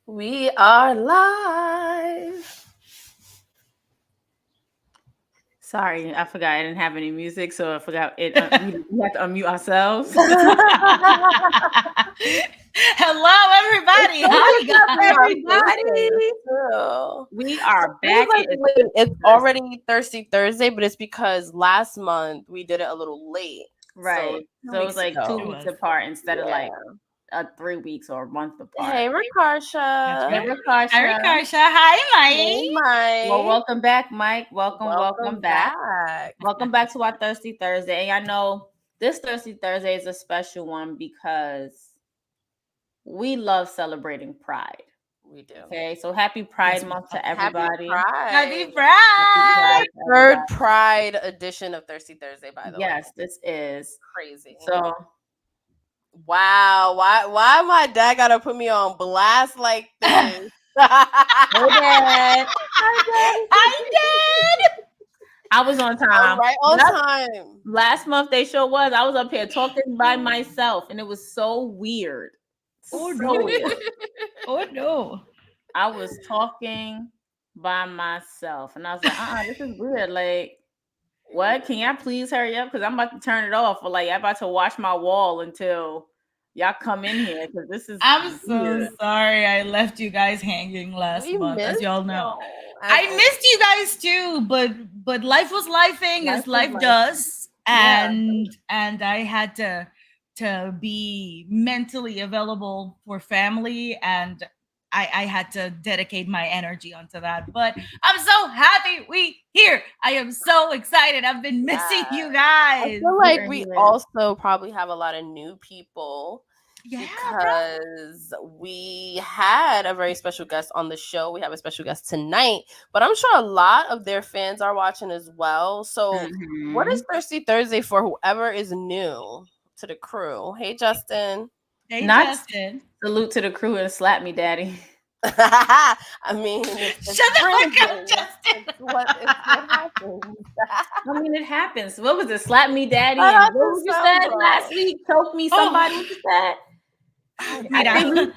We are live. Sorry, I forgot I didn't have any music, so I forgot it. We have to unmute ourselves. Hello, everybody. Hi, guys. Everybody. We I are was back. like, wait, it's already Thirsty Thursday, but it's because last month we did it a little late. Right. So, So it was like 2 It weeks was. apart instead of like yeah. 3 weeks or a month apart. Hey, That's Rikarsha. Hey, right. Rikarsha. Hi, Rikarsha. Hi, Hey, Mike. Well, Mike. welcome back, Mike. Welcome Welcome back. back. Welcome back to our Thirsty Thursday. And I know this Thirsty Thursday is a special one because we love celebrating Pride. We do. Okay, so happy Pride Yes, we Month to love. Happy everybody. Pride. Happy Happy Pride. Pride to Third everybody. Pride edition of Thirsty Thursday, by the way. Yes, this is. Crazy. So Wow. Why my dad gotta put me on blast like this? hey, Dad. I did. I was on I'm time. right on time. Last month they sure was. I was up here talking by myself, and it was so weird. Oh, So no. weird. Oh, no. I was talking by myself, and I was like, this is weird. Like, what? Can y'all please hurry up? Because I'm about to turn it off. Or like, I'm about to watch my wall until y'all come in here. Because this is. I'm so weird. sorry I left you guys hanging last We month, as missed y'all know. y'all. I missed you guys too, but life was lifing Life as was life life. does, Yeah. and I had to be mentally available for family, and I had to dedicate my energy onto that. But I'm so happy we here. I am so excited. I've been missing you I guys. feel like Here we he is. also probably have a lot of new people Yeah, because we had a very special guest on the show. We have a special guest tonight, but I'm sure a lot of their fans are watching as well. So, what is Thirsty Thursday for whoever is new to the crew? Hey, Justin. Hey, Not- Justin. Salute to the crew and slap me, daddy. I mean, it's Shut the fuck up, Brandon. Justin. It's what happens. I mean, it happens. What was it? Slap me, daddy. Shout And out what to was you said Sandra. last week? Choke me, somebody. What you said?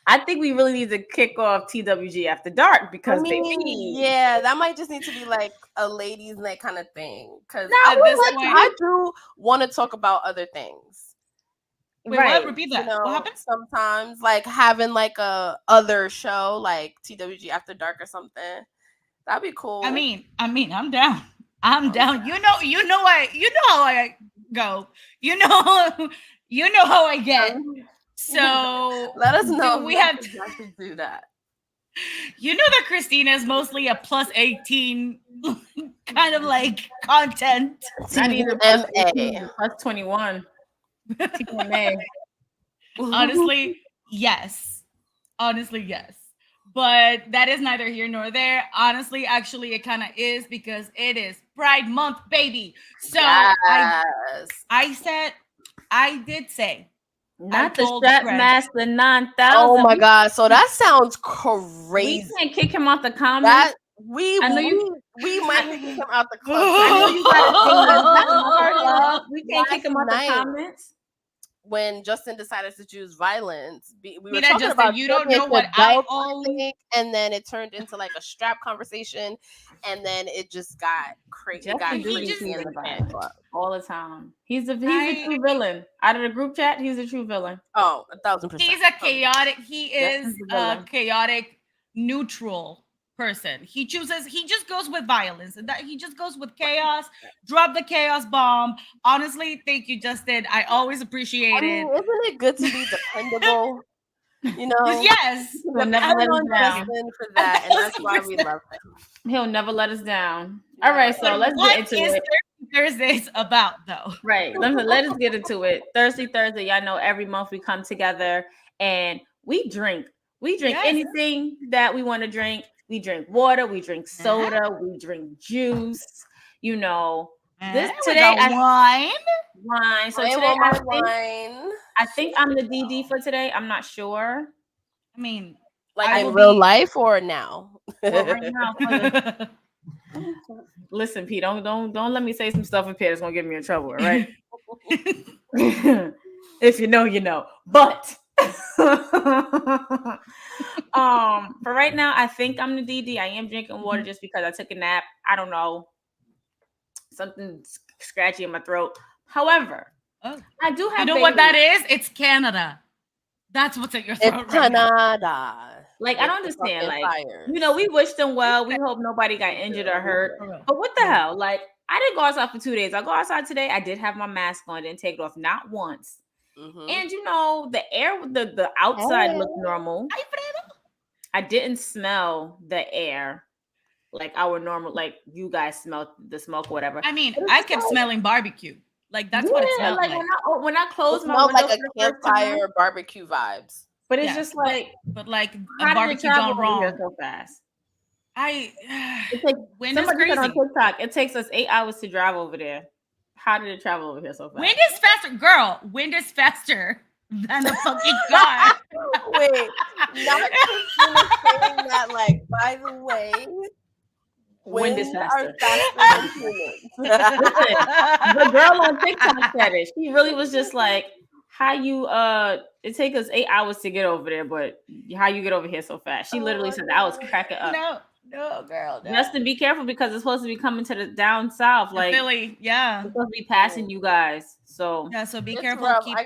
I think we really need to kick off TWG After Dark because baby, yeah, that might just need to be like a ladies' night kind of thing. Because At this point, I do want to talk about other things. wait, what? Repeat that. What happened? Sometimes like having like a other show like TWG After Dark or something. That'd be cool. I mean, I'm down. I'm down. You know how I go. You know how I get. So let us know. We have to exactly do that. You know that Christina is mostly a plus 18 kind of like content. not even plus TMA. 18, plus 21. TMA. Honestly, yes. Honestly, yes. But that is neither here nor there. Honestly, actually, it kind of is because it is Pride Month, baby. So I did say, Not the told Strap Fred. Master 9000. Oh my god! So that sounds crazy. We can't kick him off the comments. That I know we might kick him out the club. I know you got we can't kick him out the Last night, comments. When Justin decided to choose violence, we were Mira, talking Justin, about you don't know what I belts, own. think, and then it turned into like a strap conversation, and then it just got crazy. It got Justin do crazy be in the choosing fan club. all the time. He's the true villain. Out of the group chat, he's the true villain. Oh, 1,000%. He's a chaotic. He is Justin's the a villain. chaotic, neutral person. He just goes with violence, and that he just goes with chaos. Drop the chaos bomb. Honestly, thank you, Justin. I always appreciate I mean, it. isn't it good to be dependable? You know, Yes. He'll never let us down. Justin for that, and that's why we love him. He'll never let us down. All right, so let's get into it. Thursdays about though? Right. Let us get into it. Thirsty Thursday, y'all know every month we come together and we drink. We drink anything that we want to drink. We drink water, we drink soda, we drink juice. You know, this today wine. So today I think I'm the DD for today. I'm not sure. I mean, like in real life or now? Well, right now. Listen, Pete, don't let me say some stuff up here that's gonna get me in trouble, all right? If you know, you know. But For right now, I think I'm the DD. I am drinking water just because I took a nap. I don't know. Something scratchy in my throat. However, I do have. You know what that is? It's Canada. That's what's in your throat. It's Canada. Like, I don't understand. Like, we wish them well. We hope nobody got injured or hurt. But what the hell? Like, I didn't go outside for 2 days. I go outside today. I did have my mask on. Didn't take it off not once. Mm-hmm. And the air, the outside looked normal. I didn't smell the air like our normal, like you guys smell the smoke or whatever. I mean, I kept smelling barbecue. Like, that's what it smelled like. When I closed my window, like a campfire barbecue vibes. But it's just like, a barbecue gone wrong so fast. It's like somebody said on TikTok, it takes us 8 hours to drive over there. How did it travel over here so fast? Wind is faster, girl. Wind is faster than the fucking car. Wait, not saying that. Like, by the way, wind is faster than humans. The girl on TikTok said it. She really was just like, how you it takes us 8 hours to get over there, but how you get over here so fast? She literally said that. I was cracking up. No, girl. No. Justin, be careful because it's supposed to be coming to the down south, like Philly. Yeah, it's supposed to be passing you guys. So so be careful. Keep,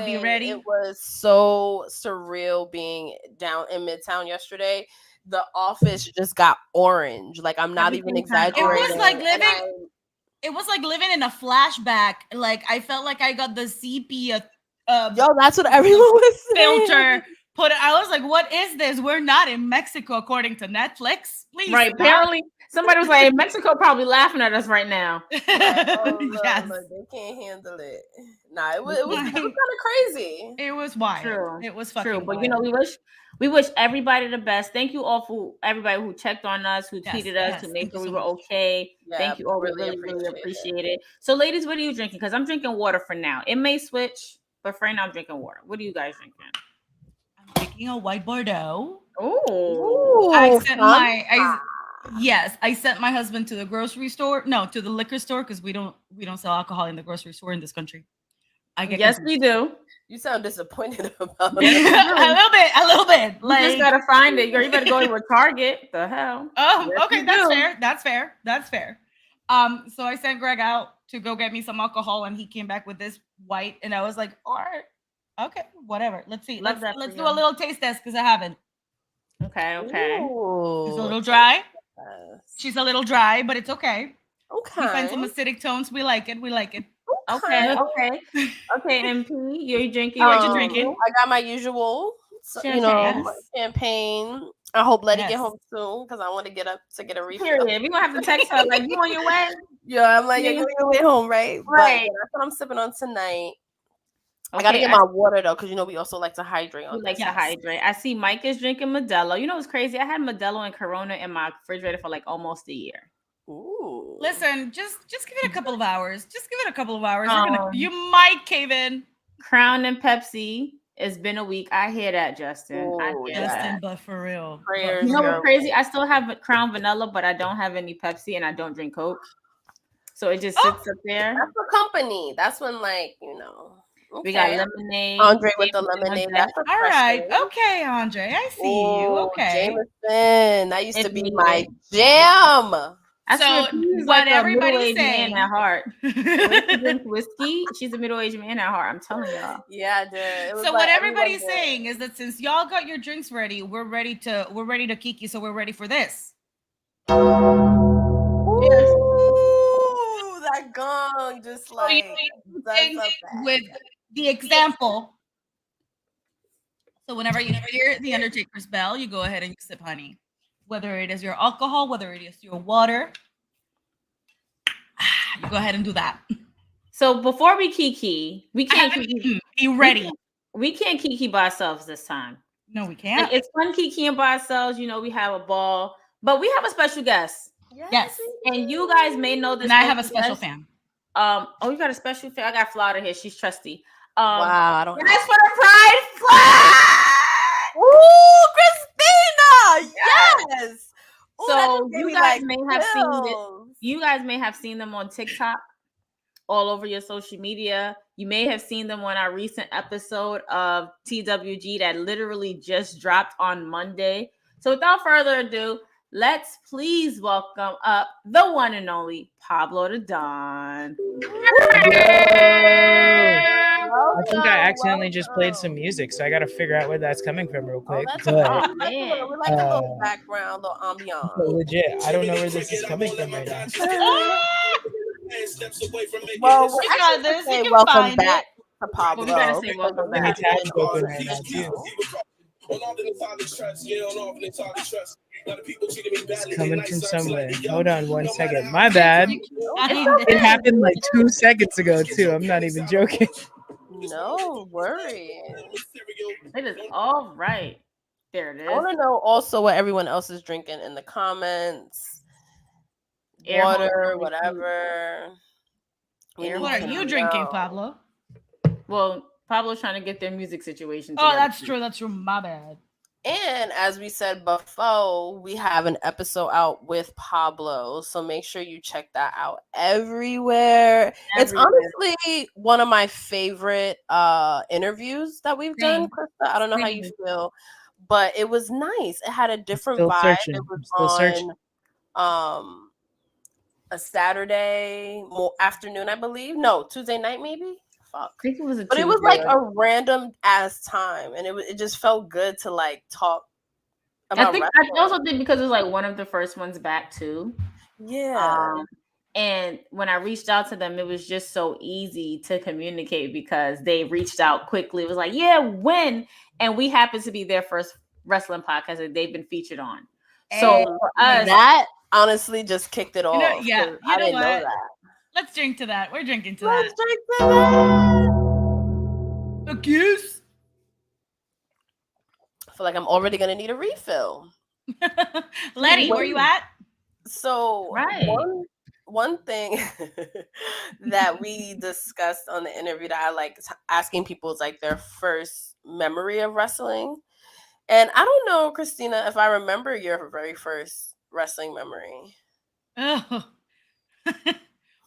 be ready. It was so surreal being down in Midtown yesterday. The office just got orange. Like, I'm not even exaggerating. It was like living in a flashback. Like, I felt like I got the sepia. That's what everyone was saying. Filter. I was like, what is this? We're not in Mexico, according to Netflix. Please. Right. Stop. Apparently, somebody was like, Mexico probably laughing at us right now. Look, they can't handle it. Nah, it was kind of crazy. It was wild. True. It was fucking true. But wild. we wish everybody the best. Thank you all for everybody who checked on us, who tweeted us, who made sure we were okay. Yeah, thank you all. We really appreciate it. So, ladies, what are you drinking? Because I'm drinking water for now. It may switch, but for right now, I'm drinking water. What are you guys drinking? I'm drinking a white Bordeaux. Oh, I sent my husband to the grocery store. No, to the liquor store, because we don't sell alcohol in the grocery store in this country. Yes, we do. You sound disappointed about it. a little bit. Like, you just gotta find it. You better go to a Target. The hell? Oh, yes, okay, that's fair. So I sent Greg out to go get me some alcohol, and he came back with this white, and I was like, all right, okay, whatever. Let's see. Let's do a little taste test because I haven't. Okay. Ooh. It's a little dry. She's a little dry, but it's okay. Okay. We find some acidic tones. We like it. Okay. MP, you're drinking. What you drinking? I got my usual, champagne. I hope Letty get home soon because I want to get up to get a refill. Period. We gonna have to text her like, you on your way? Yeah, I'm like, you're on your way home, right? Right. But that's what I'm sipping on tonight. I gotta get my water though, because we also like to hydrate. To hydrate. I see Mike is drinking Modelo. You know what's crazy? I had Modelo and Corona in my refrigerator for like almost a year. Ooh. Listen, just give it a couple of hours. You might cave in. Crown and Pepsi. It's been a week. I hear that, Justin. But for real. Prayers, you know what's crazy? I still have Crown Vanilla, but I don't have any Pepsi and I don't drink Coke. So it just sits up there. That's for company. That's when, Okay. We got lemonade. Andre with the lemonade. That's all right. Okay, Andre. I see you. Okay. Jameson. That used to be my jam. So what everybody's saying at heart. When she drinks whiskey, she's a middle-aged man at heart. I'm telling y'all. Yeah, dude. So what everybody's saying is that since y'all got your drinks ready, we're ready to kiki. So we're ready for this. Ooh, that gong just like with the example. So whenever you hear the Undertaker's bell, you go ahead and you sip honey. Whether it is your alcohol, whether it is your water, you go ahead and do that. So before we kiki, we can't be ready. We can't kiki by ourselves this time. No, we can't. Like, it's fun kikiing by ourselves. We have a ball, but we have a special guest. Yes. And you guys may know this. And I have a special fan. You got a special fan? I got Flauta here. She's trusty. Wow, I don't. That's for the pride flag. Ooh, Christina! Yes. So you guys may have seen it. You guys may have seen them on TikTok. all over your social media. You may have seen them on our recent episode of TWG that literally just dropped on Monday. So without further ado, let's please welcome up the one and only Pablo the Don. I think I accidentally just played some music, so I got to figure out where that's coming from real quick. That's we like a little background, little ambiance. Legit, I don't know where this is coming from right now. Well, we got this. You can welcome back to Pablo. We gotta say welcome back. Tabs open right now too. It's coming from somewhere. Hold on 1 second. My bad. It happened like 2 seconds ago too. I'm not even joking. No worries. It is all right. There it is. I want to know also what everyone else is drinking in the comments. Water, whatever. What are you drinking, Pablo? Well, Pablo's trying to get their music situation together. Oh, that's true. That's true. My bad. And as we said before, we have an episode out with Pablo. So make sure you check that out everywhere. It's honestly one of my favorite interviews that we've done, Krista. I don't know how you feel, but it was nice. It had a different vibe. It was on a Saturday afternoon, I believe. No, Tuesday night, maybe. Fuck. I think it was but it was like a random ass time, and it just felt good to like talk about I also think because it was like one of the first ones back too. Yeah. And when I reached out to them, it was just so easy to communicate because they reached out quickly. It was like, yeah, when? And we happened to be their first wrestling podcast that they've been featured on. So for us, that honestly just kicked it off. I didn't know that. Let's drink to that. We're drinking to that. Let's drink to that. A kiss. I feel like I'm already gonna need a refill. Letty, where you at? So one thing that we discussed on the interview that I like asking people is like their first memory of wrestling. And I don't know, Christina, if I remember your very first wrestling memory. Oh.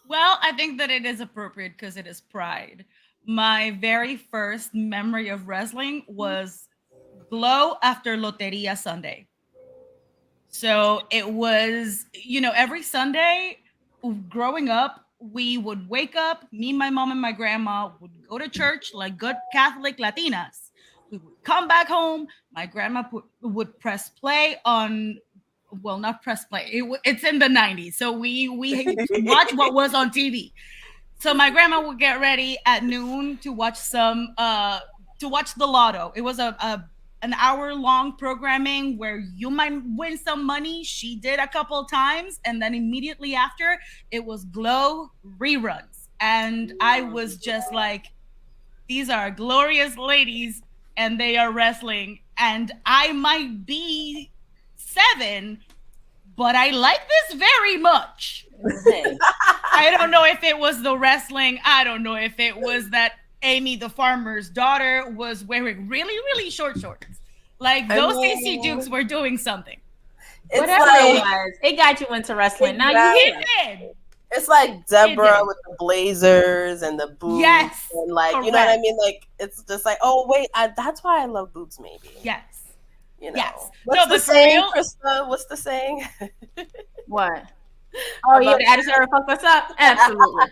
Well, I think that it is appropriate because it is Pride. My very first memory of wrestling was Glow after Loteria Sunday. So it was, every Sunday growing up, we would wake up, me, my mom, and my grandma would go to church like good Catholic Latinas. We would come back home. My grandma would press play on... Well, not press play. It's in the 90s. So we watch what was on TV. So my grandma would get ready at noon to watch the Lotto. It was an hour-long programming where you might win some money. She did a couple of times. And then immediately after, it was Glow reruns. And I was just like, these are glorious ladies and they are wrestling. And I might be 7, but I like this very much. I don't know if it was the wrestling. I don't know if it was that Amy, the farmer's daughter, was wearing really, really short shorts. Like those CC Dukes were doing something. Whatever it was, it got you into wrestling. Now you did. It's like Deborah with the blazers and the boots. Yes. And like, correct. You know what I mean? Like, it's just like, oh, wait, that's why I love boots, maybe. Yes. Yes. What's the saying, Krista? What's the saying? What? Oh, yeah, the Addison fucked us up? Absolutely.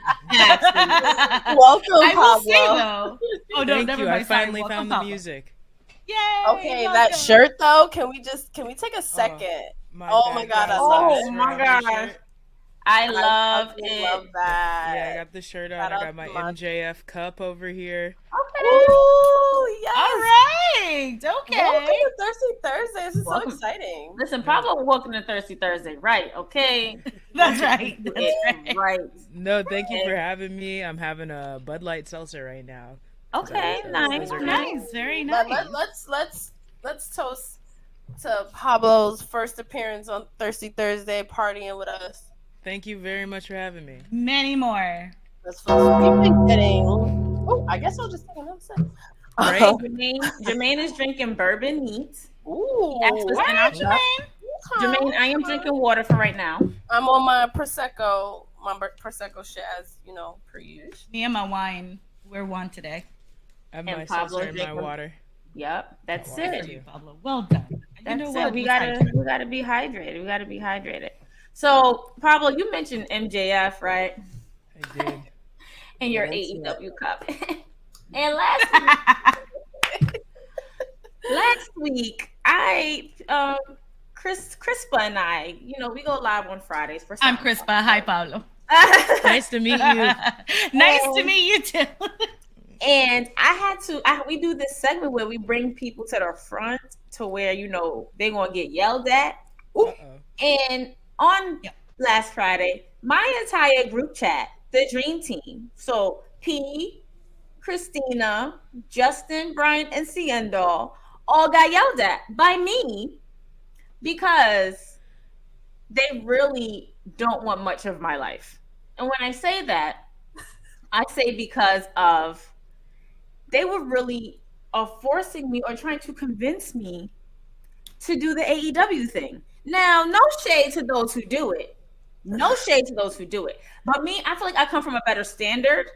Welcome, I will say, though. Oh, no, Thank you. I finally found the music. Yay. Okay, that shirt, though, can we take a second? Oh my God, I love it. Oh, my God. I love it. Love that. Yeah, I got the shirt on. I got my MJF cup over here. Okay. Ooh, yes. All right. Okay. Welcome to Thirsty Thursday. This is so exciting. Listen, Pablo, welcome to Thirsty Thursday. Right. Okay. That's right. That's right. No, thank you for having me. I'm having a Bud Light seltzer right now. Okay. Nice. Very nice. Let's toast to Pablo's first appearance on Thirsty Thursday, partying with us. Thank you very much for having me. Many more. That's fun. We've been getting. Oh, I guess I'll just take another sip. Right. Jermaine is drinking bourbon neat. Ooh. Jermaine, I am drinking water for right now. I'm on my Prosecco my prosecco shit as per usual. Me and my wine. We're one today. I have my seltzer and my water. Yep, that's it. Pablo, well done. That's it. We gotta be hydrated. We gotta be hydrated. So, Pablo, you mentioned MJF, right? I did. And your AEW cup. And last week, Crispa and I, we go live on Fridays for. I'm Crispa. Hi, Pablo. Nice to meet you. Nice to meet you too. And we do this segment where we bring people to the front to where, they're going to get yelled at. And on last Friday, my entire group chat, the Dream Team, so P, Christina, Justin, Brian, and Ciendol all got yelled at by me because they really don't want much of my life. And when I say that, I say because of they were really forcing me or trying to convince me to do the AEW thing. Now, no shade to those who do it. No shade to those who do it. But me, I feel like I come from a better standard.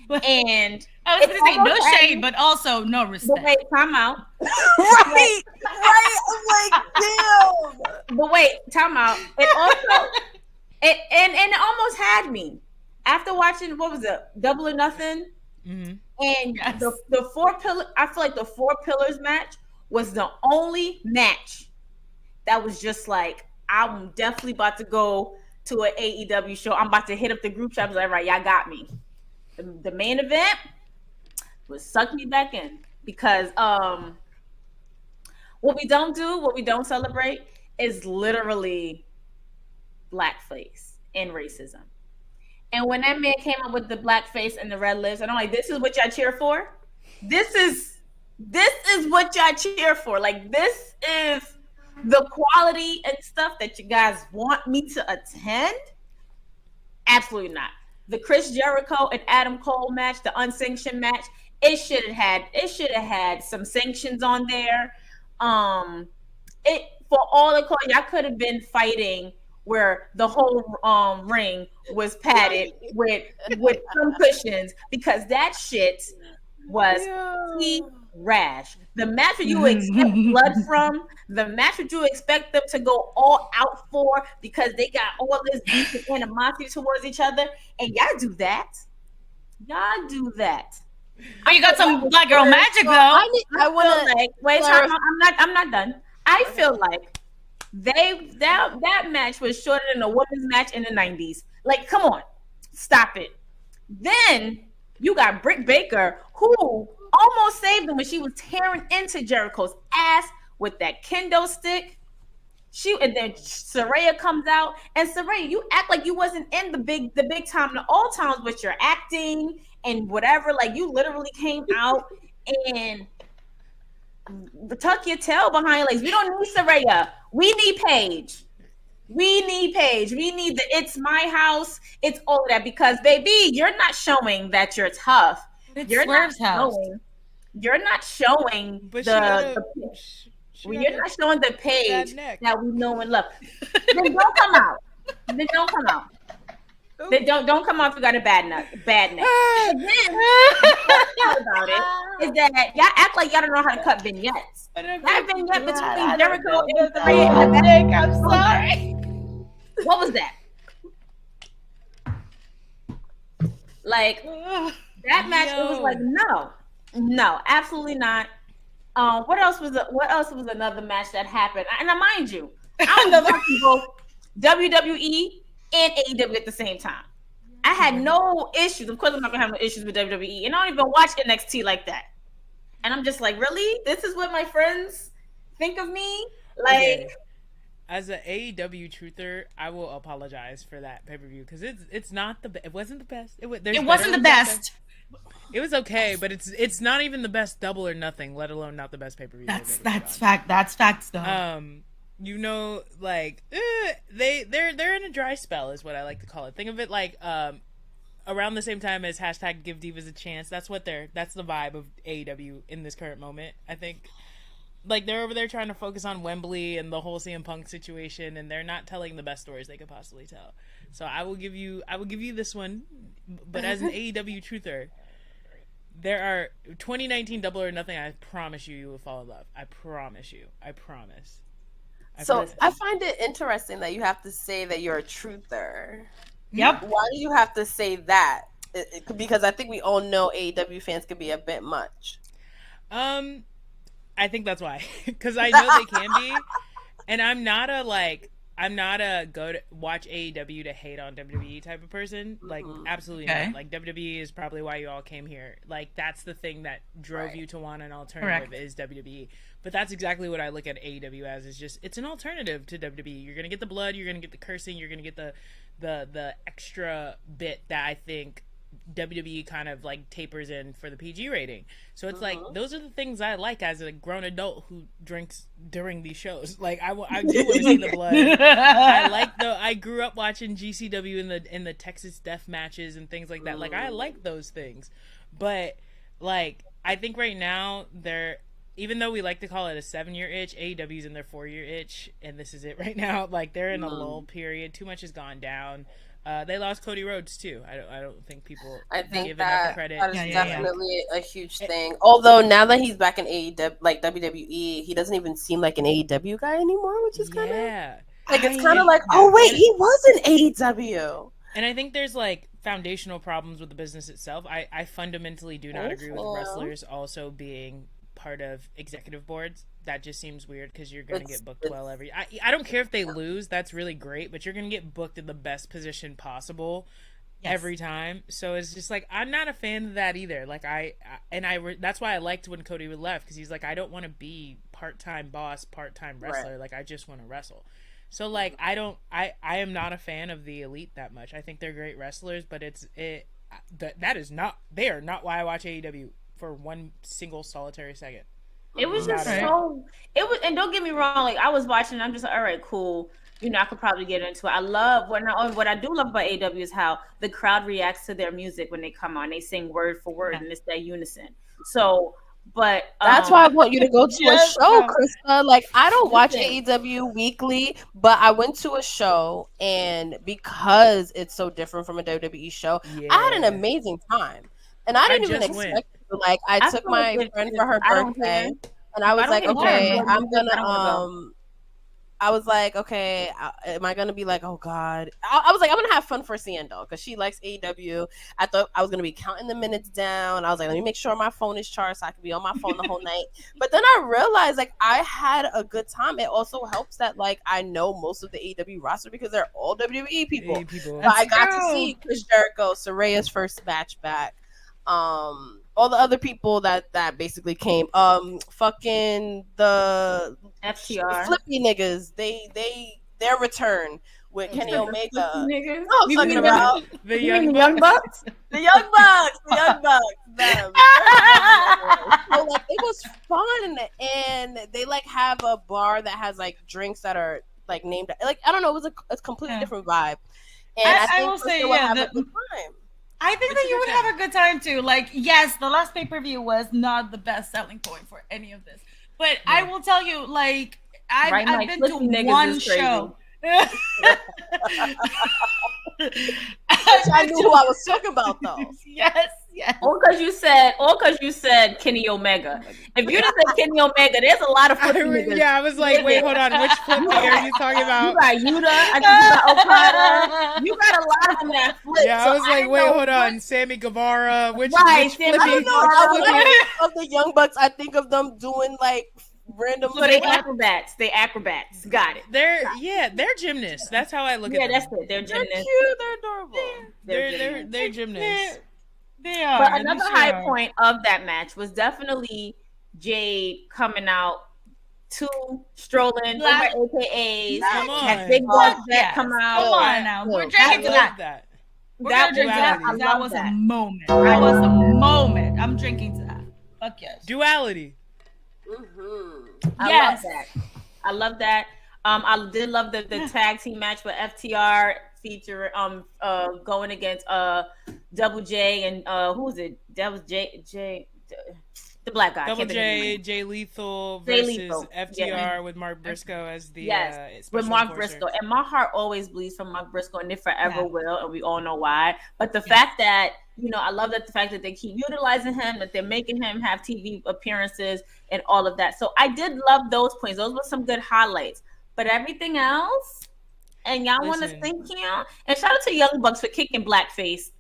And I was going to say no shade, but also no respect. But wait, time out. right. I'm like, damn. But wait, time out. It also, it almost had me. After watching, what was it, Double or Nothing? Mm-hmm. And the 4 pillar, I feel like the 4 pillars match was the only match that was just like, I'm definitely about to go to an AEW show. I'm about to hit up the group chat. I was like, right, y'all got me. The main event was suck me back in because what we don't celebrate is literally blackface and racism. And when that man came up with the blackface and the red lips, and I'm like, this is what y'all cheer for? This is what y'all cheer for. Like, this is the quality and stuff that you guys want me to attend? Absolutely not. The Chris Jericho and Adam Cole match, the unsanctioned match, it should have had some sanctions on there. It for all the cause, y'all could have been fighting where the whole ring was padded with some cushions because that shit was rash. The match that you expect blood from, the match that you expect them to go all out for because they got all this beef and animosity towards each other, and y'all do that. Y'all do that. Oh, you got some black girl magic though. I want to like wait. I'm not done. I feel like that match was shorter than a women's match in the 90s. Like, come on, stop it. Then you got Britt Baker, who almost saved them when she was tearing into Jericho's ass with that kendo stick. And then Saraya comes out, and Saraya, you act like you wasn't in the big time, the all times, but you're acting and whatever. Like, you literally came out and tuck your tail behind legs. We don't need Saraya. We need Paige. We need the it's my house. It's all of that because, baby, you're not showing that you're tough. You're not showing you're not showing the Paige that we know and love. Then don't come out. Then don't come out. Then don't come out if you got a bad neck. And then about it is that y'all act like y'all don't know how to cut vignettes. That vignette between Jericho and Saraya. I'm sorry. What was that? Like that match, it was like no, absolutely not. What else was another match that happened? And now, mind you, I was watching both WWE and AEW at the same time. I had no issues. Of course, I'm not gonna have no issues with WWE, and I don't even watch NXT like that. And I'm just like, really? This is what my friends think of me? Like, okay. As an AEW truther, I will apologize for that pay-per-view because it's not it wasn't the best. It wasn't the best. It was okay, but it's not even the best Double or Nothing, let alone not the best pay-per-view. That's fact. That's facts though. Like they're in a dry spell is what I like to call it. Think of it like around the same time as #Give Divas a Chance. That's the vibe of AEW in this current moment. I think like they're over there trying to focus on Wembley and the whole CM Punk situation, and they're not telling the best stories they could possibly tell. So I will give you this one, but as an AEW truther, there are 2019 Double or Nothing. I promise you will fall in love. I promise you. I promise. I find it interesting that you have to say that you're a truther. Yep. Why do you have to say that? Because I think we all know AEW fans can be a bit much. I think that's why, because I know they can be, and I'm not a go to watch AEW to hate on WWE type of person. Like, absolutely not. Like, WWE is probably why you all came here. Like, that's the thing that drove you to want an alternative is WWE. But that's exactly what I look at AEW as. Is just, it's an alternative to WWE. You're gonna get the blood, you're gonna get the cursing, you're gonna get the extra bit that I think WWE kind of like tapers in for the PG rating. So it's like, those are the things I like as a grown adult who drinks during these shows. Like, I do want to see the blood. I grew up watching GCW in the Texas death matches and things like that. Like, I like those things. But like, I think right now even though we like to call it a 7-year itch, AEW's in their 4-year itch, and this is it right now. Like, they're in a lull period. Too much has gone down. They lost Cody Rhodes too. I don't think people give enough the credit. That is definitely a huge thing. Although now that he's back in AEW, like WWE, he doesn't even seem like an AEW guy anymore, which is kind of like, it's kind of like, oh wait, he was in AEW. And I think there's like foundational problems with the business itself. I fundamentally do not agree with wrestlers also being part of executive boards. That just seems weird, because you're going to get booked well I don't care if they lose, that's really great, but you're going to get booked in the best position possible every time. So it's just like, I'm not a fan of that either. Like, that's why I liked when Cody left, because he's like, I don't want to be part-time boss, part-time wrestler. Like, I just want to wrestle. So like, I am not a fan of the Elite that much. I think they're great wrestlers, but they are not why I watch AEW for one single solitary second. It was just and don't get me wrong, like, I was watching, I'm just like, all right, cool. You know, I could probably get into it. I love what I do love about AEW is how the crowd reacts to their music when they come on. They sing word for word, and it's that unison. So, but that's why I want you to go to a show, Krista. Like, I don't watch AEW weekly, but I went to a show, and because it's so different from a WWE show, I had an amazing time. And I didn't even expect to. Like, I took my friend for her birthday, and I was like, okay, I'm gonna I was like, okay, am I gonna be like, oh god? I was like, I'm gonna have fun for Ciendo because she likes AEW. I thought I was gonna be counting the minutes down. I was like, let me make sure my phone is charged so I can be on my phone the whole night. But then I realized, like, I had a good time. It also helps that, like, I know most of the AEW roster because they're all WWE people. So I got to see Chris Jericho, Saraya's first match back. All the other people that basically came, fucking the FTR flippy niggas, their return with Kenny Omega. No, I'm talking about the Young Bucks. The Young Bucks, them. So like, it was fun, and they like have a bar that has like drinks that are like named, like, I don't know, it was a completely different vibe. And I think will say, have a good time. I think that you would have a good time too. Like, yes, the last pay-per-view was not the best selling point for any of this, but I will tell you, like, I've been to one show. I knew who I was talking about, though. Yes. All because you said Kenny Omega. If you didn't say Kenny Omega, there's a lot of niggas. Yeah, I was like, wait, hold on, which flip are you talking about? You got Yuta, I think you got Okada. You got a lot of them that flip. Yeah, I was like, wait, hold on, Sammy Guevara, which flippy? I don't know. Of the Young Bucks, I think of them doing like random. So they acrobats. Got it. They're gymnasts. That's how I look at them. Yeah, that's it. They're gymnasts. They're cute. They're adorable. They're gymnasts. They are. But another high point of that match was definitely Jade coming out, two strolling, AKAs, had big bucks that come out. Come on now, we're drinking to that. That was a moment. That was a moment. I'm drinking to that. Fuck yes. Duality. I love that. I did love the tag team match with FTR feature going against Double J and who was it? That was J The black guy. Double J, Jay Lethal versus FTR with Mark Briscoe as the with Mark enforcer. Briscoe. And my heart always bleeds for Mark Briscoe, and it forever will, and we all know why. But the fact that, I love that the fact that they keep utilizing him, that they're making him have TV appearances and all of that. So I did love those points. Those were some good highlights. But everything else, and y'all want to think here, and shout out to Young Bucks for kicking blackface.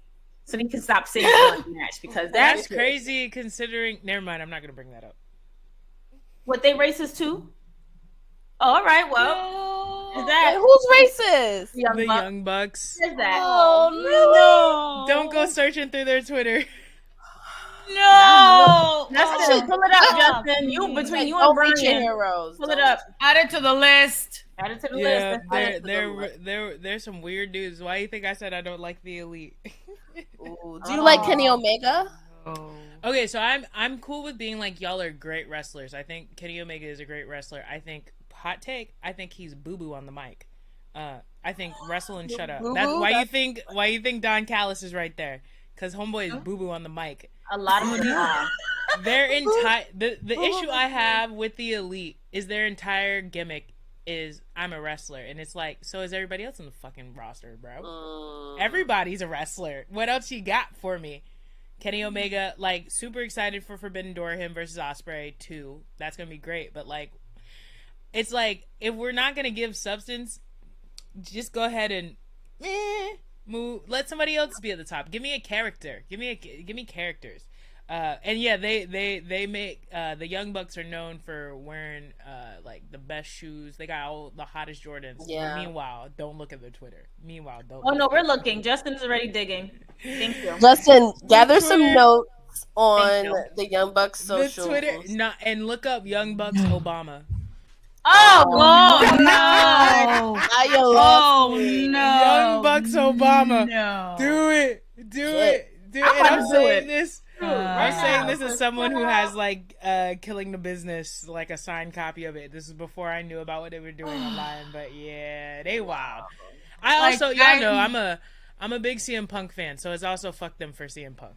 So they can stop saying match, because that's crazy considering. Never mind, I'm not gonna bring that up. What, they racist too? Oh, all right, well, is that who's racist? The Young Bucks. Is that? Oh no! Don't go searching through their Twitter. No, Justin, pull it up, Justin. Between you and Brian, heroes. Pull it up. Add it to the list. Add it to the list. There's some weird dudes. Why do you think I said I don't like the Elite? Ooh, do you like Kenny Omega? Okay, so I'm cool with being like, y'all are great wrestlers. I think Kenny Omega is a great wrestler. I think, hot take, I think he's boo boo on the mic. I think wrestle and shut up. That's why you think Don Callis is right there, because homeboy is boo boo on the mic. A lot of them. Their entire the issue I have with the Elite is their entire gimmick is I'm a wrestler, and it's like, so is everybody else in the fucking roster, bro. Everybody's a wrestler. What else you got for me? Kenny Omega, like, super excited for Forbidden Door, him versus Ospreay 2. That's gonna be great, but like, it's like, if we're not gonna give substance, just go ahead and move. Let somebody else be at the top. Give me a character. Give me characters. And yeah, they make the Young Bucks are known for wearing like the best shoes. They got all the hottest Jordans. Yeah. But meanwhile, don't look at their Twitter. Oh no, we're looking. Justin's already digging. Thank you. Justin, gather some notes on the Young Bucks social. The Twitter, and look up Young Bucks Obama. Oh no! Oh no! Young Bucks Obama. No. Do it. And I'm saying this. I'm saying this as someone who has like Killing the Business, like a signed copy of it. This is before I knew about what they were doing online, but yeah, they wild. I also, y'all know, I'm a big CM Punk fan, so it's also fuck them for CM Punk.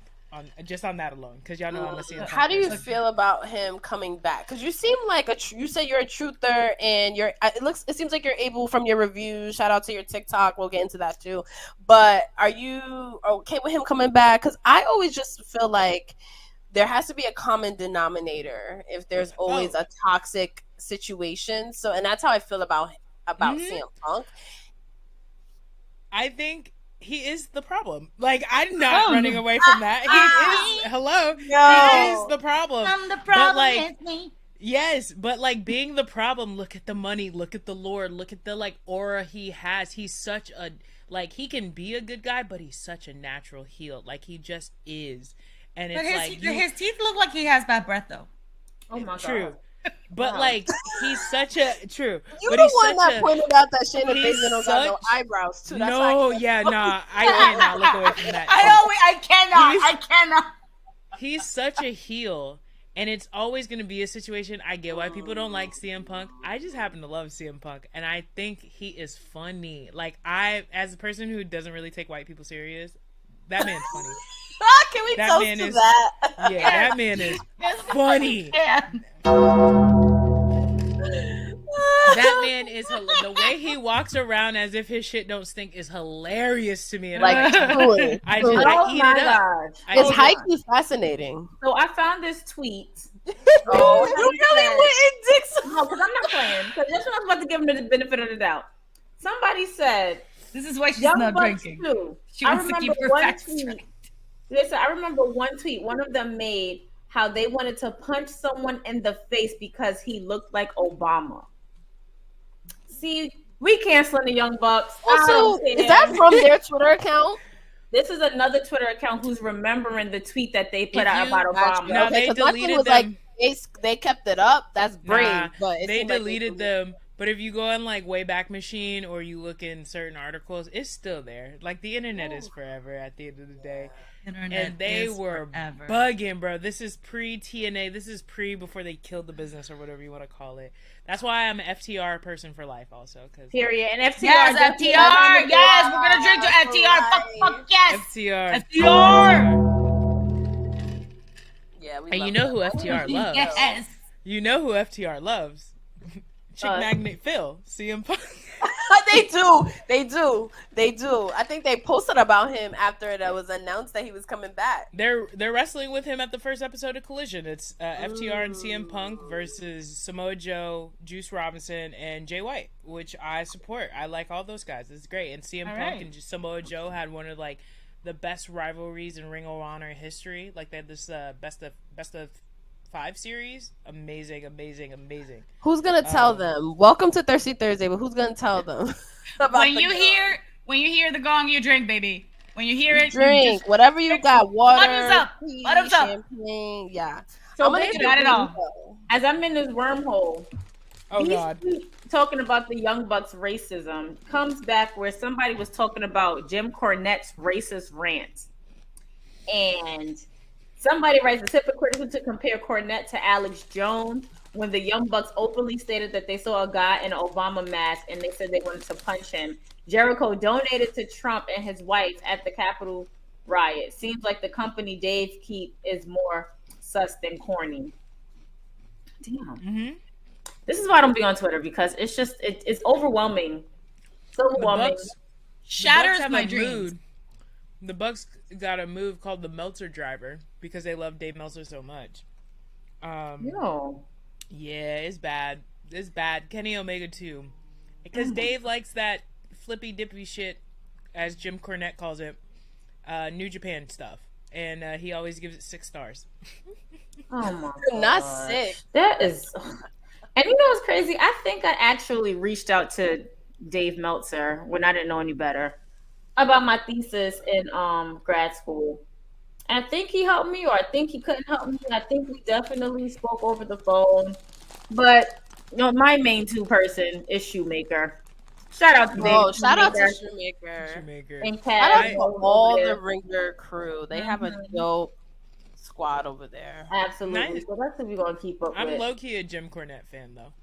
Just on that alone, because y'all know I'm a CM Punk. How do you feel about him coming back? Because you seem like you say you're a truther, and it seems like you're able, from your reviews. Shout out to your TikTok. We'll get into that too. But are you okay with him coming back? Because I always just feel like there has to be a common denominator if there's always a toxic situation. So, and that's how I feel about CM Punk. I think he is the problem. Like, I'm not running away from that. He is the problem. I'm the problem. But like, yes, but like, being the problem, look at the money, look at the lore, look at the like aura he has. He's such a, like, he can be a good guy, but he's such a natural heel. Like, he just is. And it's his teeth look like he has bad breath though. Oh my god. True. But like, he's such a You the one that pointed out that Shayna Baszler don't got no eyebrows too. That's I cannot look away from that. I cannot. He's such a heel, and it's always going to be a situation. I get why people don't like CM Punk. I just happen to love CM Punk, and I think he is funny. Like, as a person who doesn't really take white people serious, that man's funny. Can we toast to that? Yeah, that man is funny. That man is the way he walks around as if his shit don't stink is hilarious to me. And like, truly. I eat it up. It's highly fascinating. So I found this tweet. You really went Dixon? No, because I'm not playing. Because this one I was about to give him the benefit of the doubt. Somebody said, "This is why she's not drinking." She wants to keep her facts straight. Listen, I remember one tweet. One of them made how they wanted to punch someone in the face because he looked like Obama. See, we canceling the Young Bucks. Also, is that from their Twitter account? This is another Twitter account who's remembering the tweet that they put out about Obama. No, they deleted them. Like, they kept it up. That's brave. But they deleted them. But if you go on like Wayback Machine or you look in certain articles, it's still there. Like, the internet is forever at the end of the day. And they were bugging, bro. This is pre-TNA. This is before they killed the business or whatever you want to call it. That's why I'm an FTR person for life also. Period. And FTR. Yes, FTR. Yes, we're going to drink to FTR. Fuck, yes. FTR. FTR. Yeah. Yeah, we and love you know them. who FTR loves. Yes. You know who FTR loves. Chick Magnet Phil, CM Punk. They do. I think they posted about him after it was announced that he was coming back. They're wrestling with him at the first episode of Collision. It's FTR and CM Punk versus Samoa Joe, Juice Robinson, and Jay White, which I support. I like all those guys. It's great. And CM Punk and Samoa Joe had one of like the best rivalries in Ring of Honor history. Like they had this best of 5 series. Amazing. Who's gonna tell them? Welcome to Thirsty Thursday, but who's gonna tell them? When you hear the gong, you drink, baby. When you hear it, drink just, whatever you got. Water, bottoms up, champagne. Yeah. So I'm gonna get it all. As I'm in this wormhole, God, talking about the Young Bucks racism comes back where somebody was talking about Jim Cornette's racist rant, and somebody writes, it's hypocritical to compare Cornette to Alex Jones when the Young Bucks openly stated that they saw a guy in an Obama mask and they said they wanted to punch him. Jericho donated to Trump and his wife at the Capitol riot. Seems like the company Dave keep is more sus than corny. Damn. Mm-hmm. This is why I don't be on Twitter, because it's just, it's overwhelming. It's overwhelming. Shatters my dreams. The Bucks got a move called the Meltzer Driver because they love Dave Meltzer so much. No. Yeah, it's bad. It's bad. Kenny Omega too. Because Dave likes that flippy dippy shit, as Jim Cornette calls it, New Japan stuff. And he always gives it 6 stars. Oh my God. Not 6. That is... And you know what's crazy? I think I actually reached out to Dave Meltzer when I didn't know any better about my thesis in grad school. And I think he helped me, or I think he couldn't help me. I think we definitely spoke over the phone. But you know, my main 2 person is Shoemaker. Shout out to Dave. Shout out to Shoemaker. And shout out to all the Ringer crew. They have a dope squad over there. Absolutely. Nice. So that's what we're gonna keep up with. I'm low-key a Jim Cornette fan though.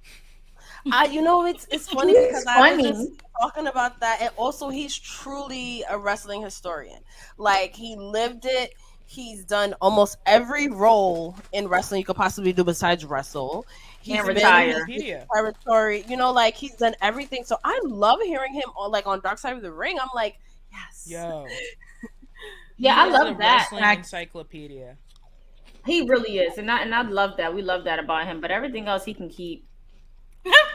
You know, it's funny because I was just talking about that, and also he's truly a wrestling historian. Like, he lived it. He's done almost every role in wrestling you could possibly do besides wrestle. He's retired. Territory, you know, like he's done everything. So I love hearing him on Dark Side of the Ring. I'm like, yes. Yo. Yeah, I love that. Wrestling encyclopedia. He really is, and I love that. We love that about him. But everything else he can keep.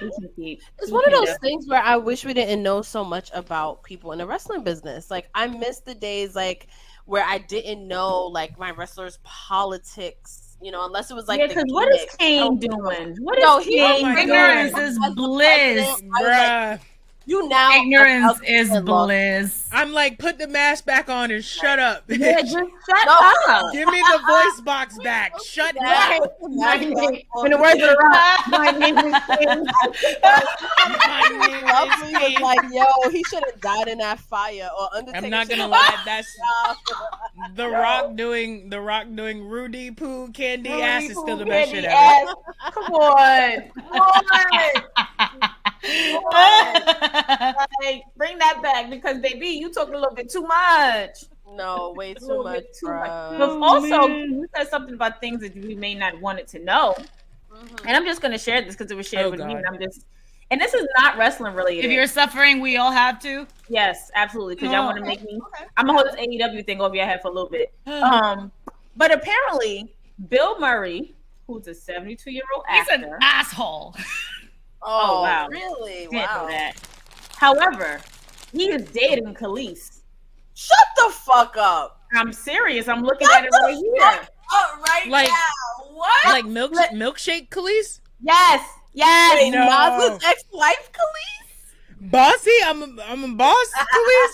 It's one of those things where I wish we didn't know so much about people in the wrestling business. Like, I miss the days like where I didn't know like my wrestlers' politics, you know, unless it was like because what is Kane doing? What is Kane doing? Ignorance is bliss, bruh. You now ignorance is bliss. I'm like, put the mask back on and shut up. Yeah, just shut up. Give me the voice box back. Shut up. My name, in the words of the rock, my name is King. Lovely was like, yo, he should have died in that fire. Or Undertaker. I'm not gonna lie, that's the Rock doing Rudy Poo Candy ass is still the best shit ever. Come on. Like, bring that back, because baby, you talking a little bit too much. No, way too much. But also, you said something about things that we may not want it to know, and I'm just going to share this because it was shared with me, and this is not wrestling related. If you're suffering, we all have to. Yes, absolutely, because y'all want to make me. I'm gonna hold this AEW thing over your head for a little bit. But apparently, Bill Murray, who's a 72-year-old actor, he's an asshole. Oh wow! Really? Wow. However, he is dating Khalees. Shut the fuck up! I'm serious. I'm looking at it right here. Right now. What? Like milkshake Khalees? Yes. Wait, no. Nas's ex-wife Khalees? Bossy? I'm a boss Khalees?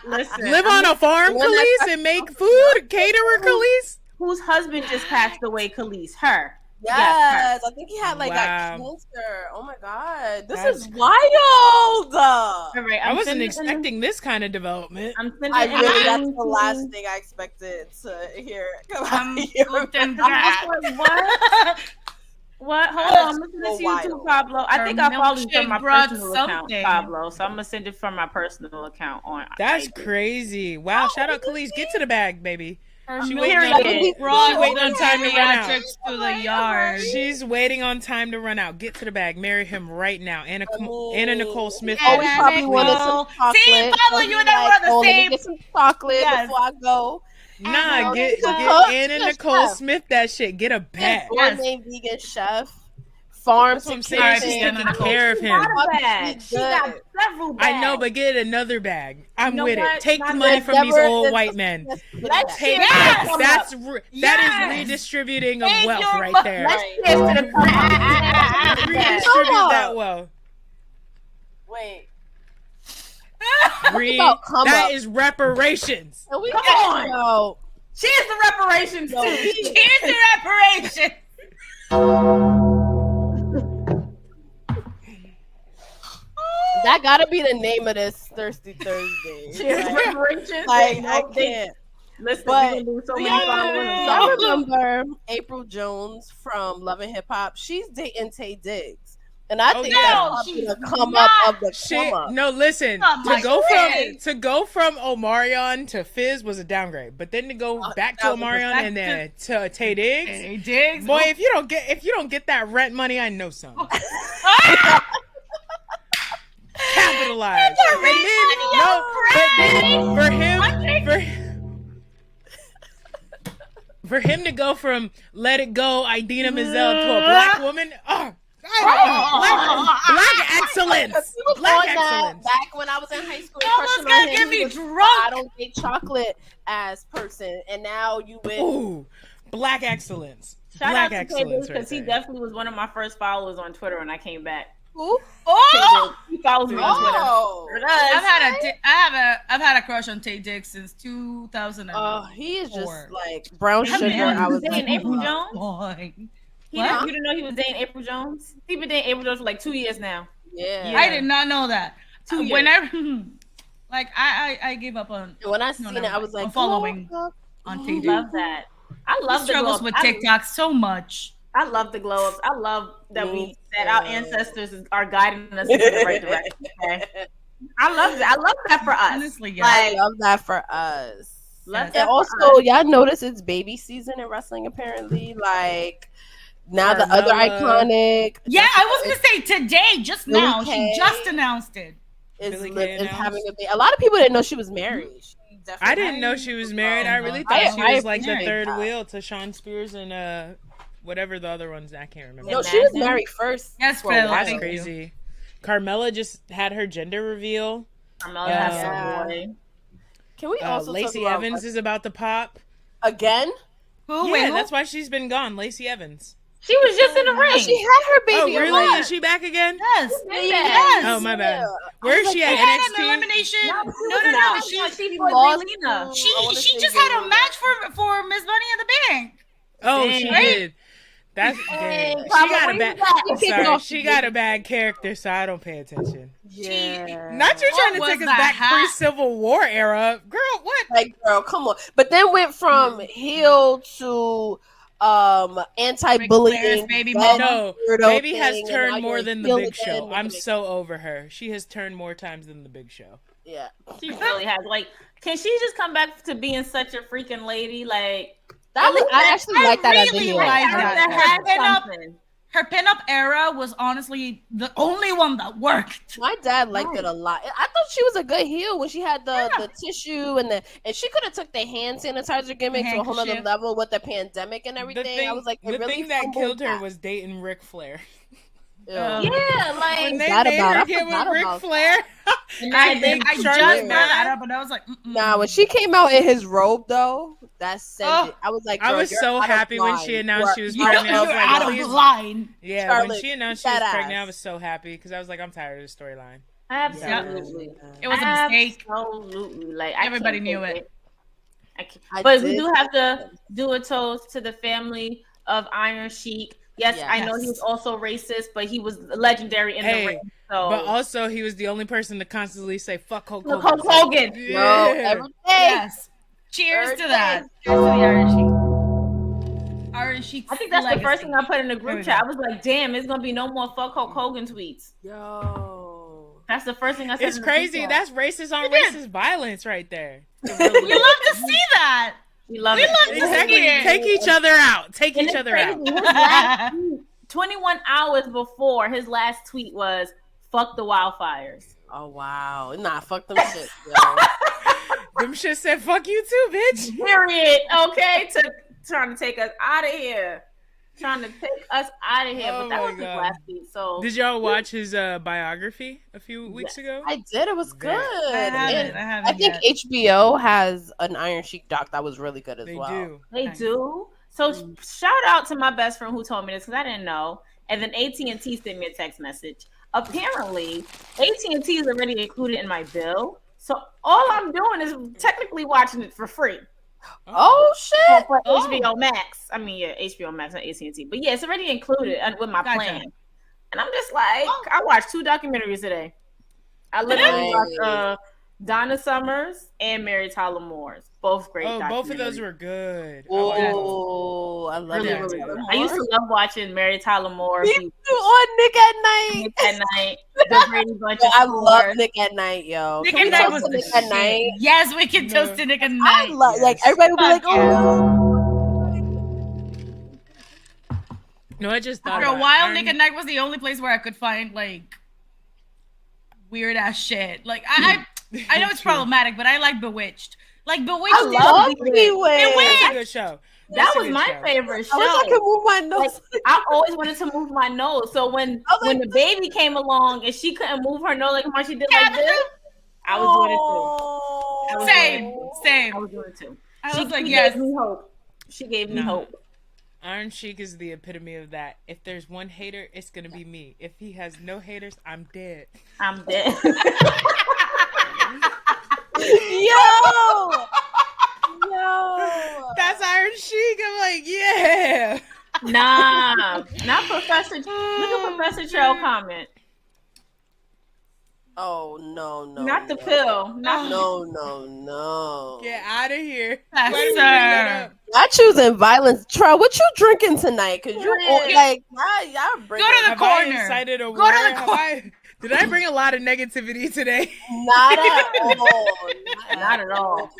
Listen. Live on a farm Khalees and make food? Caterer Khalees? Whose husband just passed away, Khalees? Her. Yes, I think he had like got cancer. Oh my god, this is wild. All right, I wasn't expecting this kind of development. That's the last thing I expected to hear. What? Hold on, I'm listening to you too, Pablo. I think I followed you from my personal account, Pablo. So I'm gonna send it from my personal account on. That's crazy. Wow! Shout out Khalees. Get to the bag, baby. She waiting on time to run out. To the yard. She's waiting on time to run out. Get to the bag. Marry him right now. Anna Nicole Smith. Oh, we probably wanted some chocolate. See, Pablo, you and I were on the same. Get some chocolate before I go. Nah, get Anna Nicole Smith that shit. Get a bag. Gourmet vegan chef. Farm That's what I'm saying. She's taking care of him. She got several bags. I know, but get another bag. I'm with it. Take the money from these old white men. Take that is redistributing of wealth right there. Redistribute that wealth. Wait. That is reparations. Come on. Cheers to reparations. Cheers to reparations. That gotta be the name of this Thirsty Thursday. Cheers to reparations. Like, I can't. Listen, But we do so many followers. I remember April Jones from Love and Hip Hop. She's dating Tay Diggs. And I think that's the come up of the come up. No, listen. To go from Omarion to Fizz was a downgrade, but then to go back to Omarion and then to Tay Diggs. Boy, if you don't get that rent money, I know something. Capitalize. For him to go from Let It Go, Idina Menzel to a black woman, black excellence. Black excellence. Back when I was in high school, Almost gonna get me drunk. I don't get chocolate as person, and now you with black excellence. Shout black out to excellence because he definitely was one of my first followers on Twitter when I came back. Who? He follows me on Twitter. I've had a crush on Tay Diggs since 2000. He is just like brown sugar. I was dating April Jones. You didn't know he was dating April Jones? He's been dating April Jones for like 2 years now. Yeah. I did not know that. 2 years. Whenever, like, I gave up on. When I seen it, I was like following on Tay Diggs. Love that. I love the struggles with TikTok so much. I love the glow ups. I love that our ancestors are guiding us in the right direction. Okay? I love that. I love that for us. Honestly, yeah. I love that for us. And also, y'all notice it's baby season in wrestling. Apparently, like now the other iconic. Yeah, I was gonna say today, just now. She just announced it. Is having a baby. A lot of people didn't know she was married. I didn't know she was married. I really thought she was like the third wheel to Shawn Spears and whatever the other ones, I can't remember. No, she was married first. Yes, that's crazy. Carmella just had her gender reveal. Carmella has a boy. Can we also Lacey Evans is about to pop again? Who? Yeah, that's why she's been gone. Lacey Evans. She was just in the ring. She had her baby. Oh, really? Is she back again? Yes. Oh, my bad. Where is she at? NXT? Elimination. No. She just had a match for Miss Money in the Bank. Oh, she did. That's she got a bad character, so I don't pay attention. Yeah. Not you trying to take us back pre-Civil War era. Girl, what? Like, girl, come on. But then went from heel to anti-bullying. Baby Baby has turned more than the Big Show. I'm so over her. She has turned more times than the Big Show. Yeah. She really has. Like, can she just come back to being such a freaking lady? Like, I actually like that as a heel. Her pinup era was honestly the only one that worked. My dad liked it a lot. I thought she was a good heel when she had the tissue and she could have took the hand sanitizer gimmick to a whole other level with the pandemic and everything. I was like, the thing that killed her was dating Ric Flair. Like when they made her get with Ric Flair. I just brought that up, and I was like, nah. When she came out in his robe, though, that said it. I was like, I was so happy when she announced she was pregnant. I was like, out of line. Yeah, Charlotte, when she announced she was pregnant, I was so happy because I was like, I'm tired of the storyline. Absolutely, it was a mistake. Absolutely, like everybody knew it. But we do have to do a toast to the family of Iron Sheik. Yes, I know he was also racist, but he was legendary in the ring. So. But also, he was the only person to constantly say "fuck Hulk Hogan." Hulk Hogan. Yeah. Every day. Yes. Cheers to that. Cheers to the Iron Sheik. Iron Sheik. I think that's the first thing I put in the group chat. I was like, "Damn, it's gonna be no more fuck Hulk Hogan tweets." Yo, that's the first thing I said. It's crazy. That's racist on racist violence right there. You love to see that. We love We it. love to Exactly. see it. Take each other out. Take And each it's other crazy. out. His last tweet, 21 hours before his last tweet was "fuck the wildfires." Oh wow. Nah, fuck them shit. Them shit said fuck you too, bitch. Period. Okay, trying to take us out of here. Trying to take us out of here. Oh But that my was his God. last tweet. So Did y'all watch his biography a few weeks ago? I did. It was good. I haven't I think yet. HBO has an Iron Sheik doc that was really good as They well. do. they Nice. do. So shout out to my best friend who told me this because I didn't know. And then AT&T sent me a text message. Apparently, AT&T is already included in my bill. So all I'm doing is technically watching it for free. Oh shit! For Oh. HBO Max. I mean, yeah, HBO Max, not AT&T. But yeah, it's already included with my Gotcha. plan. And I'm just like, I watched 2 documentaries today. I literally watched Donna Summers and Mary Tyler Moore's. Both great documentaries. Both of those were good. Oh, I love really, that. really too. good. I used to love watching Mary Tyler Moore. Me too, on Nick at Night. Nick at Night. The Brady Bunch. I love Nick at Night, yo. Nick Can we at Night talk was to the Nick at shit. Night? Yes, we can toast to Nick at I Night. love like Yes. everybody will be like, Fuck yeah. oh. No, I just thought For a about while, Iron- Nick at Night was the only place where I could find like weird ass shit. Like I know it's True. problematic, but I like Bewitched. Like Bewitched. I is- love Love Bewitched. Bewitched. That's a good show. That That's a was good my show. favorite I wish I show. could move my nose. I always wanted to move my nose. So when the baby came along and she couldn't move her nose like how she did like this, I was doing it too. I was Same. I was doing it too. I She was like, gave yes. me hope. She gave me No. hope. Iron Sheik is the epitome of that. If there's one hater, it's gonna be me. If he has no haters, I'm dead. I'm dead. Yo! That's Iron Sheik. I'm like, yeah. Nah, not Professor. Look at Professor Trail comment. Oh no, Not the pill. Not No. Get out of here. Yes, Why did you bring that sir. up? Not choosing violence. Troy, what you drinking tonight? Cause you Yeah. like y'all bring Go to the Have I corner. incited a Go war? to the Have corner. Did I bring a lot of negativity today? not at all. Not at all.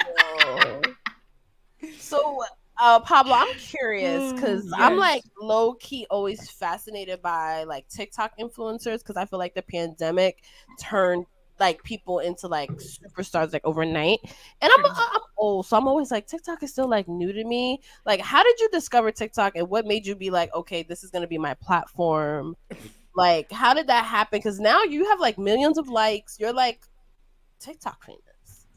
So, Pablo, I'm curious because I'm like low key always fascinated by like TikTok influencers because I feel like the pandemic turned like people into like superstars like overnight. And I'm old, so I'm always like TikTok is still like new to me. Like, how did you discover TikTok and what made you be like, okay, this is gonna be my platform? Like, how did that happen? Because now you have like millions of likes. You're like TikTok famous.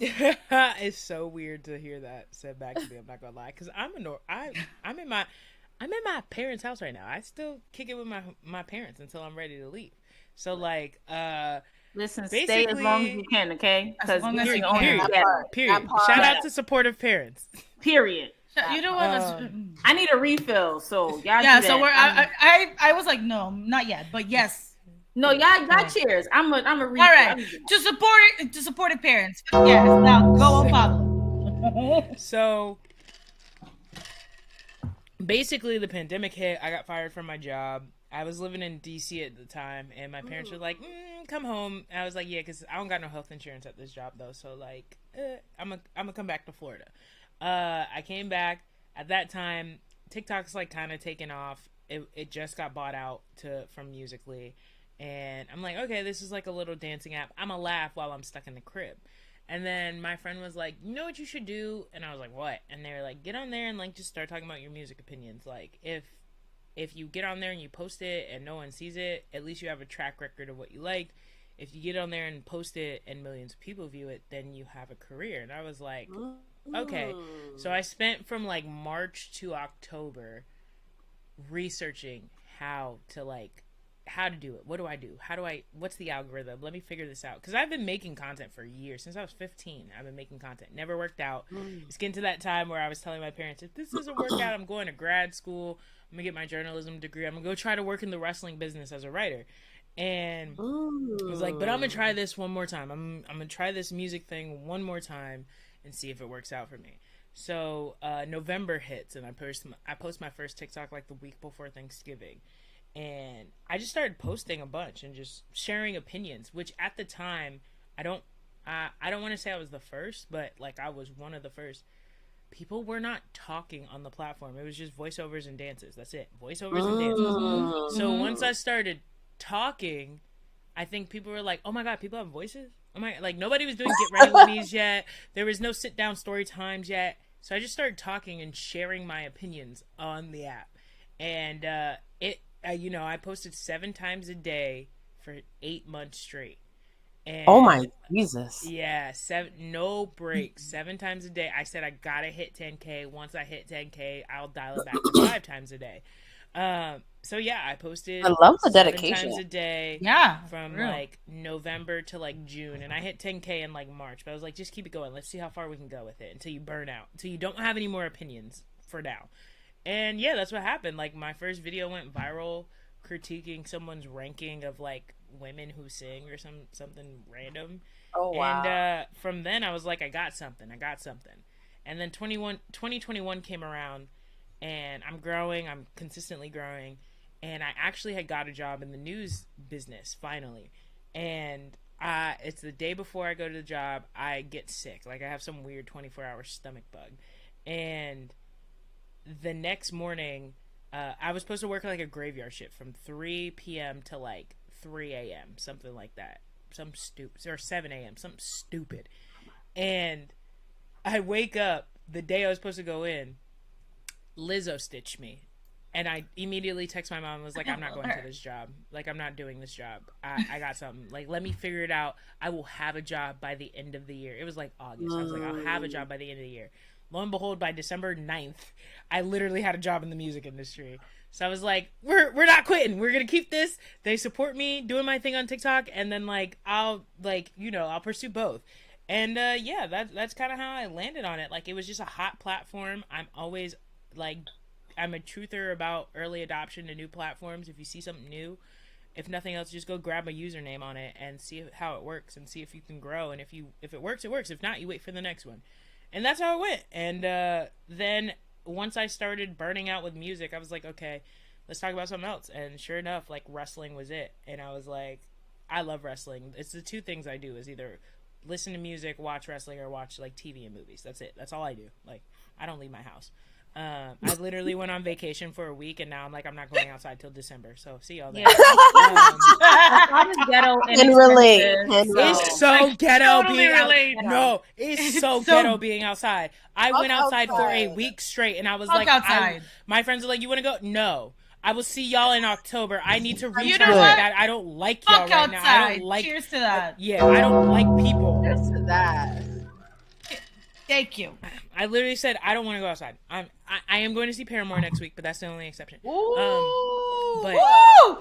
It's so weird to hear that said back to me. I'm not gonna lie, because I'm in my parents' house right now. I still kick it with my parents until I'm ready to leave. So like, Listen, stay as long as you can, okay? Because long as we you can can. only That get part. period. That part. Shout out to supportive parents. period. You know what? I need a refill, so y'all. Yeah, do so that. I was like, no, not yet, but yes. No, y'all got cheers. I'm a refill. All right, to supportive parents. Yes, now go on, Pablo. So basically, the pandemic hit. I got fired from my job. I was living in DC at the time, and my parents were like, "Come home." And I was like, "Yeah," because I don't got no health insurance at this job though. So like, I'm gonna come back to Florida. I came back at that time. TikTok's like kind of taken off. It just got bought out from Musical.ly, and I'm like, okay, this is like a little dancing app. I'm gonna laugh while I'm stuck in the crib. And then my friend was like, you know what you should do? And I was like, what? And they were like, get on there and like just start talking about your music opinions. Like if you get on there and you post it and no one sees it, at least you have a track record of what you liked. If you get on there and post it and millions of people view it, then you have a career. And I was like, okay. So I spent from like March to October researching how to do it. What do I do? What's the algorithm? Let me figure this out. Because I've been making content for years. Since I was 15, I've been making content. Never worked out. It's getting to that time where I was telling my parents, if this doesn't work out, I'm going to grad school. I'm going to get my journalism degree. I'm going to go try to work in the wrestling business as a writer. And I was like, but I'm going to try this one more time. I'm going to try this music thing one more time and see if it works out for me. So November hits and I post my first TikTok like the week before Thanksgiving. And I just started posting a bunch and just sharing opinions, which at the time, I don't want to say I was the first, but like I was one of the first people were not talking on the platform. It was just voiceovers and dances. That's it. Voiceovers and dances. So once I started talking, I think people were like, oh my God, people have voices? Oh my, like nobody was doing Get Ready With Me's yet. There was no sit down story times yet. So I just started talking and sharing my opinions on the app. And I posted 7 times a day for 8 months straight. And oh my Jesus. Yeah, 7, no breaks, 7 times a day. I said I gotta hit 10K. Once I hit 10K, I'll dial it back to 5 times a day. So yeah, I posted. I love the dedication. 7 times a day. Yeah, from like November to like June, and I hit 10K in like March. But I was like, just keep it going. Let's see how far we can go with it until you burn out, until you don't have any more opinions for now. And yeah, that's what happened. Like my first video went viral, critiquing someone's ranking of like women who sing or something random. Oh wow. And from then I was like, I got something. And then 2021 came around, and I'm growing, I'm consistently growing, and I actually had got a job in the news business finally. And it's the day before I go to the job, I get sick. Like I have some weird 24-hour stomach bug. And the next morning, I was supposed to work like a graveyard shift from 3 p.m. to like 3 a.m., something like that. Some stupid, or 7 a.m., something stupid. And I wake up the day I was supposed to go in, Lizzo stitched me. And I immediately text my mom and was like, I'm not going to this job. Like, I'm not doing this job. I got something. Like, let me figure it out. I will have a job by the end of the year. It was like August. I was like, I'll have a job by the end of the year. Lo and behold, by December 9th, I literally had a job in the music industry. So I was like, we're not quitting. We're going to keep this. They support me doing my thing on TikTok. And then, like, I'll pursue both. And, yeah, that's kind of how I landed on it. Like, it was just a hot platform. I'm always, like, I'm a truther about early adoption to new platforms. If you see something new, if nothing else, just go grab a username on it and see how it works and see if you can grow. And if it works, it works. If not, you wait for the next one. And that's how it went. And then once I started burning out with music, I was like, okay, let's talk about something else. And sure enough, like, wrestling was it. And I was like, I love wrestling. It's the 2 things I do, is either listen to music, watch wrestling, or watch like TV and movies. That's it. That's all I do. Like, I don't leave my house. I literally went on vacation for a week, and now I'm like, I'm not going outside till December. So see y'all there. Ghetto and relate. It's so ghetto totally being relate. No, it's so ghetto being outside. I went outside for a week straight, and I was like, my friends are like, you want to go? No. I will see y'all in October. I need to reach out. I don't like y'all right now. I don't like. Cheers to that. Yeah, I don't like people. Cheers to that. Thank you. I literally said I don't want to go outside. I am going to see Paramore next week, but that's the only exception. Ooh. But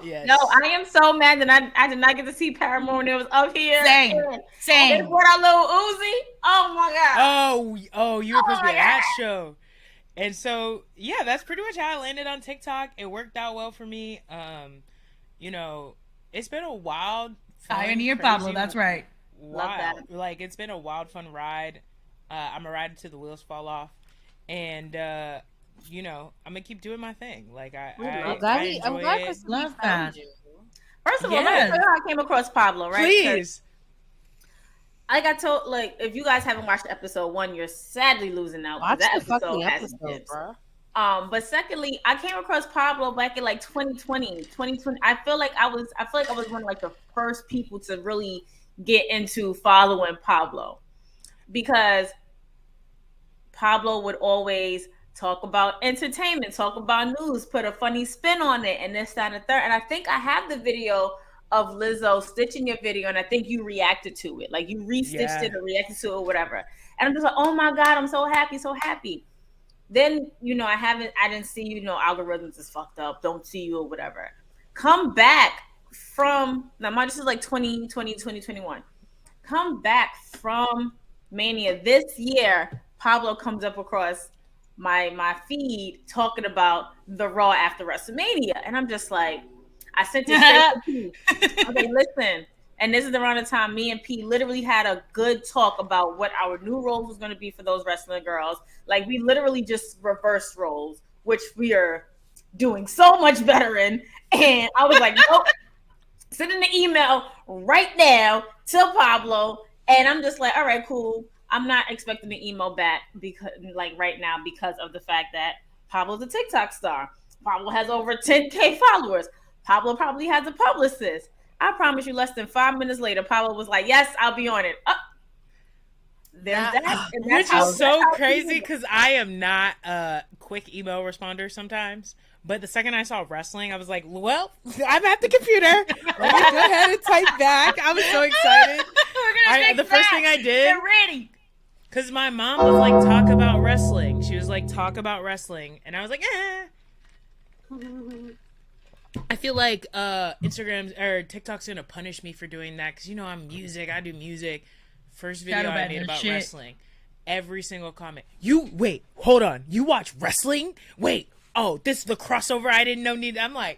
yes. No, I am so mad that I did not get to see Paramore when it was up here. Same. They brought out Lil Uzi. Oh my god. Oh, you were supposed to be at that show. And so yeah, that's pretty much how I landed on TikTok. It worked out well for me. It's been a wild, Pioneer Pablo. That's right. Love that. Like, it's been a wild, fun ride. I'm a rider till the wheels fall off, and I'm gonna keep doing my thing. Like I'm glad Chris love that. First of all, let me tell you how I came across Pablo. Right? Please. Like I told, like, if you guys haven't watched episode 1, you're sadly losing out. Watch that the episode has episode, tips. bro. But secondly, I came across Pablo back in like 2020. I feel like I was one of like the first people to really get into following Pablo, because Pablo would always talk about entertainment, talk about news, put a funny spin on it, and this, that, and the third. And I think I have the video of Lizzo stitching your video, and I think you reacted to it. Like, you restitched it or reacted to it or whatever. And I'm just like, oh my God, I'm so happy, so happy. Then, I didn't see you, algorithms is fucked up, don't see you or whatever. Come back from, now mind this is like 2020, 2021. Come back from Mania this year, Pablo comes up across my feed talking about the Raw after WrestleMania. And I'm just like, I sent it straight to P. Okay, listen. And this is around the time me and P literally had a good talk about what our new roles was going to be for those wrestling girls. Like, we literally just reversed roles, which we are doing so much better in. And I was like, nope. Sending the email right now to Pablo. And I'm just like, all right, cool. I'm not expecting the emo back because, like, right now, because of the fact that Pablo's a TikTok star. Pablo has over 10K followers. Pablo probably has a publicist. I promise you, less than 5 minutes later, Pablo was like, "Yes, I'll be on it." There's that. Which is so crazy because I am not a quick email responder sometimes. But the second I saw wrestling, I was like, well, I'm at the computer. Let me go ahead and type back. I was so excited. The first thing I did. Get ready. Because my mom was like, talk about wrestling. She was like, talk about wrestling. And I was like, I feel like Instagram or TikTok's going to punish me for doing that. Because, I'm music. I do music. First video I made about wrestling. Every single comment. Wait, hold on. You watch wrestling? Wait. Oh, this is the crossover I didn't know needed. I'm like,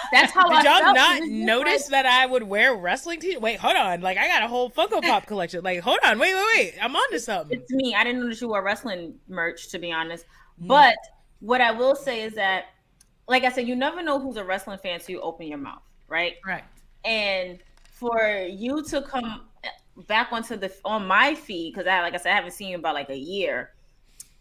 that's how did y'all not notice that I would wear wrestling t-shirts? Wait, hold on. Like, I got a whole Funko Pop collection. Like, hold on. Wait. I'm onto something. It's me. I didn't know that you wore wrestling merch, to be honest. But what I will say is that, like I said, you never know who's a wrestling fan till you open your mouth, right? Right. And for you to come back on my feed, because like I said, I haven't seen you in about like a year,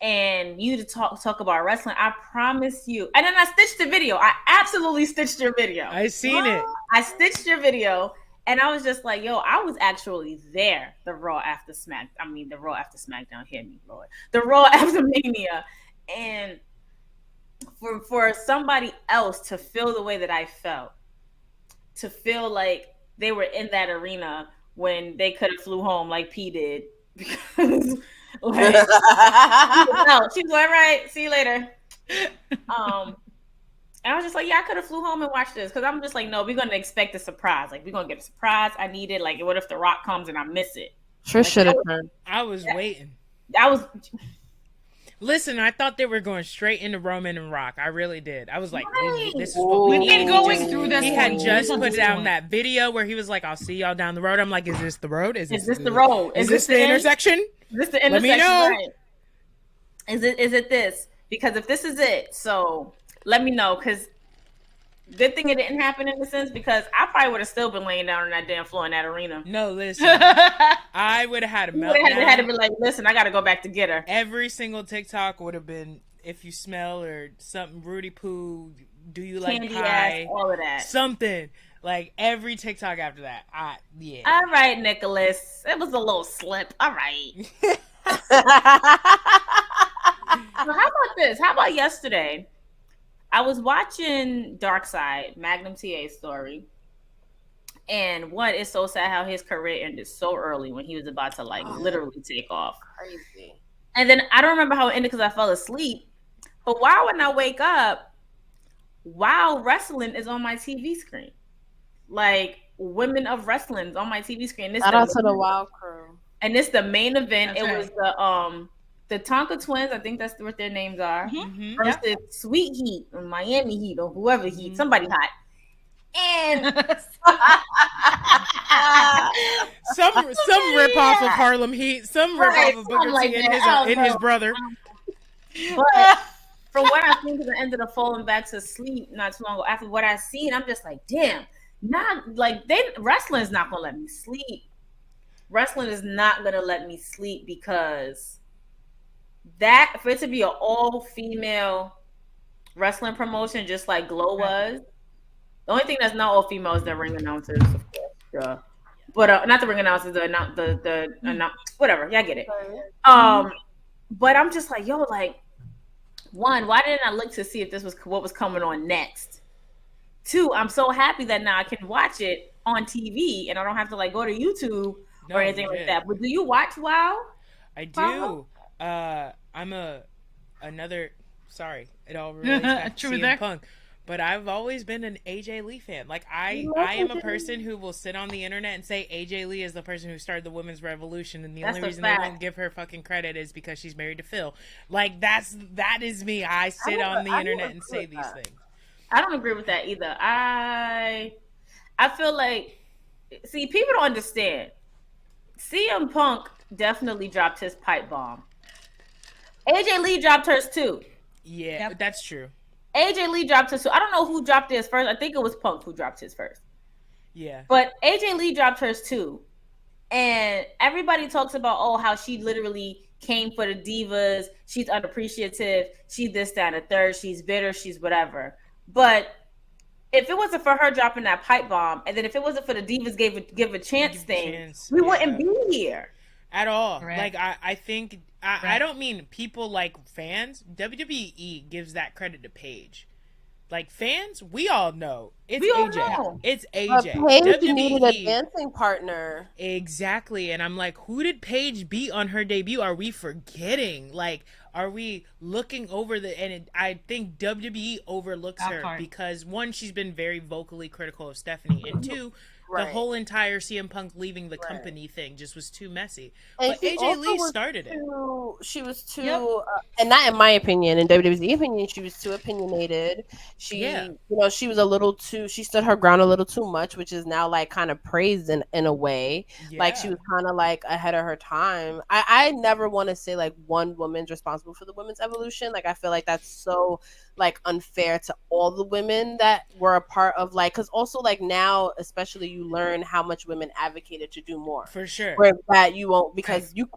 and you to talk about wrestling, I promise you. And then I stitched the video. I absolutely stitched your video. I seen it. I stitched your video, and I was just like, yo, I was actually there. The Raw after SmackDown. Hear me, Lord. The Raw after Mania, and for somebody else to feel the way that I felt, to feel like they were in that arena when they could have flew home like P did, because like, she was like, all right, see you later. And I was just like, yeah, I could have flew home and watched this, because I'm just like, no, we're gonna expect a surprise. Like, we're gonna get a surprise. I need it. Like, what if The Rock comes and I miss it? Should have been. I was waiting. Listen, I thought they were going straight into Roman and Rock. I really did. I was like, this is what we need. Going through this. He had just put down that video where he was like, I'll see y'all down the road. I'm like, is this the road? Is this the road? Is this the intersection? Is this the intersection? Let me know. Right? Is it this? Because if this is it, so let me know. Because good thing it didn't happen in a sense, because I probably would have still been laying down on that damn floor in that arena. No, listen. I would have had a meltdown. Had to be like, listen, I got to go back to get her. Every single TikTok would have been, if you smell or something, Rudy Poo, do you like candy pie? Ass, all of that. Something. Like, every TikTok after that. Yeah. All right, Nicholas. It was a little slip. All right. So how about this? How about yesterday? I was watching Darkseid, Magnum TA story. And it's so sad how his career ended so early when he was about to literally take off. Crazy. And then I don't remember how it ended because I fell asleep. But when I wake up, wrestling is on my TV screen. Like, Women of Wrestling is on my TV screen. Shout out to the Wild Crew. And it's the main event. That's it was the Tonka Twins, I think that's what their names are, versus Sweet Heat or Miami Heat or whoever Heat, somebody hot. And some rip off of Harlem Heat, some rip off of Booker T and his brother. But from what I've seen, because I ended up falling back to sleep not too long ago. After what I seen, I'm just like, damn, wrestling is not gonna let me sleep. Wrestling is not gonna let me sleep, because that, for it to be an all-female wrestling promotion, just like Glow was, the only thing that's not all-female is the ring announcers, of course. But not the ring announcers, the whatever. Yeah, I get it. But I'm just like, yo, like, one, why didn't I look to see if this was what was coming on next? Two, I'm so happy that now I can watch it on TV and I don't have to go to YouTube or anything like that. But do you watch WoW? I do. I'm another. Sorry, it all relates back to CM Punk. But I've always been an AJ Lee fan. Like, I am a person who will sit on the internet and say AJ Lee is the person who started the women's revolution, and the only reason they won't give her fucking credit is because she's married to Phil. Like, that is me. I sit on the internet and say these things. I don't agree with that either. I feel like, see, people don't understand. CM Punk definitely dropped his pipe bomb. AJ Lee dropped hers too. Yeah, that's true. AJ Lee dropped hers too. I don't know who dropped his first. I think it was Punk who dropped his first. Yeah. But AJ Lee dropped hers too. And everybody talks about, oh, how she literally came for the divas. She's unappreciative. She's this, that, and the third. She's bitter. She's whatever. But if it wasn't for her dropping that pipe bomb, and then if it wasn't for the divas give a chance thing, we wouldn't be here at all. Correct. Like I think I don't mean people like fans. WWE gives that credit to Paige. Like fans, we all know it's AJ. Know. It's AJ. Paige needed a dancing partner. Exactly, and I'm like, who did Paige beat on her debut? Are we forgetting? Like, are we looking over the? And I think WWE overlooks her because one, she's been very vocally critical of Stephanie, and two, the whole entire CM Punk leaving the company thing just was too messy. And but AJ Lee started it. She was too, and not in my opinion, in WWE's opinion, she was too opinionated. She, you know, she was a little too. She stood her ground a little too much, which is now like kind of praised in a way. Yeah. Like she was kind of like ahead of her time. I never want to say like one woman's responsible for the women's evolution. Like I feel like that's so like unfair to all the women that were a part of like, because also like now especially you learn how much women advocated to do more for sure, where that you won't, because you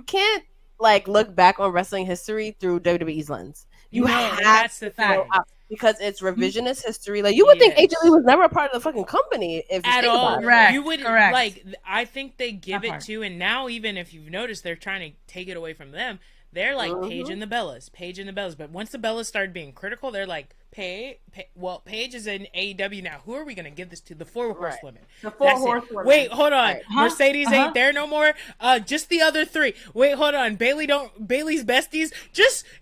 can't like look back on wrestling history through WWE's lens. You have to figure out, because it's revisionist history. Like you would think AJ Lee was never a part of the fucking company if you at think all. About it. You would like. I think they give it to, and now even if you've noticed, they're trying to take it away from them. They're like Paige and the Bellas. But once the Bellas started being critical, they're like, Paige is in AEW now. Who are we going to give this to? The Four Horsewomen. The Four Horsewomen. Wait, hold on. Mercedes ain't there no more. Just the other three. Wait, hold on. Bailey's besties.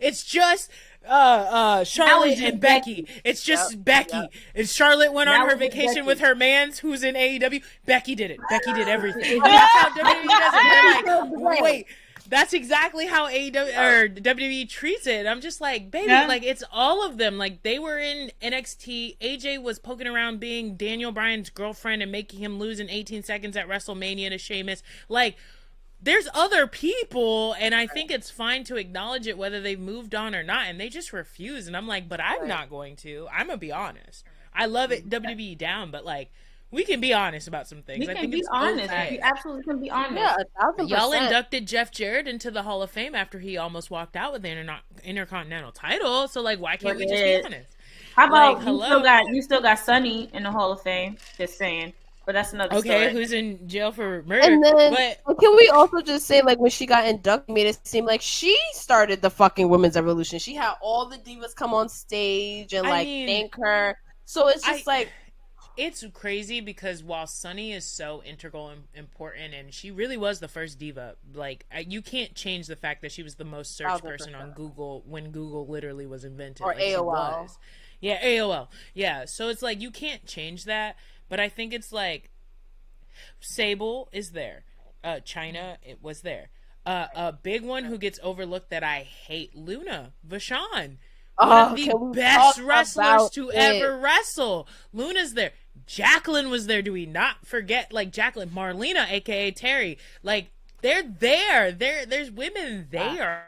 It's just Charlotte and Becky. It's just Becky. Yep. And Charlotte went on her vacation with her mans who's in AEW. Becky did it. Becky did everything. That's how WWE does it. They're like, wait. That's exactly how AEW or WWE treats it. I'm just like, baby, like it's all of them. Like they were in NXT. AJ was poking around being Daniel Bryan's girlfriend and making him lose in 18 seconds at WrestleMania to Sheamus. Like there's other people, and I think it's fine to acknowledge it whether they've moved on or not. And they just refuse. And I'm like, but I'm not going to. I'm gonna be honest. I love it WWE down, but like. We can be honest about some things. We can be honest. We absolutely can be honest. Yeah, 1,000%. Y'all inducted Jeff Jarrett into the Hall of Fame after he almost walked out with the Intercontinental title. So, like, why can't we just be honest? How about you still got Sonny in the Hall of Fame? Just saying. But that's another story. Who's in jail for murder. And then, can we also just say, like, when she got inducted, made it seem like she started the fucking women's evolution. She had all the divas come on stage and, thank her. So it's just like... It's crazy because while Sunny is so integral and important, and she really was the first diva, like you can't change the fact that she was the most searched person on Google when Google literally was invented. Or like AOL. Yeah, AOL. Yeah, so it's like you can't change that, but I think it's like Sable is there. China, it was there. A big one who gets overlooked that I hate, Luna Vachon. One of the best wrestlers to ever wrestle. Luna's there. Jacqueline was there. Do we not forget? Like Jacqueline, Marlena, aka Terry. Like they're there. There's women there.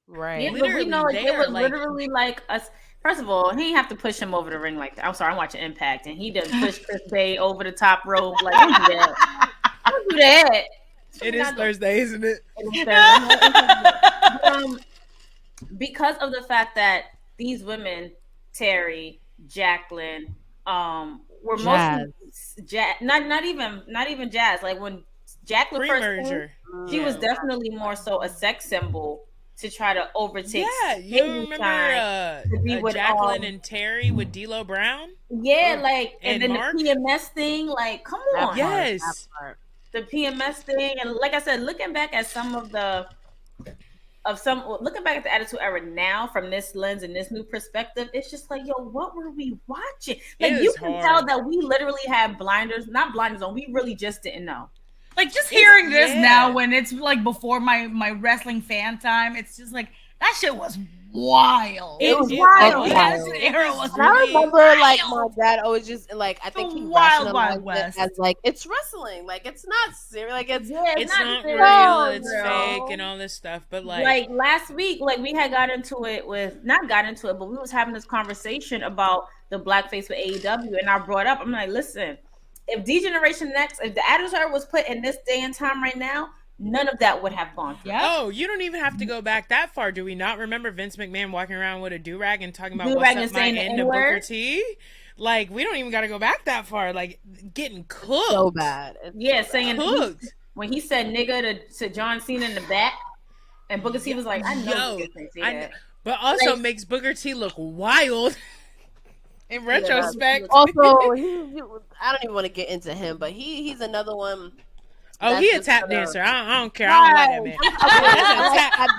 Right. Yeah, but we know it was literally like us. First of all, he didn't have to push him over the ring like that. I'm sorry, I'm watching Impact, and he doesn't push Chris Bay over the top rope. Like don't do that. Don't do that. It is Thursday, isn't it? Because of the fact that these women, Terry, Jacqueline, were mostly not even Jazz. Like when Jacqueline first came, she was definitely more so a sex symbol to try to overtake. Yeah, you remember Jacqueline and Terry with D'Lo Brown? Yeah, like and then Mark? The PMS thing. Like, come on, yes, the PMS thing, and like I said, looking back at looking back at the Attitude Era now from this lens and this new perspective, it's just like, yo, what were we watching? Like you can tell that we literally had not blinders on. We really just didn't know. Like just hearing this now when it's like before my wrestling fan time, it's just like that shit was wild. It was wild. I remember like my dad always just like I think he rationalized it as like it's wrestling, like it's not serious, like it's not real, it's fake and all this stuff. But like last week, like we had got into it, but we was having this conversation about the blackface with AEW, and I brought up, I'm like, listen, if D-Generation X, if the Attitude Era was put in this day and time right now, none of that would have gone through. Yep. Oh, you don't even have to go back that far. Do we not remember Vince McMahon walking around with a do-rag and talking about what's up my end of Booker T? Like, we don't even got to go back that far. Like, getting cooked. So bad. Saying cooked. When he said nigga to John Cena in the back, and Booker T was like, I know you can't say that. But also makes Booker T look wild. In retrospect. Also, I don't even want to get into him, but he's another one. Oh, he a tap dancer. I don't care. I don't like that man.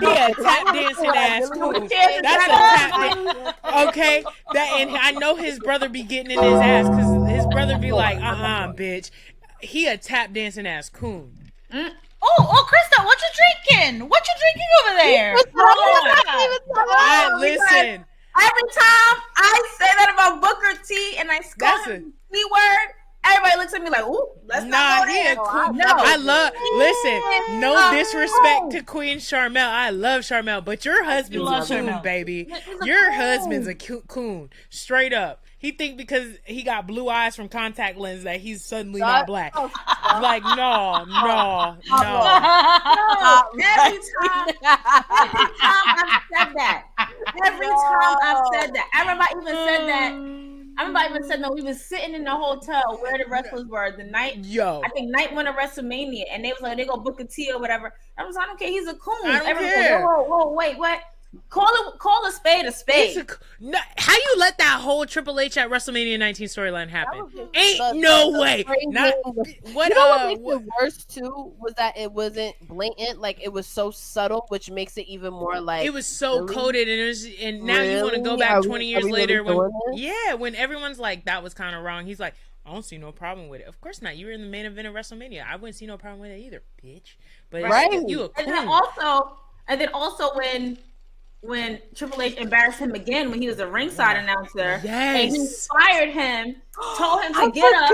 He a tap dancing ass coon. That's a tap dance. Okay. And I know his brother be getting in his ass because his brother be like, bitch. He a tap dancing ass coon. Oh, Krista, what you drinking? What you drinking over there? Listen. Every time I say that about Booker T and I scoff the C word, everybody looks at me like, ooh, let's not go there. Cool. I love, listen, no disrespect to Queen Sharmell. I love Sharmell, but your husband's a coon, baby. Your husband's a coon. Straight up. He think because he got blue eyes from contact lens that he's suddenly not black. Like, no. Every time I've said that. I remember I even said that we was sitting in the hotel where the wrestlers were the night. I think night one of WrestleMania, and they was like, they go Booker T or whatever. I was like, I don't care. He's a coon. I don't care. Whoa, wait, what? Call a spade a spade. How you let that whole Triple H at WrestleMania 19 storyline happen? Ain't no way. What makes it worse too was that it wasn't blatant. Like, it was so subtle, which makes it even more like it was so coded. And now you want to go back 20 years later when everyone's like, that was kind of wrong. He's like, I don't see no problem with it. Of course not. You were in the main event of WrestleMania. I wouldn't see no problem with it either, bitch. But you a coon. And then also when Triple H embarrassed him again when he was a ringside announcer, and he fired him, told him to get up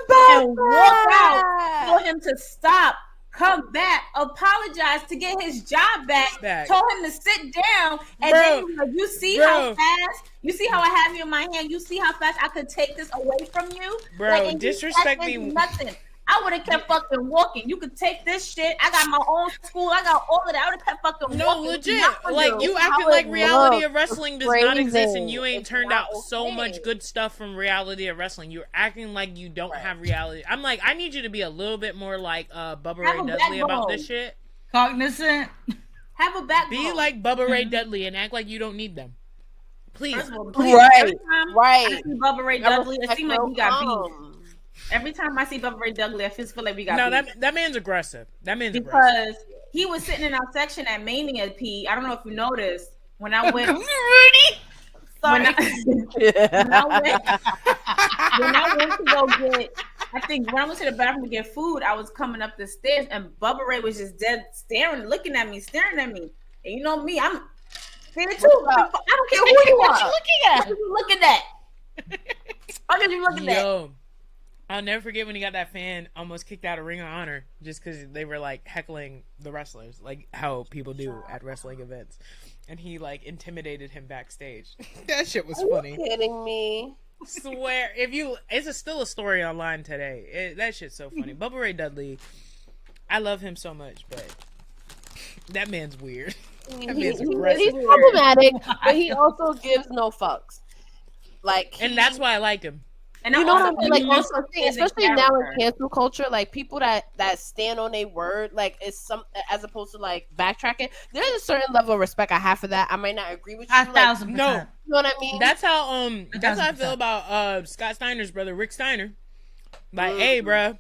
and walk out, told him to stop, come back, apologize to get his job back. Told him to sit down, and then he was like, you see how I have you in my hand, you see how fast I could take this away from you? Bro, disrespect me. Nothing. I would have kept fucking walking. You could take this shit. I got my own school. I got all of that. I would have kept fucking walking. No, legit. Like, you acting like reality of wrestling does not exist, and you ain't turned out so much good stuff from reality of wrestling. You're acting like you don't have reality. I'm like, I need you to be a little bit more like Bubba Ray Dudley about this shit. Cognizant. Have a backbone. Be like Bubba Ray Dudley and act like you don't need them. Please. Right. I see Bubba Ray Dudley, it seems like he got beat. Every time I see Bubba Ray Dudley, I feel like we got that man's aggressive. Because he was sitting in our section at Mania P. I don't know if you noticed when I went. Rudy. When I went to go get, I think when I went to the bathroom to get food, I was coming up the stairs and Bubba Ray was just dead staring at me. And you know me, I'm staring too. I don't care who you are. What you looking at? What are you looking at? I'll never forget when he got that fan almost kicked out of Ring of Honor just because they were like heckling the wrestlers, like how people do at wrestling events, and he like intimidated him backstage. That shit was funny. Are you kidding me? Swear, it's still a story online today. That shit's so funny. Bubba Ray Dudley, I love him so much, but that man's weird. That man's aggressive. He's problematic, but he also gives no fucks. And that's why I like him. And you know what I mean? Like, also, especially now in cancel culture, like people that stand on their word, like it's some as opposed to like backtracking. There's a certain level of respect I have for that. I might not agree with you. 1,000%. No, you know what I mean? That's how I feel about Scott Steiner's brother, Rick Steiner. Like, hey, bruh,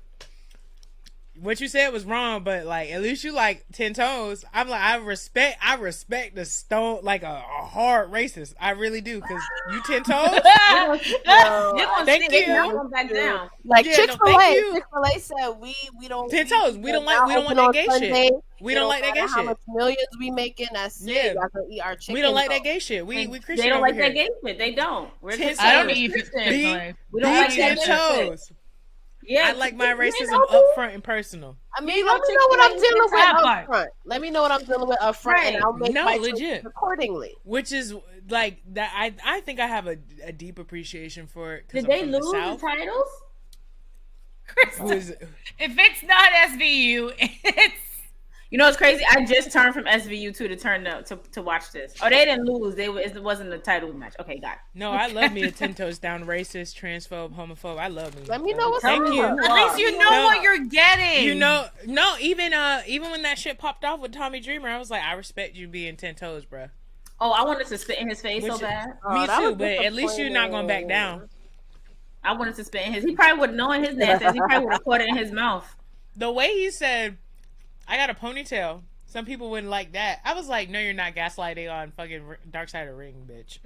what you said was wrong, but like at least you like 10 toes. I'm like, I respect the stone, like a hard racist. I really do, because you 10 toes. Thank you. Like Chick-fil-A said, we don't 10 toes. We don't want that gay shit. We don't like that gay shit. How much millions we making? That's it. Y'all can eat our chicken. We don't like that gay shit. We Christian. They don't like that gay shit. They don't. I don't eat Chick-fil-A. We don't like that toes. Yeah, I like my racism up front and personal. I mean, let me know what I'm dealing with up front. Let me know what I'm dealing with up front, and I'll make my choices accordingly. Which is like that. I think I have a deep appreciation for it. Did they lose the titles? Krista, if it's not SVU, it's. You know, it's crazy. I just turned from SVU to watch this. Oh, they didn't lose. It wasn't the title match. Okay, got it. No, I love me a 10 toes down racist, transphobe, homophobe. I love me. Let me know what's Thank up. you. At least you know what you're getting. You know, no, even when that shit popped off with Tommy Dreamer, I was like, I respect you being 10 toes, bro. Oh, I wanted to spit in his face so bad. Me too, but at least you're not going back down. I wanted to spit in his. He probably would have known his nasty. He probably would have caught it in his mouth. The way he said, I got a ponytail. Some people wouldn't like that. I was like, no, you're not gaslighting on fucking Dark Side of the Ring, bitch.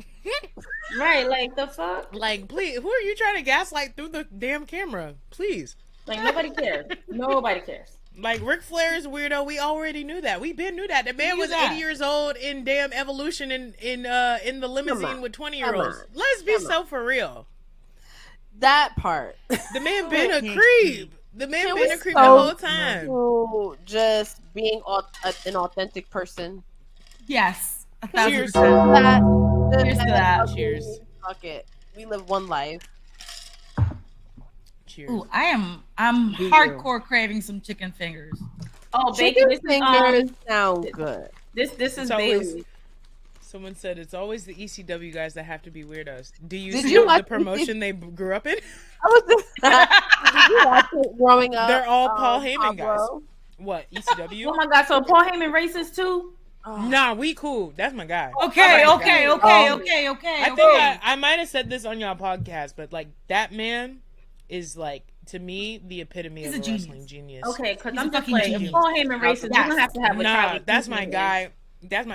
Right, like the fuck? Like, please, who are you trying to gaslight through the damn camera? Please. Like, nobody cares. Nobody cares. Like, Ric Flair is weirdo. We already knew that. We been knew that. The man was 80 years old in damn Evolution in the limousine with 20-year-olds. Let's be so for real. That part. The man been a creep. The man been a creep the whole time. Just being an authentic person. Yes. Cheers. Cheers to that. Cheers. Fuck it. We live one life. Cheers. Ooh, I'm hardcore craving some chicken fingers. Oh, Chicken bacon fingers sound good. This is always, Bailey. someone said it's always the ECW guys that have to be weirdos. Did you Did see you the watch promotion they grew up in? I was just, did you watch it growing up? They're all Paul Heyman guys. Pablo? What, ECW? Oh my god, so Paul Heyman racist too? Nah, we cool. That's my guy. Okay. I think I might have said this on y'all podcast, but like that man is like, to me, the epitome of a wrestling genius. Okay, because He's I'm a just fucking like, genius. if Paul Heyman racist, you're gonna have to have a Nah, that's my guy.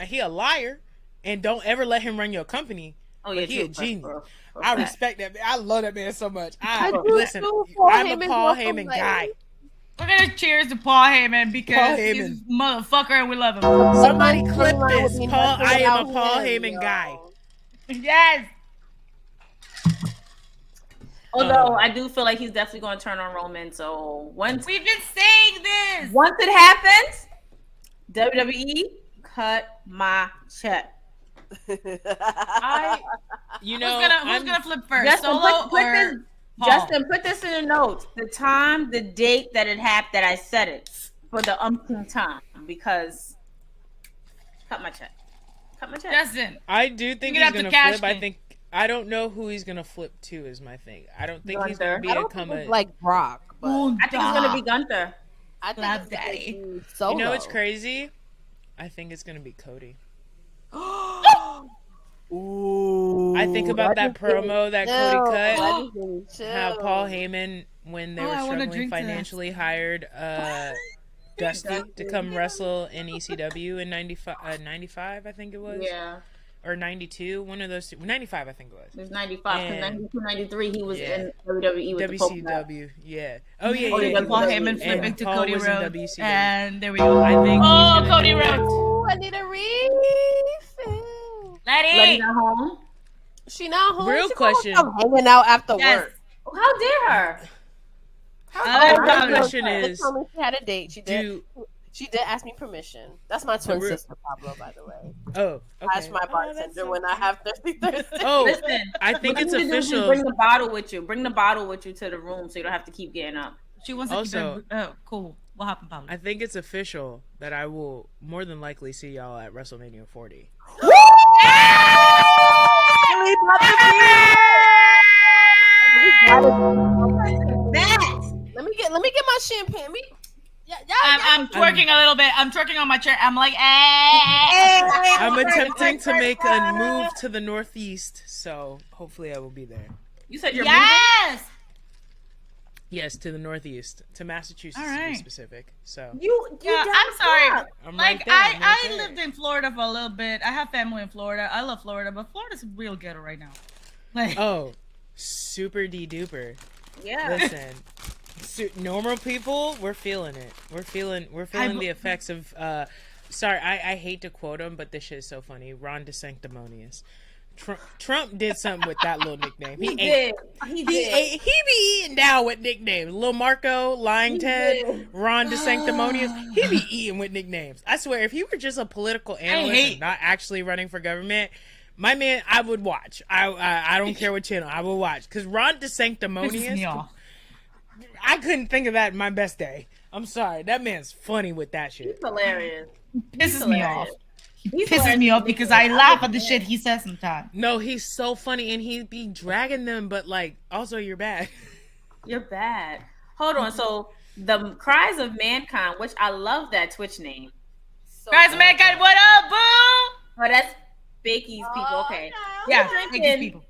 He a liar, and don't ever let him run your company. Oh yeah, he a true, genius. bro. I respect that man. I love that man so much. Listen, I'm a Paul Heyman guy. We're gonna cheers to Paul Heyman because Paul he's Heyman. a motherfucker and we love him. Somebody clip this. I am a Paul Heyman guy. Yes. Although I do feel like he's definitely going to turn on Roman. So once We've been saying this. once it happens, WWE cut my check. Who's gonna flip first? Justin, Solo put or this, Paul? Justin, put this in the notes. The time, the date that it happened, that I said it for the umpteenth time, because cut my check. Cut my check. Justin. I do think You're he's gonna gonna have to flip. cash me. I don't know who he's gonna flip to is my thing. I don't think he's Gunther. gonna I don't become think it's a. like Brock, but I think it's gonna be Gunther. I think Love it's gonna Daddy. be Solo. You know what's crazy? I think it's gonna be Cody. Ooh, I think about that promo that Cody cut. cut. How Paul Heyman, when they were I wanna struggling drink to this. financially, hired Dusty to come wrestle in ECW in 95, I think it was. Yeah, Or 92, one of those two. 95, I think it was. it was 95. Because And- 92, 93, he was Yeah. in WWE with the Pope. WCW, yeah. Oh, yeah, Oh, yeah. yeah, And Paul And Heyman flipping to Paul Cody was in Rhodes. WCW. And there we go. I think Oh, he's gonna Cody do it. Rhodes. Ooh, I need a refill. Letting Letty. her home. She not home. Real She question. I'm hanging out after Yes. work. Oh, how dare her? The Oh, question They is, told me she had a date. She did. do She did ask me permission. That's my twin real- sister, Pablo, by the way. oh, okay. That's my Oh, that's bartender so when I have Thirsty Thursday. Oh, Listen, I think what it's you need to do is official. Bring the bottle with you. Bring the bottle with you to the room so you don't have to keep getting up. She wants to Also- keep her. Oh, cool. What happened, Pablo? I think it's official that I will more than likely see y'all at WrestleMania 40. That. Let me get my champagne. I'm twerking a little bit. I'm twerking on my chair. I'm like, eh. I'm attempting to make a move to the northeast, so hopefully I will be there. You said you're moving? Yes. Yes, to the northeast, to Massachusetts to Alright. be specific. So You Yeah, down I'm sorry. south. I'm Like right there, I'm right I there. lived in Florida for a little bit. I have family in Florida. I love Florida, but Florida's real ghetto right now. Like, Oh, super duper. Yeah. Listen, normal people, we're feeling it. We're feeling the effects of. Sorry, I hate to quote him, but this shit is so funny. Ron DeSanctimonious. Trump did something with that little nickname. He did. He be eating down with nicknames. Lil Marco, Lying Ted, did. Ron DeSanctimonious. He be eating with nicknames. I swear, if he were just a political analyst and not actually running for government, my man, I would watch. I don't care what channel, I will watch. Because Ron pisses me DeSanctimonious, off. I couldn't think of that in my best day. I'm sorry. That man's funny with that shit. He's hilarious. Pisses me off. He pisses me off because I laugh at the shit he says sometimes. No, he's so funny and he be dragging them, but like, also you're bad. You're bad. Hold on. So the Cries of Mankind, which I love that Twitch name. Cries of Mankind, what up, boo? Oh, that's Bakey's people. Okay. No. Yeah, Bakey's people.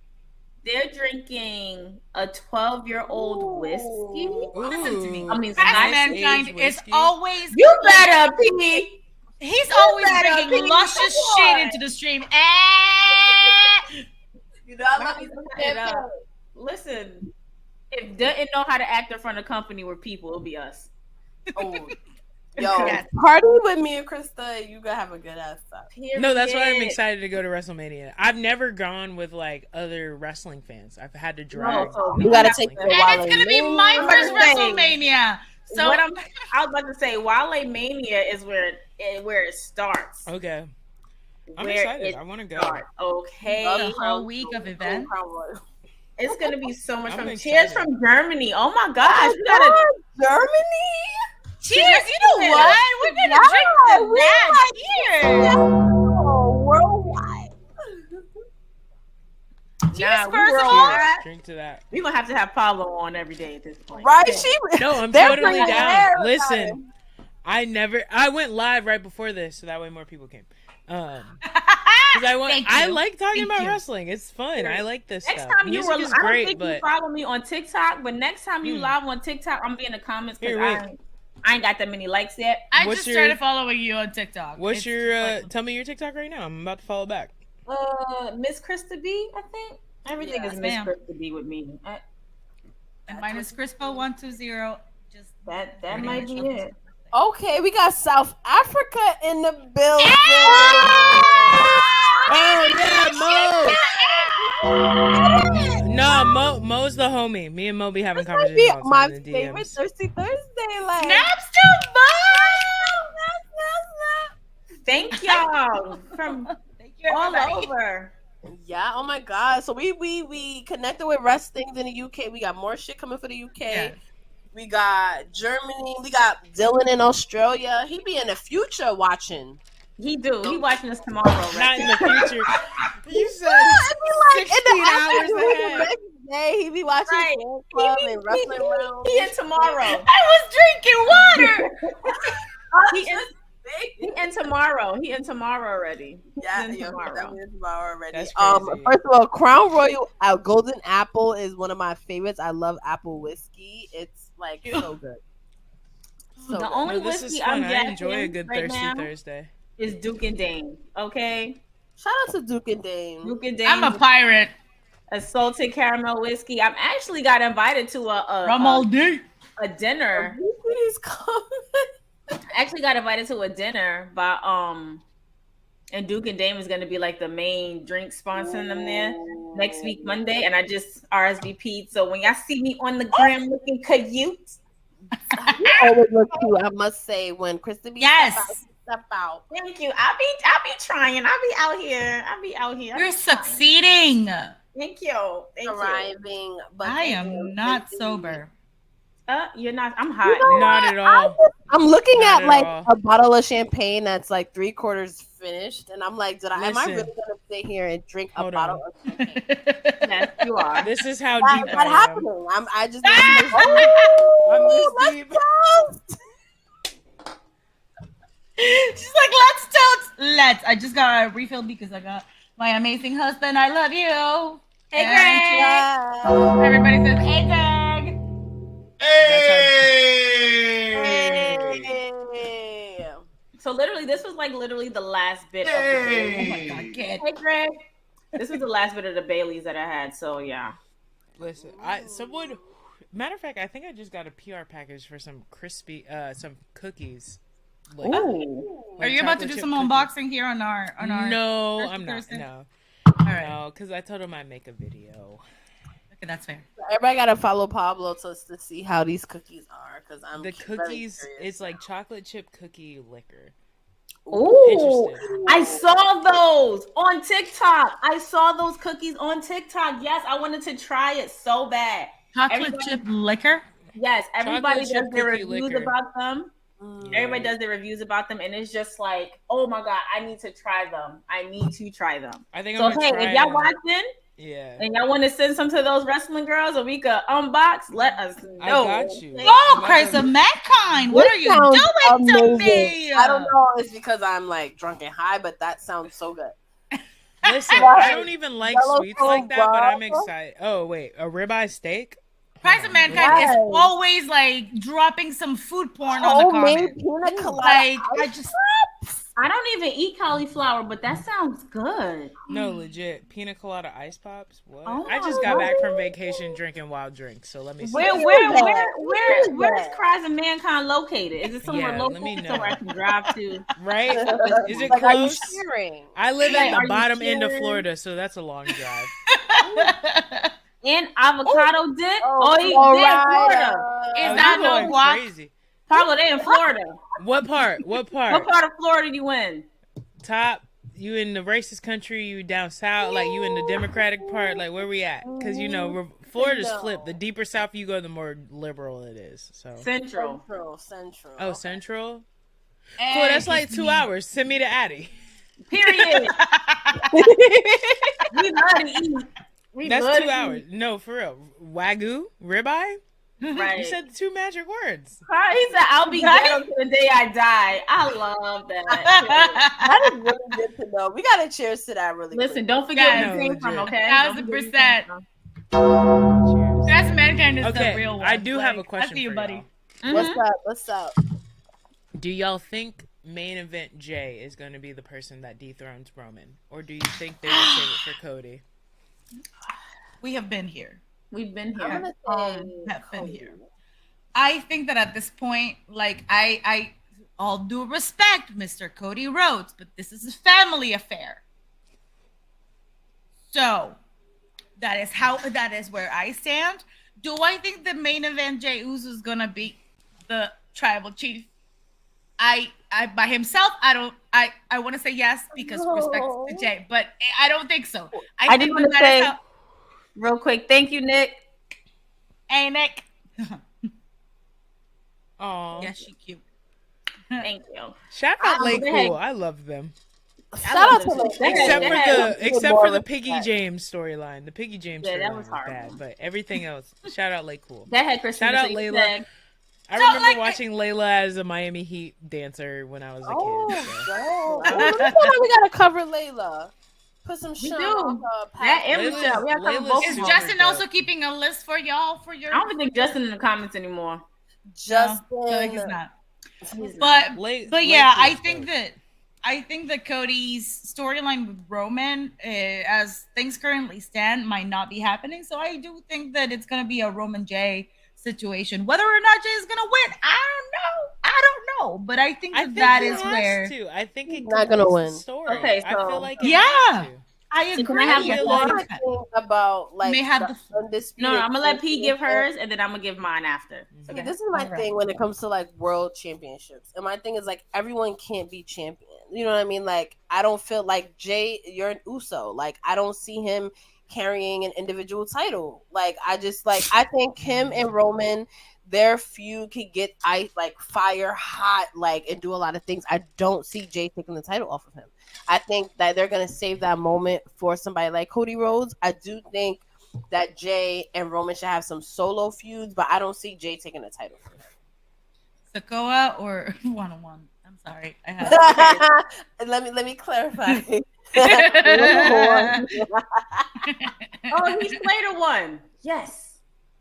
They're drinking a 12-year-old whiskey. Listen to me. I mean, Cries of Mankind is always... You better, P. He's always bringing luscious shit into the stream. You know, I love you. Listen, if they didn't know how to act in front of company with people, it'll be us. Oh, yo, party with me and Krista. You gonna have a good ass time. No, that's why I'm excited to go to WrestleMania. I've never gone with like other wrestling fans. I've had to drag. You gotta take the and it's gonna be my first WrestleMania. So what I was about to say, Wale Mania is where it starts. Okay. I'm excited. I want to go. Okay. The whole week of events. It's gonna be so much fun. Cheers from Germany. Oh my gosh. We got Germany. Cheers. You know what? We're gonna drink that. Cheers. Worldwide. Cheers, first of all. Drink to that. We're gonna have to have Pablo on every day at this point. Right? No, I'm totally down. Listen, I went live right before this, so that way more people came. Because I like talking about wrestling. It's fun. I like this next stuff. Time Music is I don't great, think but you follow me on TikTok. But next time you live on TikTok, I'm be in the comments because I ain't got that many likes yet. I just started following you on TikTok. What's your tell me your TikTok right now? I'm about to follow back. Miss Krista B, I think. Everything is Miss Krista B with me. And mine is Crispo120. Just that might be it. Okay, we got South Africa in the building. Oh yeah, Mo. No, Mo's the homie. Me and Mo be having conversations all the time in the DMs. My favorite Thirsty Thursday. Like, snaps to Mo. Thank y'all from all over. Yeah. Oh my God. So we connected with Rest Things in the UK. We got more shit coming for the UK. Yeah. We got Germany. We got Dylan in Australia. He be in the future watching. He do. He watching us tomorrow. Right? Not in the future. You said 16 hours ahead. He be watching club and wrestling around. He in tomorrow. I was drinking water. He in tomorrow. He in tomorrow already. Yeah, he in tomorrow already. That's crazy. First of all, Crown Royal Golden Apple is one of my favorites. I love apple whiskey. It's like so good. So the only whiskey I'm I enjoy a good right Thirsty now Thursday is Duke and Dane. Okay. Shout out to Duke and Dane. Duke and Dane. I'm a pirate. A salted caramel whiskey. I'm actually got invited to a dinner. He's coming. I actually got invited to a dinner by and Duke and Dame is going to be like the main drink sponsoring them there next week Monday, and I just RSVP'd. So when y'all see me on the gram looking cute, you always look cute. I must say when Krista B step out. Thank you. I'll be trying. I'll be out here. You're succeeding. Thank you. Arriving, but I am not sober. You're not. I'm hot. Not at all. I'm looking at like a bottle of champagne that's like 3/4 finished, and I'm like, am I really gonna sit here and drink a bottle of champagne? Yes, you are. This is how deep that's happening. I just I'm this deep. She's like, let's toast. Let's. I just got a refill because I got my amazing husband. I love you. Hey, Greg. Everybody says, hey, Greg. Hey. So literally, this was like the last bit of the Oh my God, kid. Hey, Greg. This was the last bit of the Baileys that I had. So yeah. Listen, matter of fact, I think I just got a PR package for some crispy, some cookies. Like, are you about to do some unboxing here on our? No, I'm not. Thursday? No. All right. No, because I told him I'd make a video. Okay, that's fair. Everybody gotta follow Pablo to see how these cookies are, because I'm the cookies. It's like chocolate chip cookie liquor. Oh, I saw those on TikTok. I saw those cookies on TikTok. Yes, I wanted to try it so bad. Chocolate chip liquor. Yes, everybody Chocolate does their chip cookie reviews liquor. about them. Everybody does their reviews about them, and it's just like, oh my god, I need to try them. I think so. Hey, if y'all watching, and y'all want to send some to those wrestling girls, or we could unbox, let us know. I got you. Oh, Christ of mankind! What are you doing to me? I don't know. It's because I'm like drunk and high, but that sounds so good. Listen, I don't even like sweets like that, but I'm excited. Oh wait, a ribeye steak. Christ of mankind is always like dropping some food porn on the comment. Like I don't even eat cauliflower, but that sounds good. No, legit. Pina colada ice pops? What? I just got back from vacation drinking wild drinks, so let me see. Where's Cries of Mankind located? Is it somewhere local? Let me know. Somewhere I can drive to? Right? Is it like, close? I live at the bottom end of Florida, so that's a long drive. And avocado dip? Florida. Is that no guac? Crazy. Pablo, they in Florida. What part? What part of Florida you in? Top. You in the racist country? You down south? Like you in the Democratic part? Like where we at? Because Florida's flipped. The deeper south you go, the more liberal it is. So Central. Oh, Central. Cool. That's like 2 hours. Send me to Addie. Period. We love to eat. That's 2 hours. No, for real. Wagyu ribeye. Right. You said the 2 magic words. He said, "I'll be ghetto to the day I die." I love that. That is really good to know. We gotta cheers to that. Really. Listen, don't forget where you came from. Okay, 1000%. That's mankind is the real one. I do have a question for you, buddy. What's up? Do y'all think main event Jay is going to be the person that dethrones Roman, or do you think they will save it for Cody? We have been here. We've been here. Have been here. I think that at this point, like I all due respect, Mr. Cody Rhodes, but this is a family affair. So that is where I stand. Do I think the main event Jey Uso is gonna beat the tribal chief? I by himself, I want to say yes because respect to Jay, but I don't think so. I didn't want to say real quick. Thank you, Nick. Hey, Nick. Oh, yeah, she cute. Thank you. Shout out Lake Cool. I love them. Shout out to Lake. Except for the Piggy James storyline. The Piggy James storyline was bad, but everything else. Shout out Lake Cool. Shout out Layla. I remember watching Layla as a Miami Heat dancer when I was a kid. So. We gotta cover Layla. Put some shit on that and Michelle. We have to Is Justin also keeping a list for y'all for your? I don't think Justin in the comments anymore. Justin, he's not. But yeah, I think that Cody's storyline with Roman, as things currently stand, might not be happening. So I do think that it's gonna be a Roman Jay situation. Whether or not Jay is gonna win, I don't know. But I think that is where I think he's not gonna win. Okay, so I feel like I agree. Can I have one about like may have the No, I'm gonna let P give hers, and then I'm gonna give mine after. Okay, this is my thing when it comes to like world championships, and my thing is like everyone can't be champion. You know what I mean? Like I don't feel like Jay, you're an Uso. Like I don't see him carrying an individual title. Like I think him and Roman, their feud could get fire hot, like, and do a lot of things. I don't see Jay taking the title off of him. I think that they're gonna save that moment for somebody like Cody Rhodes. I do think that Jay and Roman should have some solo feuds, but I don't see Jay taking the title from him. Sikoa or 101? I'm sorry. Let me clarify. Oh, he's played a one. Yes.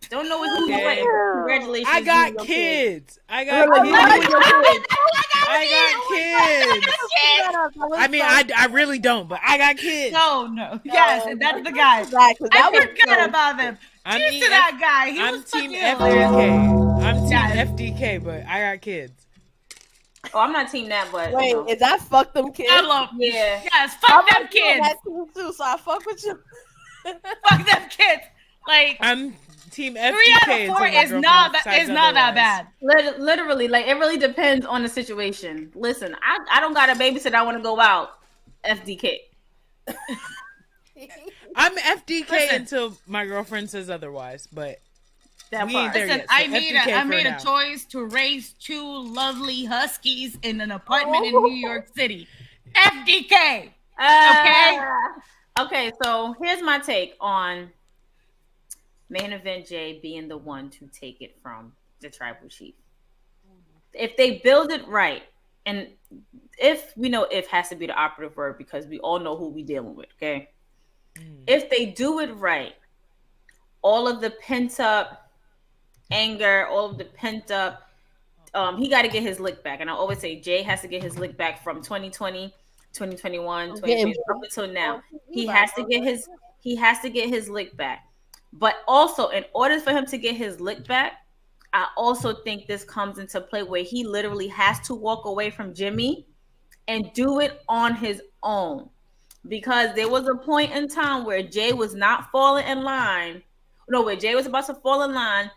Don't know who you played. Congratulations. I got kids. I got kids. I mean, I really don't, but I got kids. No. Yes, and that's the guy. Exactly. I forgot about them. Cheers to that guy. I'm team FDK. I'm team FDK, but I got kids. Oh, I'm not team that, but wait, is that fuck them kids? Yeah. Yes, fuck them kids. That team too, so I fuck with you. Fuck them kids. Like I'm team FDK. 3 out of 4 is not that bad. Literally, like it really depends on the situation. Listen, I don't got a babysitter. I want to go out. FDK. I'm FDK until my girlfriend says otherwise, but We ain't there yet. So I made a choice to raise 2 lovely huskies in an apartment in New York City. FDK. Okay, so here's my take on Main Event Jay being the one to take it from the tribal chief. If they build it right, and if has to be the operative word because we all know who we dealing with, okay? If they do it right, all of the pent up anger, all of the pent up, he got to get his lick back. And I always say Jay has to get his lick back from 2020, 2021, 2020 up until now. He has to get his lick back. But also, in order for him to get his lick back, I also think this comes into play where he literally has to walk away from Jimmy and do it on his own. Because there was a point in time where Jay was not falling in line. No, where Jay was about to fall in line.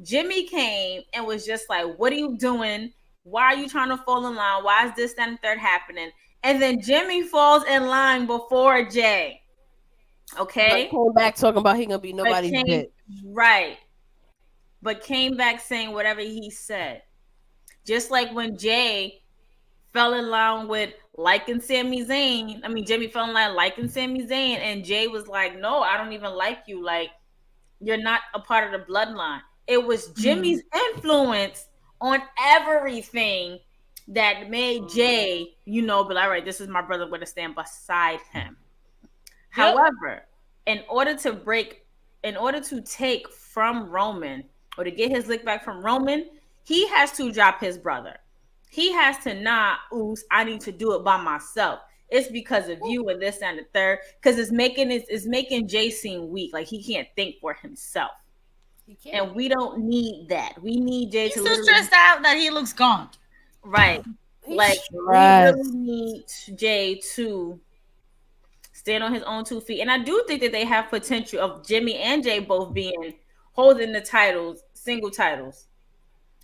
Jimmy came and was just like, what are you doing? Why are you trying to fall in line? Why is this, that, and third happening? And then Jimmy falls in line before Jay. Okay? But came back talking about he gonna be nobody's bitch. Right. But came back saying whatever he said. Just like when Jay fell in line with liking Sami Zayn. I mean, Jimmy fell in line liking Sami Zayn, and Jay was like, no, I don't even like you. Like, you're not a part of the bloodline. It was Jimmy's influence on everything that made Jay, be like, all right, this is my brother, I'm going to stand beside him. Yep. However, in order to take from Roman or to get his lick back from Roman, he has to drop his brother. He has to I need to do it by myself. It's because of you and this and the third. Because it's making Jay seem weak. Like he can't think for himself. And we don't need that. We need Jay to so stressed out that he looks gaunt. Right. Like we really need Jay to stand on his own 2 feet. And I do think that they have potential of Jimmy and Jay both holding the titles, single titles.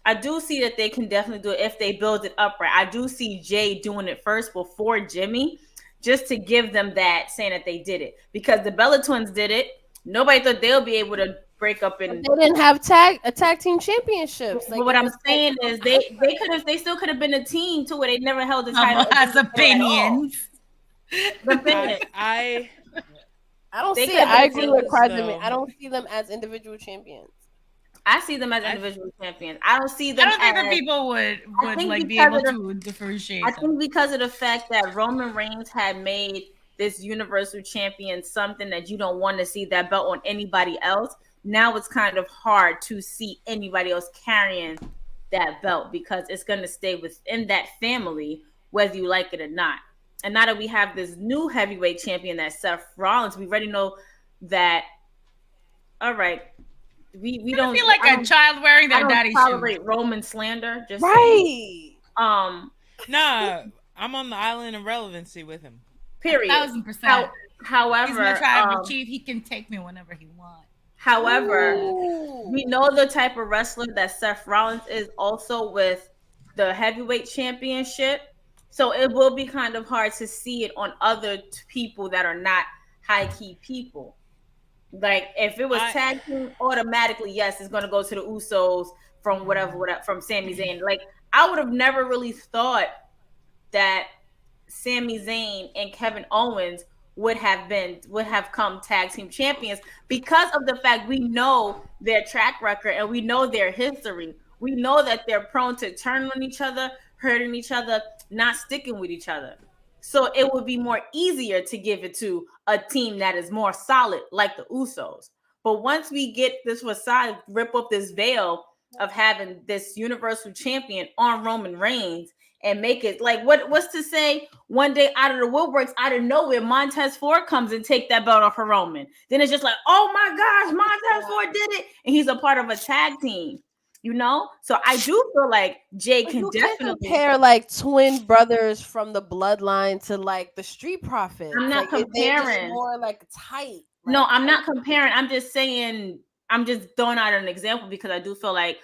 I do see that they can definitely do it if they build it up right. I do see Jay doing it first before Jimmy, just to give them that, saying that they did it. Because the Bella Twins did it. Nobody thought they'll be able to break up in. They didn't have tag team championships. But what I'm saying is they still could have been a team too, where they never held the title. Has opinions. I don't see it. I agree with Cryzman. I don't see them as individual champions. I see them as individual champions. I don't see them. I don't think that people would like be able to differentiate. I think because of the fact that Roman Reigns had made this Universal Champion something that you don't want to see that belt on anybody else. Now it's kind of hard to see anybody else carrying that belt because it's going to stay within that family, whether you like it or not. And now that we have this new heavyweight champion, that's Seth Rollins, we already know that. All right. We don't feel like a child wearing their daddy's shoes. Tolerate Roman slander. Just right. Nah, I'm on the island of relevancy with him. Period. 1000%. However, he's my tribal chief. He can take me whenever he wants. However, we know the type of wrestler that Seth Rollins is, also with the heavyweight championship. So it will be kind of hard to see it on other people that are not high key people. Like if it was tag team, automatically, yes, it's going to go to the Usos from whatever from Sami Zayn. Like I would have never really thought that Sami Zayn and Kevin Owens would have come tag team champions because of the fact we know their track record and we know their history. We know that they're prone to turning on each other, hurting each other, not sticking with each other. So it would be more easier to give it to a team that is more solid like the Usos. But once we get this facade, rip up this veil of having this Universal Champion on Roman Reigns and make it like what's to say one day out of the woodworks, out of nowhere, Montez Ford comes and take that belt off for Roman. Then it's just like, oh my gosh, Montez Ford did it. And he's a part of a tag team. You know, so I do feel like Jay can definitely compare like twin brothers from the bloodline to like the Street Profits. I'm not like, comparing. More like tight. Like, no, I'm not comparing. I'm just saying. I'm just throwing out an example because I do feel like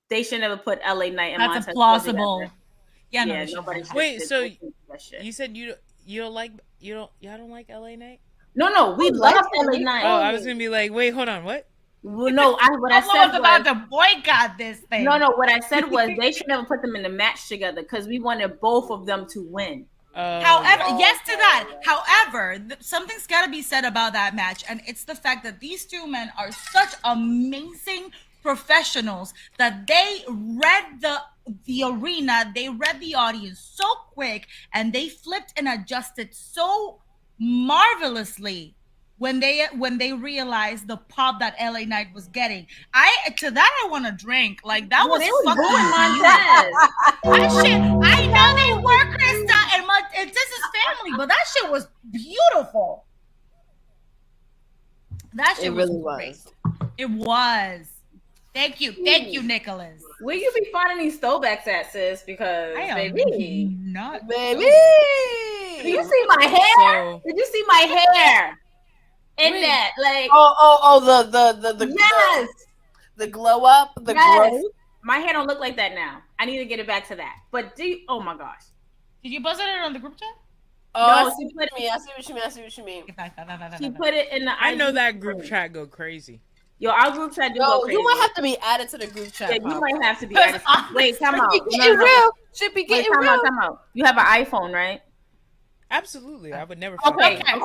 they should never put LA Knight and Montez. That's plausible. Yeah, nobody. Wait, so you said you don't like LA Knight? No, we love LA Knight. Oh, I was gonna be like, wait, hold on, what? Well, no, what I said was about to boycott this thing. No, what I said was they should never put them in the match together because we wanted both of them to win. However, yes to that. However, something's got to be said about that match, and it's the fact that these two men are such amazing professionals that they read the arena, they read the audience so quick, and they flipped and adjusted so marvelously when they realized the pop that LA Knight was getting. I want to drink. Like that was fucking that shit. I know they were Krista and this is family, but that shit was beautiful. That shit really was. It was. Thank you, Nicholas. Where you be finding these throwbacks at, sis? Because baby, not baby. Did you see my hair? Did you see my hair? In that, like the yes, the glow up, the glow. My hair don't look like that now. I need to get it back to that. But oh my gosh, did you buzz it on the group chat? Oh, no, she put me. I see what you mean. She put it in the. I know that group chat go crazy. Yo, our group chat do go crazy. You might have to be added to the group chat. Yeah, you might have to be added. Wait, come out. Should be getting real. Come out. You have an iPhone, right? Absolutely, I would never. Okay. I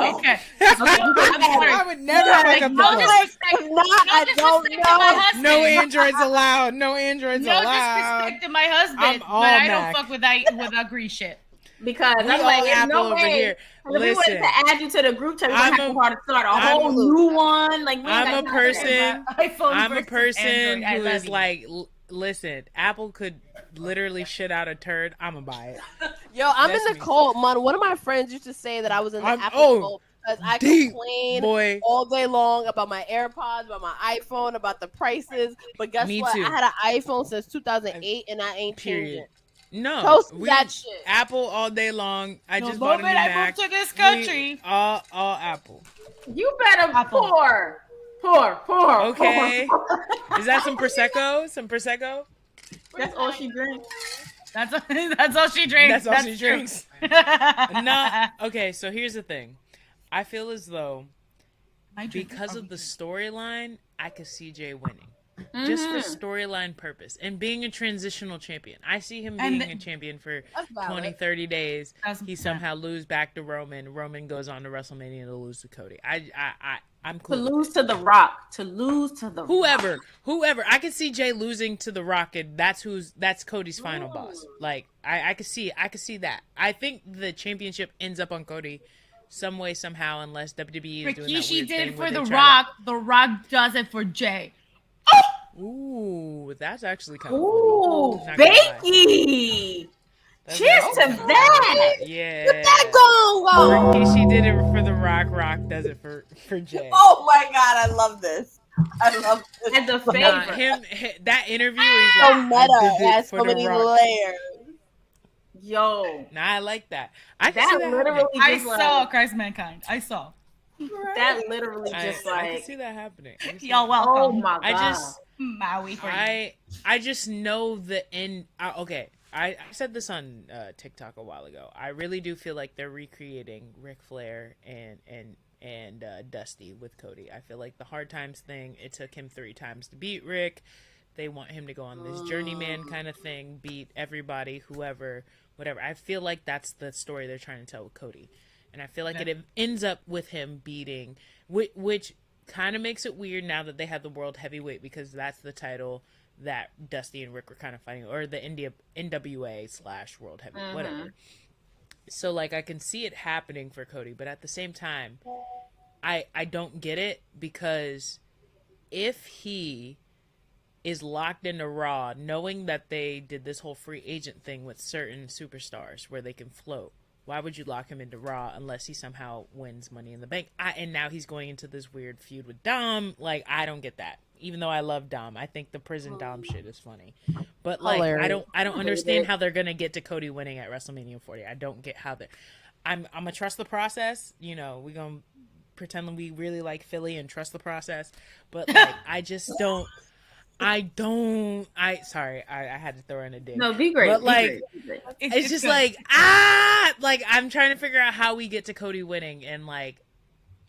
would never fuck up I don't know. No androids allowed. No androids allowed. No disrespect to my husband, but I don't fuck with that grease shit. Because I'm like, there's no way. If we wanted to add you to the group chat, we have to start a whole new one. Like I'm a person who is like, listen, Apple could literally shit out a turd. I'm gonna buy it. Yo, I'm in the cult, man. One of my friends used to say that I was in the Apple cult because I complained all day long about my AirPods, about my iPhone, about the prices. But guess what? I had an iPhone since 2008, and I ain't changing. No, that shit. Apple all day long. I just bought a new Mac. To this country. All Apple. You better pour. Okay. Is that some Prosecco? That's all she drinks. That's all she drinks. That's all she drinks. Okay, so here's the thing. I feel as though because of the storyline, I could see Jay winning. Just for storyline purpose and being a transitional champion. I see him being a champion for 20, 30 days. He somehow lose back to Roman. Roman goes on to WrestleMania to lose to Cody. I'm cool. To lose to The Rock. Whoever. I could see Jay losing to The Rock, and that's Cody's final boss. Like I could see that. I think the championship ends up on Cody some way, somehow, unless WWE is doing that weird thing did for The Rock. The Rock does it for Jay. Ooh, that's actually kind of funny. Becky! Cheers to that! Yeah. Get that going, She did it for The Rock. Rock does it for Jay. Oh my god, I love this. As a favor. That interview is so meta. Has so many layers. Yo. Nah, I like that. I saw Christ Mankind. I saw. That literally I can see that happening. Y'all welcome. Oh my god. Maui for you. I just know the end. Okay, I said this on TikTok a while ago. I really do feel like they're recreating Ric Flair and Dusty with Cody. I feel like the Hard Times thing. It took him 3 times to beat Rick. They want him to go on this journeyman kind of thing, beat everybody, whoever, whatever. I feel like that's the story they're trying to tell with Cody. And I feel like it ends up with him beating, which kind of makes it weird now that they have the World Heavyweight, because that's the title that Dusty and Rick were kind of fighting, or the NWA / World Heavyweight, whatever. So, like, I can see it happening for Cody, but at the same time, I don't get it, because if he is locked into Raw, knowing that they did this whole free agent thing with certain superstars where they can float, why would you lock him into Raw unless he somehow wins Money in the Bank? And now he's going into this weird feud with Dom. Like, I don't get that. Even though I love Dom, I think the prison Dom shit is funny. But like, hilarious. I don't understand how they're gonna get to Cody winning at WrestleMania 40. I don't get how they're. I'm gonna trust the process. You know, we gonna pretend we really like Philly and trust the process. But like, I just don't. Sorry, I had to throw in a dig. No, be great. But like, it's just like, like, I'm trying to figure out how we get to Cody winning, and like,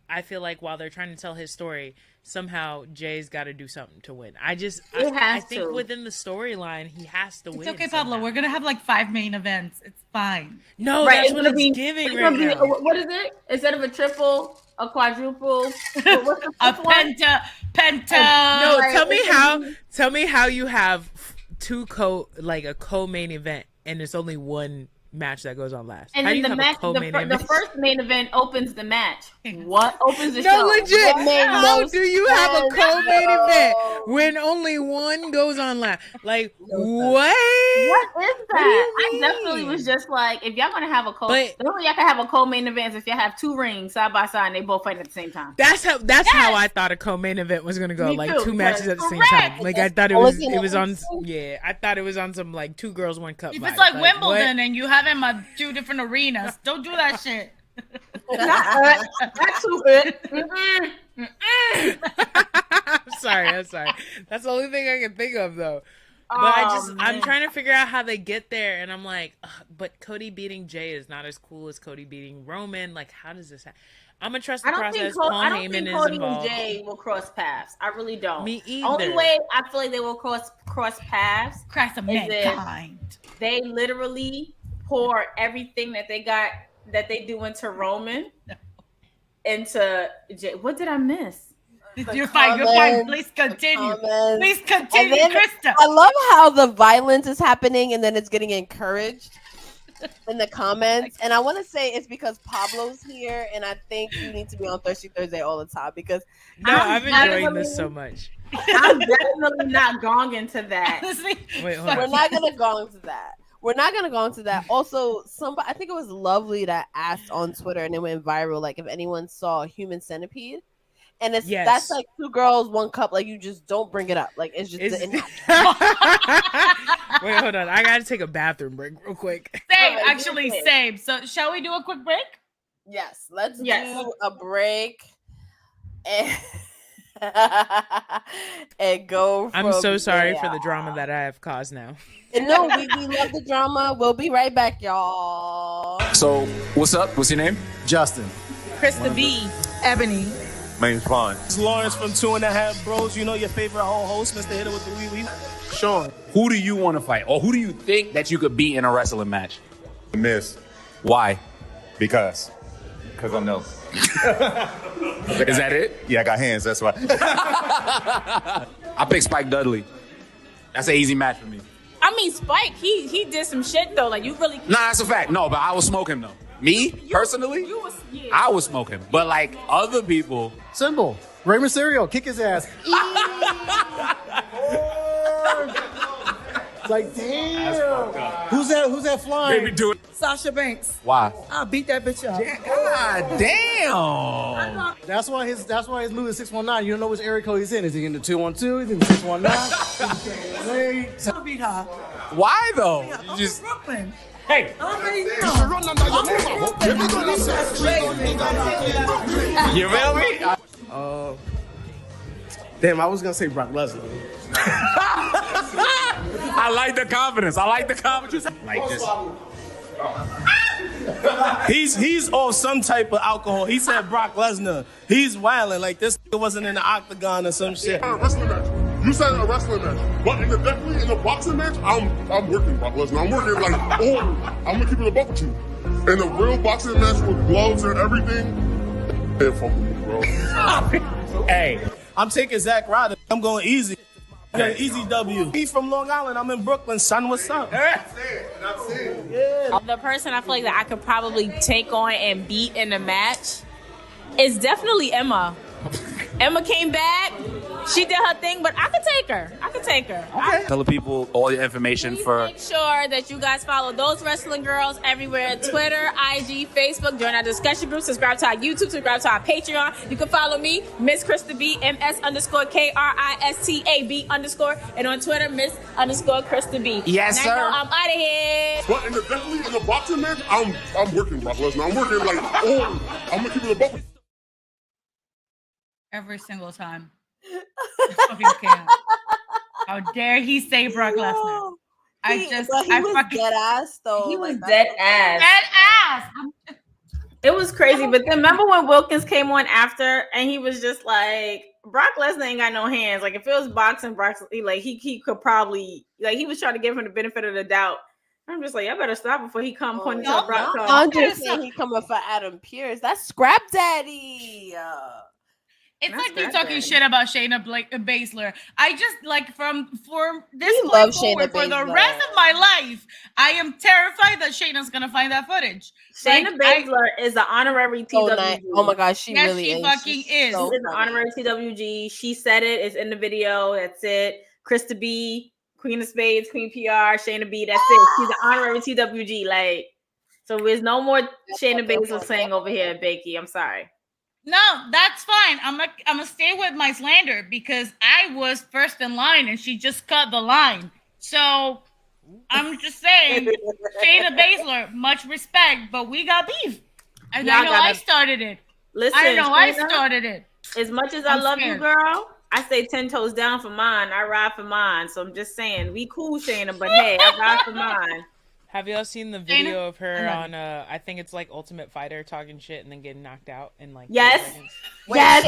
I feel like while they're trying to tell his story, somehow Jay's got to do something to win. I think within the storyline, he has to win. It's okay, Pablo. We're gonna have like 5 main events. It's fine. No, right, that's what it's giving right now. What is it? Instead of a triple, a quadruple, a penta. No, tell me how you have a co-main event and there's only one match that goes on last. And then the first main event opens the match. What opens the show? No, legit. How do you have a co-main event when only one goes on last? Like, what? What is that? I definitely was just like, if y'all gonna have the only y'all can have a co-main event is if y'all have 2 rings side by side and they both fight at the same time. That's how I thought a co-main event was gonna go. Like 2 matches at the same time. Like I thought it was on. Yeah, I thought it was on some like 2 girls 1 cup. If it's like Wimbledon and you have them at 2 different arenas, don't do that shit. That's too good. I'm sorry. That's the only thing I can think of though. But I'm trying to figure out how they get there, and I'm like, but Cody beating Jay is not as cool as Cody beating Roman. Like, how does this happen? I'm gonna trust the process. I don't think Cody and Jay will cross paths. I really don't. Me either. Only way I feel like they will cross paths. Cross of mankind. They literally pour everything that they do into Roman into Jay. What did I miss? You're fine. Please continue. Please continue, Krista. I love how the violence is happening and then it's getting encouraged in the comments. And I want to say it's because Pablo's here, and I think you need to be on Thirsty Thursday all the time because I'm enjoying this so much. I'm definitely not going into that. Wait, hold on. We're not gonna go into that. We're not gonna go into that. Also, I think it was Lovely that asked on Twitter, and it went viral. Like, if anyone saw Human Centipede. And that's like 2 girls, 1 cup. Like, you just don't bring it up. Like, it's just Wait, hold on. I gotta take a bathroom break real quick. Same. So, shall we do a quick break? Yes, let's do a break and and go. I'm so sorry for the drama that I have caused now. And no, we love the drama. We'll be right back, y'all. So, what's up? What's your name? Justin. Krista B. Ebony. My name's Vaughn. It's Lawrence from 2.5 Bros. You know your favorite whole host, Mr. Hitter with the wee wee. Sean. Who do you want to fight? Or who do you think that you could beat in a wrestling match? The Miz. Why? Because I know. Is that it? Yeah, I got hands, that's why. I pick Spike Dudley. That's an easy match for me. I mean, Spike, he did some shit though. Like, you really. Nah, that's a fact. No, but I was smoking though. Me, personally, I was smoking. But like other people. Simple. Rey Mysterio, kick his ass. It's like, damn. Who's that flying? Maybe do it. Sasha Banks. Why? I'll beat that bitch up. God damn. That's why his Louis is 619. You don't know which area code he's in. Is he in the 212? Is he in the 619? I'll beat her. Why though? I'm from Brooklyn. Hey. You feel me? Damn, I was gonna say Brock Lesnar. I like the confidence. Like this. He's on some type of alcohol. He said Brock Lesnar. He's wilding like this nigga wasn't in the octagon or some shit. A wrestling match. You said a wrestling match, but definitely in a boxing match, I'm working Brock Lesnar. I'm working like I'm gonna keep it a buck with you. In a real boxing match with gloves and everything, hey, fuck with me, bro. Hey, I'm taking Zack Ryder. I'm going easy. Easy W. He's from Long Island. I'm in Brooklyn. Son, what's up? That's it. Yeah. The person I feel like that I could probably take on and beat in a match is definitely Emma. Emma came back. She did her thing, but I could take her. Okay. Tell the people all your information for. Make sure that you guys follow Those Wrestling Girls everywhere: Twitter, IG, Facebook. Join our discussion group. Subscribe to our YouTube. Subscribe to our Patreon. You can follow me, Miss Krista B, MS_KRISTAB_, and on Twitter, Miss_Krista B. Yes, sir. I'm out of here. But definitely in a boxing match, I'm working Brock Lesnar. I'm working like I'm gonna keep it a buck with you. Every single time. Fucking can't. How dare he say Brock Lesnar? He was dead ass though. He was dead ass. Dead ass. It was crazy. But then remember when Wilkins came on after and he was just like, Brock Lesnar ain't got no hands. Like if it was boxing, he could probably he was trying to give him the benefit of the doubt. I'm just like, I better stop before he come pointing to Brock. I'm just saying he coming for Adam Pearce. That's Scrap Daddy. It's like you're talking shit about Shayna Baszler. I just for this We point love forward, Shayna for the Baszler. rest of my life, I am terrified that Shayna's gonna find that footage. Shayna Baszler is an honorary TWG. Oh my gosh, she Yes, really she is. fucking is. so She's an funny. honorary TWG. She said it. It's in the video. That's it. Krista B, Queen of Spades, Queen PR, Shayna B. That's it. She's an honorary TWG. Like, so there's no more Shayna Baszler saying over here, Becky. I'm sorry. No, that's fine. I'm gonna stay with my slander because I was first in line and she just cut the line. So I'm just saying, Shayna Baszler, much respect, but we got beef. And I know I started it. Listen, I know I Shayna, started it. As much as I love you, girl, I say 10 toes down for mine. I ride for mine. So I'm just saying, we cool, Shayna, but hey, I ride for mine. Have y'all seen the video of her on I think it's like Ultimate Fighter talking shit and then getting knocked out in like Yes. 10 seconds? Yes.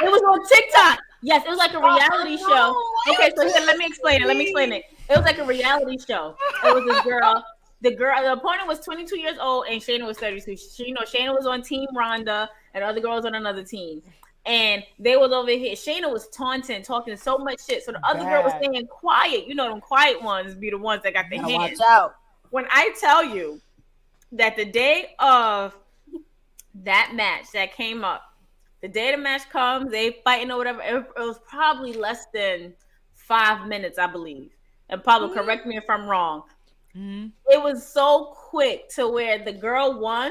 It was on TikTok. Yes, it was like a reality show. Okay, so here, let me explain it. It was like a reality show. It was this girl. The opponent was 22 years old and Shayna was 32. Shayna was on Team Ronda and other girls on another team. And they was over here. Shayna was taunting, talking so much shit. So the other girl was staying quiet. You know, them quiet ones be the ones that got their hands. Watch out. When I tell you that the day of that match that came up, the day the match comes, they fighting or whatever, it was probably less than 5 minutes, I believe. And Pablo, correct me if I'm wrong. Mm-hmm. It was so quick to where the girl won,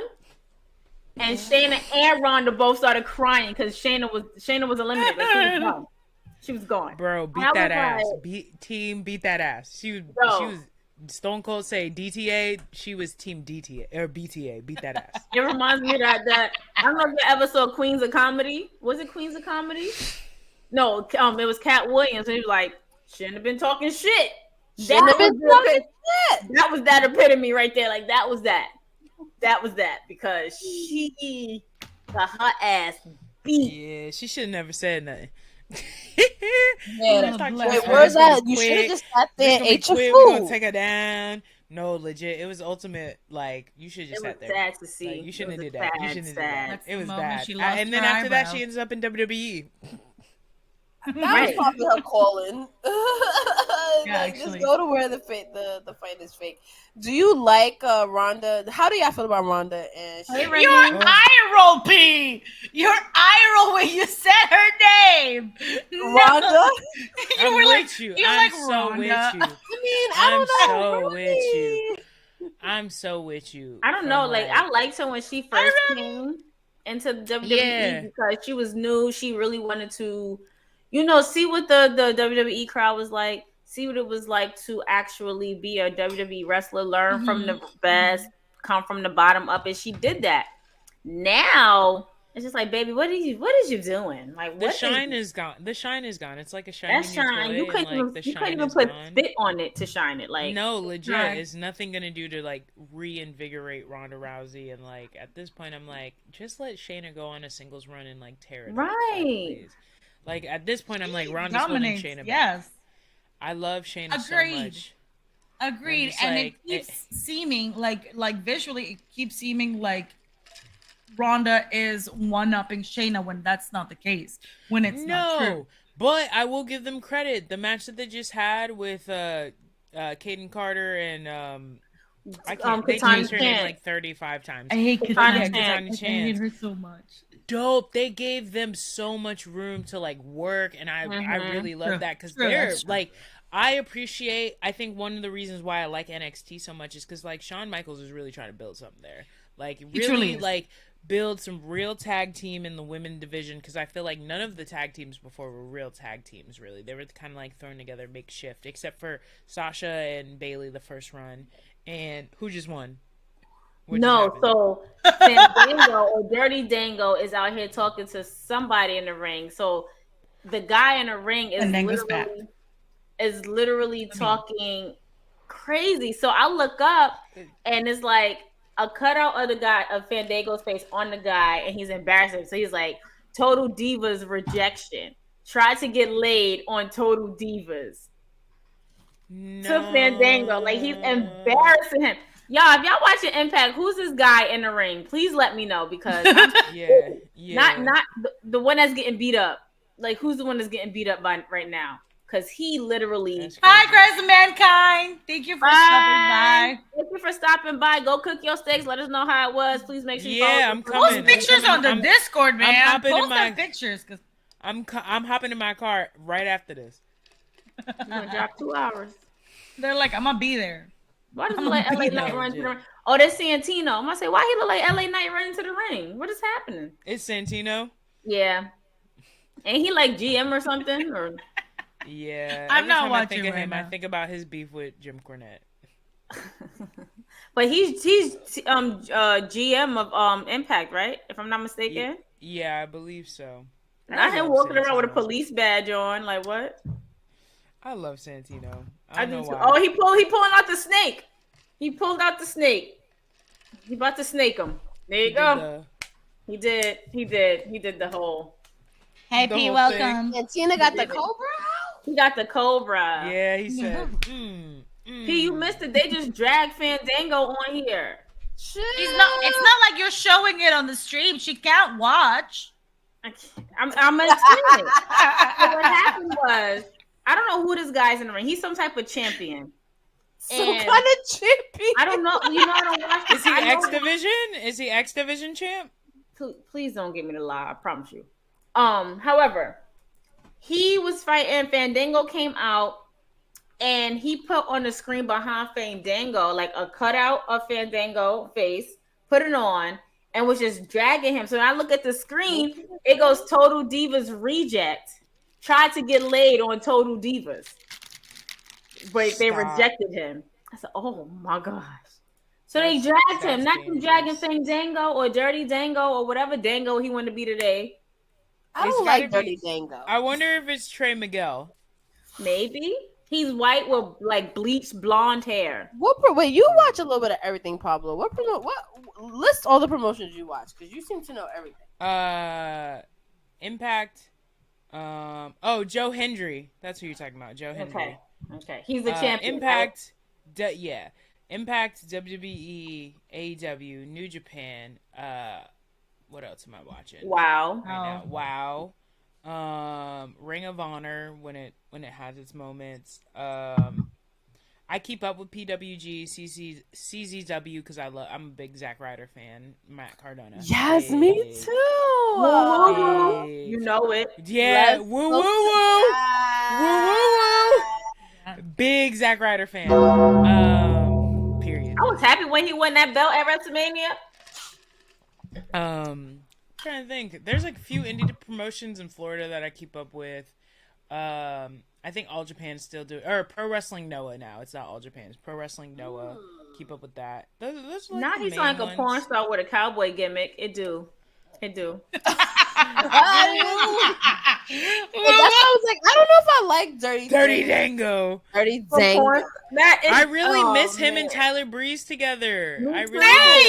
and Shayna and Ronda both started crying because Shayna was eliminated. Like, she was gone. She was gone. Bro, beat that ass. Beat that ass. She was Stone Cold say DTA, she was team DTA or BTA. Beat that ass. It reminds me that I don't know if you ever saw Queens of Comedy. Was it Queens of Comedy? No, it was Cat Williams, and he was like, shouldn't have been talking shit. That was that epitome right there. Like that was that because she got her ass beat. Yeah, she should have never said nothing. Wait, where's that? You should have just sat there and ate your food. We're gonna take her down. No, legit. It was ultimate. Like you should just sat there. It was sad to see. Like, you shouldn't have did that. You shouldn't have did that. It was bad. And then after that, she ends up in WWE. That was probably her calling. Yeah, just go to where the fight is fake. Do you like Ronda? How do y'all feel about Ronda? And your eye roll, P. Your eye roll when you said her name, Ronda. I'm with you. I'm so with you. I mean, I don't know. I'm so with you. I don't know. Like I liked her when she first came into the WWE because she was new. She really wanted to, see what the WWE crowd was like. See what it was like to actually be a WWE wrestler, learn from the best, come from the bottom up, and she did that. Now it's just like, baby, what is you doing? Like, the shine is gone. The shine is gone. It's like a shiny that shine. You couldn't even put spit on it to shine it. Like, no, legit, it's nothing gonna do to like reinvigorate Ronda Rousey. And like at this point, I'm like, just let Shayna go on a singles run and like tear it up, please. Like at this point, I'm like, Ronda's holding Shayna back. Yes. I love Shayna so much. Agreed. And it keeps seeming like visually, it keeps seeming like Ronda is one-upping Shayna when that's not the case. When it's not true. But I will give them credit. The match that they just had with Kaden Carter and they changed her name like 35 times. I hate Katana Chance. I hate her so much. Dope. They gave them so much room to like work, and I really love that because they're like, I think one of the reasons why I like NXT so much is because like Shawn Michaels is really trying to build something there, like really like build some real tag team in the women division, because I feel like none of the tag teams before were real tag teams. Really, they were kind of like thrown together makeshift, except for Sasha and Bayley the first run, and who just won. So Fandango or Dirty Dango is out here talking to somebody in the ring. So the guy in the ring is literally talking crazy. So I look up and it's like a cutout of the guy of Fandango's face on the guy, and he's embarrassing. So he's like, Total Divas rejection. Tried to get laid on Total Divas. No. To Fandango. Like, he's embarrassing him. Y'all, if y'all watching Impact, who's this guy in the ring? Please let me know, because not the one that's getting beat up. Like, who's the one that's getting beat up by right now? Because he literally. Hi, Grace of Mankind. Thank you for stopping by. Thank you for stopping by. Go cook your steaks. Let us know how it was. Please make sure you follow. I'm coming. Post pictures on the Discord, man. I'm hopping Post in my pictures. Cause I'm hopping in my car right after this. You're gonna drop 2 hours. They're like, I'm gonna be there. Why does he let LA Knight run to the ring? Oh, that's Santino. I'm gonna say, why he look like LA Knight running to the ring? What is happening? It's Santino. Yeah. Ain't he like GM or something? Or yeah. I'm not watching I think of him. now. I think about his beef with Jim Cornette. But he's GM of Impact, right? If I'm not mistaken. Yeah, I believe so. Not him walking around with a police badge on. Like what? I love Santino. I don't know why. Oh, he pulling out the snake. He pulled out the snake. He about to snake him. There you go. He did the whole. Hey, P, welcome. And Tina got the Cobra out? He got the Cobra. Yeah, he said. P, you missed it. They just dragged Fandango on here. It's not like you're showing it on the stream. She can't watch. I'm gonna explain it. So what happened was, I don't know who this guy's in the ring. He's some type of champion. Some kind of champion. I don't know. You know, I don't watch. Is he X Division? Is he X Division champ? Please don't get me to lie. I promise you. However, he was fighting. Fandango came out, and he put on the screen behind Fandango like a cutout of Fandango face, put it on, and was just dragging him. So when I look at the screen, it goes Total Divas reject. Tried to get laid on Total Divas, but they rejected him. I said, "Oh my gosh!" So they dragged him, not them dragging Fandango or Dirty Dango or whatever Dango he wanted to be today. I don't like Dirty Dango. I wonder if it's Trey Miguel. Maybe he's white with like bleached blonde hair. Wait, you watch a little bit of everything, Pablo. What list all the promotions you watch? Because you seem to know everything. Impact. Joe Hendry. That's who you're talking about. Joe Hendry. Okay. He's the champion. Impact. Right? Impact, WWE, AEW, New Japan. What else am I watching? Wow. Right now? Wow. Ring of Honor when it has its moments. I keep up with PWG, CZW because I'm a big Zack Ryder fan. Matt Cardona. Yes, me too. Woo. You know it. Yeah. Woo woo woo. Woo woo woo. Big Zack Ryder fan. Period. I was happy when he won that belt at WrestleMania. Trying to think. There's like a few indie promotions in Florida that I keep up with. I think All Japan still do, or Pro Wrestling Noah now. It's not All Japan. It's Pro Wrestling Noah. Keep up with that. Those like now he's like a porn star with a cowboy gimmick. It do. That's why I was like, I don't know if I like Dirty Dango. Dirty Dango. I really miss him and Tyler Breeze together. I really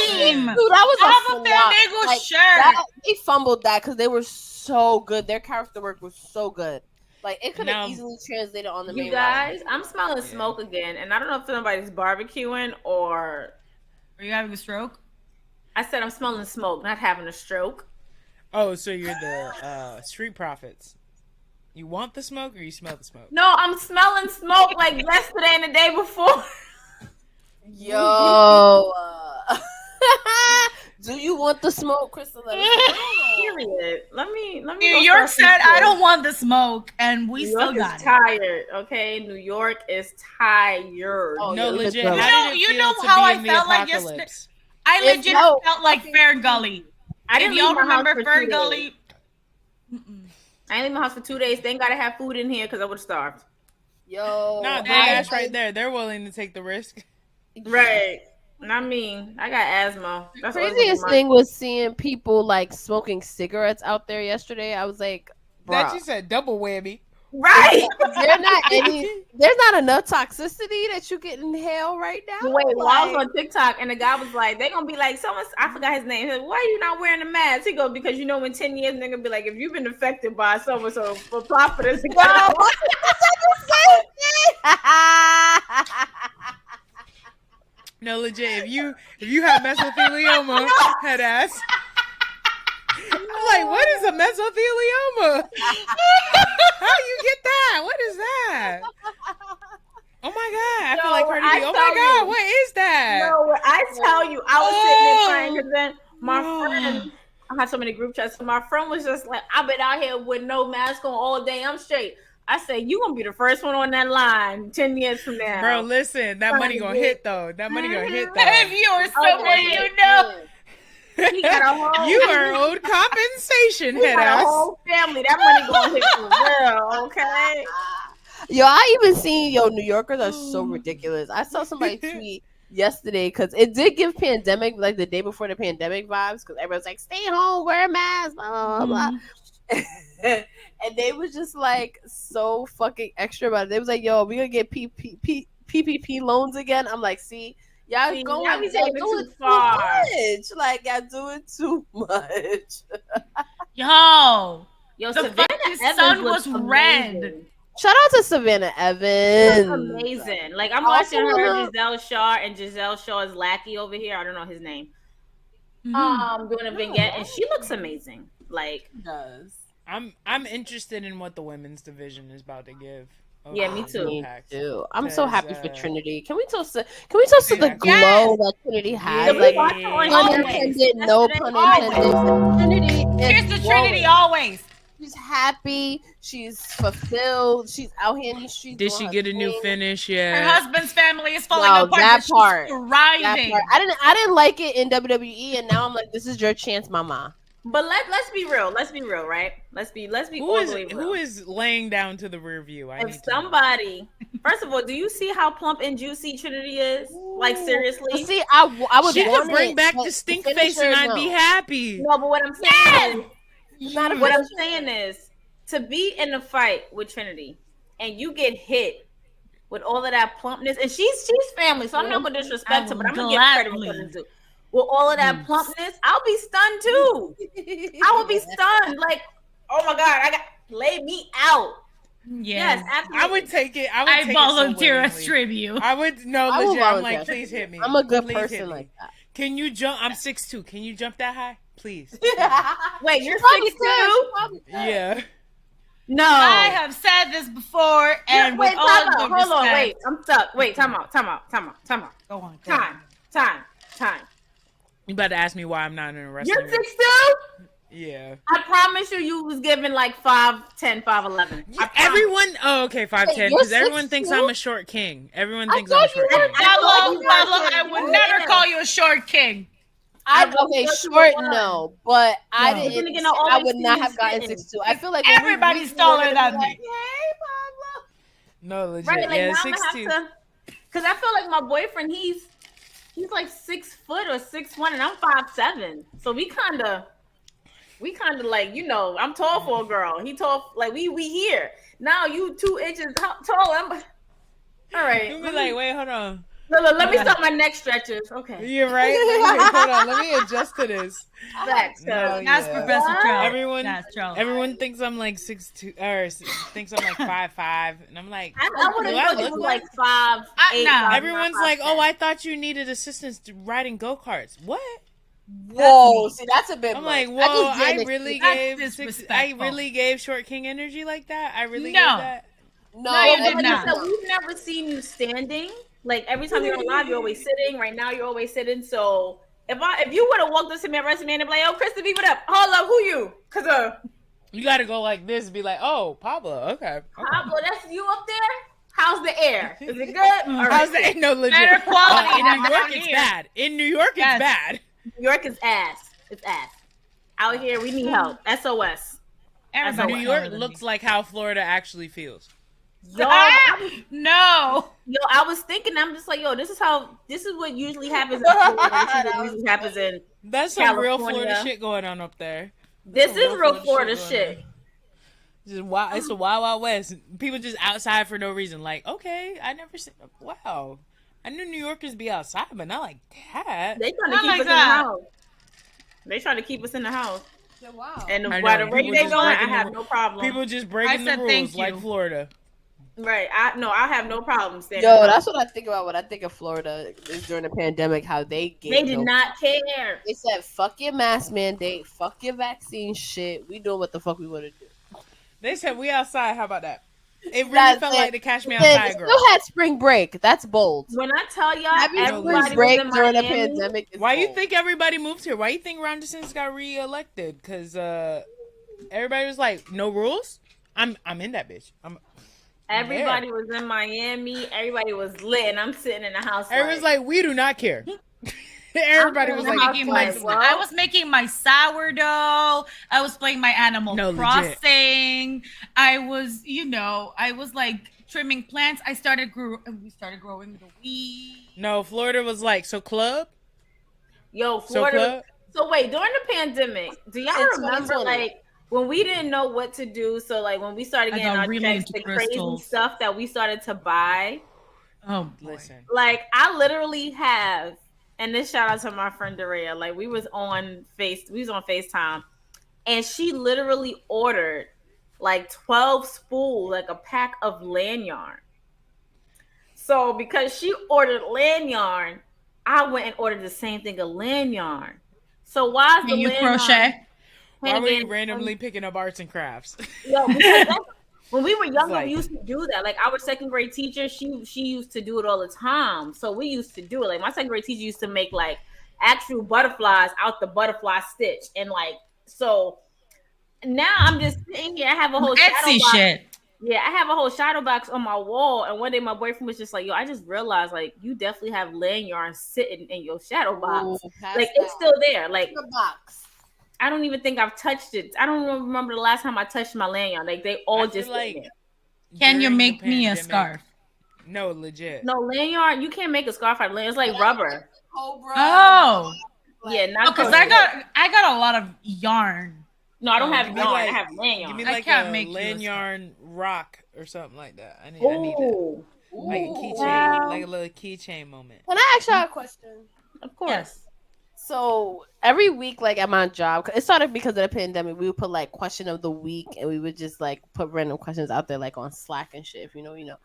Same. Dude, that was a Fandango shirt. They fumbled that because they were so good. Their character work was so good. Like it could have easily translated on the main. You guys, I'm smelling smoke again, and I don't know if somebody's barbecuing or. Are you having a stroke? I said I'm smelling smoke, not having a stroke. Oh, so you're the Street Profits. You want the smoke or you smell the smoke? No, I'm smelling smoke like yesterday and the day before. Yo. Do you want the smoke, Crystal? Period. Let me. New York said, "I don't want the smoke," and we still got it. Tired, okay? New York is tired. Oh, no, legit. You know how I felt like yesterday. I legit felt like Fern Gully. If y'all remember Fern Gully. I didn't leave my house for 2 days. They ain't gotta have food in here because I would have starved. Yo, no, that's right there. They're willing to take the risk. Right. I mean, I got asthma. The craziest thing was seeing people like smoking cigarettes out there yesterday. I was like, bruh. That you said double whammy. Right. There's not enough toxicity that you can inhale right now. Wait, well, I was on TikTok and the guy was like, they're gonna be like, I forgot his name. He said, why are you not wearing a mask? He goes, because you know in 10 years they're gonna be like, if you've been affected by so apply for this. No, legit. If you have mesothelioma, head ass. I'm like, what is a mesothelioma? How you get that? What is that? Oh my god! I feel like Cardi B. Oh my god! What is that? No, I tell you, I was sitting there crying because then my friend, I had so many group chats. So my friend was just like, "I've been out here with no mask on all day. I'm straight." I said, "You gonna be the first one on that line 10 years from now, bro." Listen, that money gonna hit though. That money gonna hit though. If you are someone you know. You are owed compensation, head ass. A whole family. That money gonna hit for real, okay? Yo, I even seen New Yorkers are so ridiculous. I saw somebody tweet yesterday because it did give pandemic, like the day before the pandemic vibes, because everyone's like, stay home, wear a mask, blah, blah, blah. And they was just like so fucking extra about it. They was like, yo, we gonna get PPP loans again. I'm like, see, y'all going too far. Like, y'all doing too much. Yo, Savannah Evans sun was red. Shout out to Savannah Evans. Amazing. Like, I'm watching her, Giselle Shaw, and Giselle Shaw's lackey over here. I don't know his name. Doing a vignette, and she looks amazing. Like, does. I'm interested in what the women's division is about to give. Yeah, me too. Me too. I'm so happy for Trinity. Can we toast to the glow that Trinity has? Like, pun intended, no pun intended. Trinity. Here's the Trinity always. She's happy. She's fulfilled. She's out here in the streets. Did she get a new finish? Yeah. Her husband's family is falling apart. That part. She's thriving. I didn't like it in WWE, and now I'm like, this is your chance, mama. But let's be real. Let's be real, right? Let's be all the way real. Who is laying down to the rear view? If somebody, first of all, do you see how plump and juicy Trinity is? Like, seriously? See, I would. She could bring back the stink face, and I'd be happy. No, but what I'm saying is, to be in a fight with Trinity and you get hit with all of that plumpness, and she's family, so I'm not gonna disrespect her, but I'm gonna give credit for her too. With all of that plumpness, I'll be stunned too. I will be stunned. Like, oh my god, lay me out. Yes, absolutely. I would take it. I volunteer as tribute. I would legit. I'm like, please hit me. I'm a good person like that. Can you jump? I'm 6'2". Can you jump that high, please? Wait, you're 6'2"? Yeah. No, I have said this before, and with all the respect. Hold on, wait, I'm stuck. Wait, time out. Go on. Time. You about to ask me why I'm not in a wrestling? You're 6'2"? Yeah. I promise you was given like 5'10", 5'11". Everyone, 5'10", because everyone thinks I'm a short king. Everyone thinks I'm a short king. I would never call you a short king. Short, no, but I didn't. I would not have gotten 6'2". I feel like everybody's taller than me. Hey, Pablo. No, legit. Right, like, yeah, now 6'2". Because I feel like my boyfriend, he's like 6 foot or 6'1", and I'm 5'7". So we kind of like, I'm tall for a girl. He tall, like we here. Now you 2 inches tall. All right. You be like, wait, hold on. Let me start my neck stretches. Okay. You're right. Hold on. Let me adjust to this. That's Professor Trout. Everyone thinks I'm like 6'2", or thinks I'm like 5'5", and I'm like, I would have looked like 5'8". Everyone's like, oh, I thought you needed assistance riding go-karts. What? Whoa, see, that's a bit. I'm like, whoa, I really gave Short King energy like that. I really gave that. No, you did not. We've never seen you standing. Like, every time you're on live, you're always sitting. Right now, you're always sitting. So if you would have walked up to me at WrestleMania and be like, "Oh, Krista B, what up? Hold up, who you?" Because you got to go like this, be like, "Oh, Pablo, okay. Pablo, that's you up there. How's the air? Is it good? How's the air? No, legit. Better quality. In New York, it's bad. In New York, it's bad. New York is ass. It's ass. Out here, we need help. SOS. New York looks like how Florida actually feels. Yo, no. Yo, I was thinking, I'm just like, this is what usually happens in Florida. This is what usually happens in That's some real Florida shit going on up there. This is real Florida shit. Just wild. It's the wild, wild west. People just outside for no reason. Like, okay, I never seen. Wow, I knew New Yorkers be outside, but not like that. They trying to keep us in the house. They try to keep us in the house. Yeah, wow. And by the rate they going, I have no problem. People just breaking the rules like Florida. Right. I have no problem saying. Yo, that's what I think about when I think of Florida is during the pandemic, how they did not care. They said, fuck your mask mandate, fuck your vaccine shit. We doing what the fuck we want to do. They said we outside. How about that? It really felt like the Cash Me Outside girl. Still had spring break. That's bold. When I tell y'all, having spring break during a pandemic is why bold. You think everybody moved here? Why you think Ron DeSantis got reelected? Because everybody was like, no rules. I'm in that bitch. Everybody was in Miami. Everybody was lit, and I'm sitting in the house. Everyone's like, we do not care. Everybody was like, I was making my sourdough. I was playing my Animal Crossing. Legit. I was, I was like trimming plants. We started growing the weed. No, Florida was like, so club? Yo, Florida. So wait, during the pandemic, do y'all remember like when we didn't know what to do? So like when we started getting our checks, the crazy stuff that we started to buy. Oh, listen. Like I literally have. And this shout out to my friend Daria. Like we was on FaceTime, and she literally ordered like 12 spools, like a pack of lanyard. So because she ordered lanyard, I went and ordered the same thing of lanyard. So why is the lanyard? Crochet? Why were you randomly picking up arts and crafts? Yo, when we were younger, we used to do that. Like our second grade teacher, she used to do it all the time. So we used to do it. Like my second grade teacher used to make like actual butterflies out the butterfly stitch. And like, so now I'm just sitting here. I have a whole Etsy shit. Yeah, I have a whole shadow box on my wall. And one day my boyfriend was just like, yo, I just realized like you definitely have lanyard sitting in your shadow box. Like it's still there. Like the box. I don't even think I've touched it. I don't remember the last time I touched my lanyard. Like they all just like. Can you make me a scarf? No, legit. No lanyard. You can't make a scarf out of lanyard. It's like rubber. Oh, yeah. Not because I got a lot of yarn. No, I don't have yarn. I have lanyard. Give me like a lanyard rock or something like that. I need that. Like a keychain, like a little keychain moment. Can I ask y'all a question? Of course. Yes. So every week, like at my job, it started because of the pandemic. We would put like question of the week, and we would just like put random questions out there, like on Slack and shit. If you know.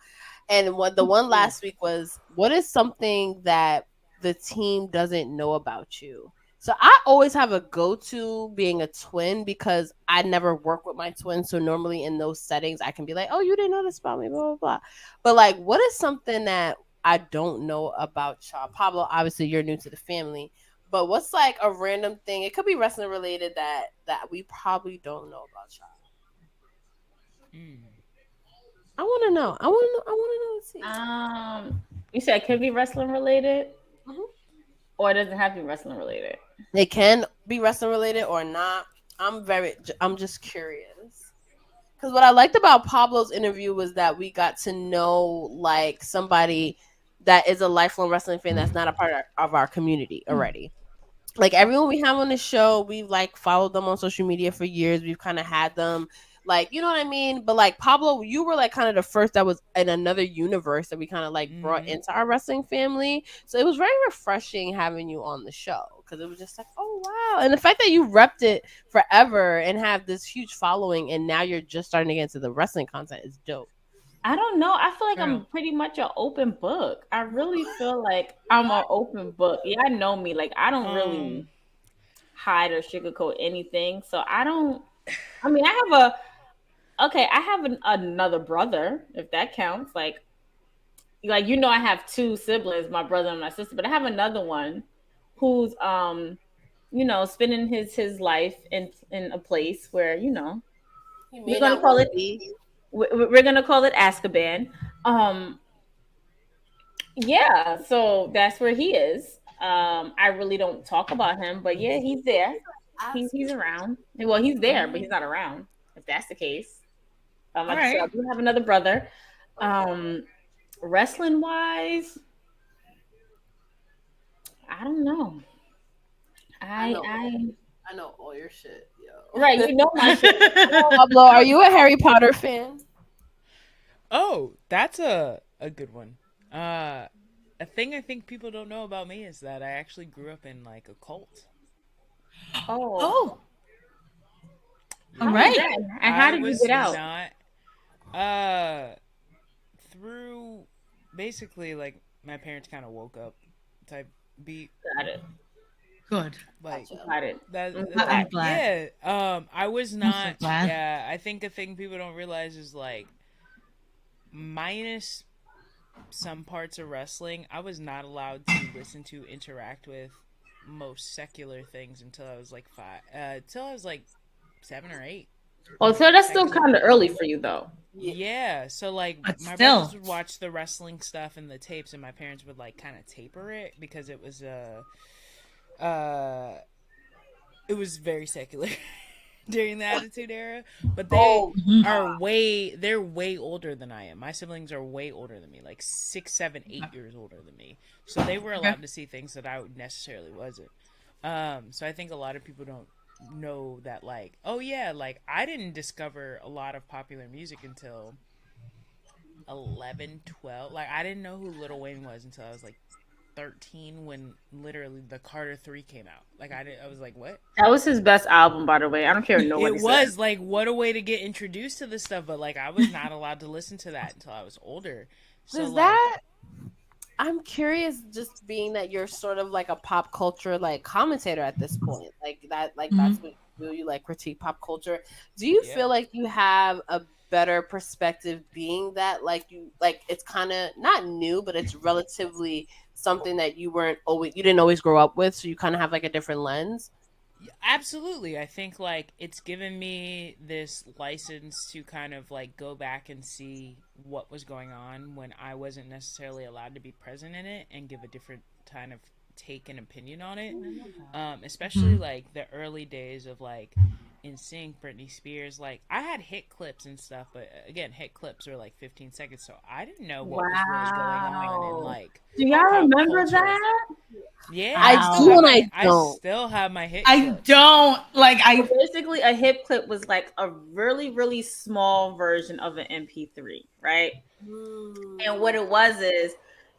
And the one last week was, what is something that the team doesn't know about you? So I always have a go-to being a twin because I never work with my twin. So normally in those settings, I can be like, oh, you didn't know this about me, blah, blah, blah. But like, what is something that I don't know about y'all? Pablo, obviously you're new to the family. But what's like a random thing? It could be wrestling related that we probably don't know about y'all. I want to know. I want to know. You said it could be wrestling related, or it doesn't have to be wrestling related. It can be wrestling related or not. I'm just curious. Because what I liked about Pablo's interview was that we got to know like somebody that is a lifelong wrestling fan that's not a part of our community already. Like everyone we have on the show, we've like followed them on social media for years. We've kind of had them, like, you know what I mean? But like Pablo, you were like kind of the first that was in another universe that we kind of like brought into our wrestling family. So it was very refreshing having you on the show because it was just like, oh wow. And the fact that you repped it forever and have this huge following and now you're just starting to get into the wrestling content is dope. I don't know. I feel like I'm pretty much an open book. I really feel like I'm an open book. Yeah, I know me. Like, I don't really hide or sugarcoat anything. So I have another brother, if that counts. Like, I have two siblings, my brother and my sister, but I have another one who's, spending his life in a place where, we're going to call it We're gonna call it Azkaban. Yeah, so that's where he is. I really don't talk about him, but yeah, he's there. He's around. Well, he's there, but he's not around. If that's the case, I do have another brother. Wrestling wise, I don't know. I I know all your shit, yo. Right, you know my shit. Pablo, are you a Harry Potter fan? Oh, that's a good one. A thing I think people don't know about me is that I actually grew up in like a cult. Oh. All right. And how did you get out? Through basically like my parents kind of woke up type beat. Got it. Good. Like got it. I'm glad. Yeah. I was not. So glad. Yeah. I think a thing people don't realize is like minus some parts of wrestling, I was not allowed to listen to, interact with most secular things until I was like 5. Till I was like 7 or 8. Oh, so that's still kind of early for you, though. Yeah, so like But my still. brothers would watch the wrestling stuff and the tapes, and my parents would like kind of taper it because it was very secular during the Attitude Era. But they're way older than I am. My siblings are way older than me, like 6, 7, 8 years older than me. So they were allowed to see things that I necessarily wasn't. So I think a lot of people don't know that, like, oh yeah, like I didn't discover a lot of popular music until 11, 12. Like I didn't know who Lil Wayne was until I was like 13, when literally the Carter 3 came out. Like I was like, what? That was his best album, by the way. I don't care what nobody It was like, what a way to get introduced to this stuff. But like I was not allowed to listen to that until I was older. So Does like, that? I'm curious, just being that you're sort of like a pop culture like commentator at this point, like that, like that's what you do. You like critique pop culture. Do you feel like you have a better perspective, being that like you like it's kind of not new, but it's relatively something that you didn't always grow up with, so you kind of have like a different lens? absolutely. I think like it's given me this license to kind of like go back and see what was going on when I wasn't necessarily allowed to be present in it, and give a different kind of take and opinion on it. Especially like the early days of like NSYNC, Britney Spears. Like I had hit clips and stuff, but again, hit clips were like 15 seconds, so I didn't know what was really going on. And like, do y'all remember that? Yeah, I do, and I don't. I still have my hit. I clips. don't like. So basically, a hip clip was like a really, really small version of an MP3, right? And what it was is,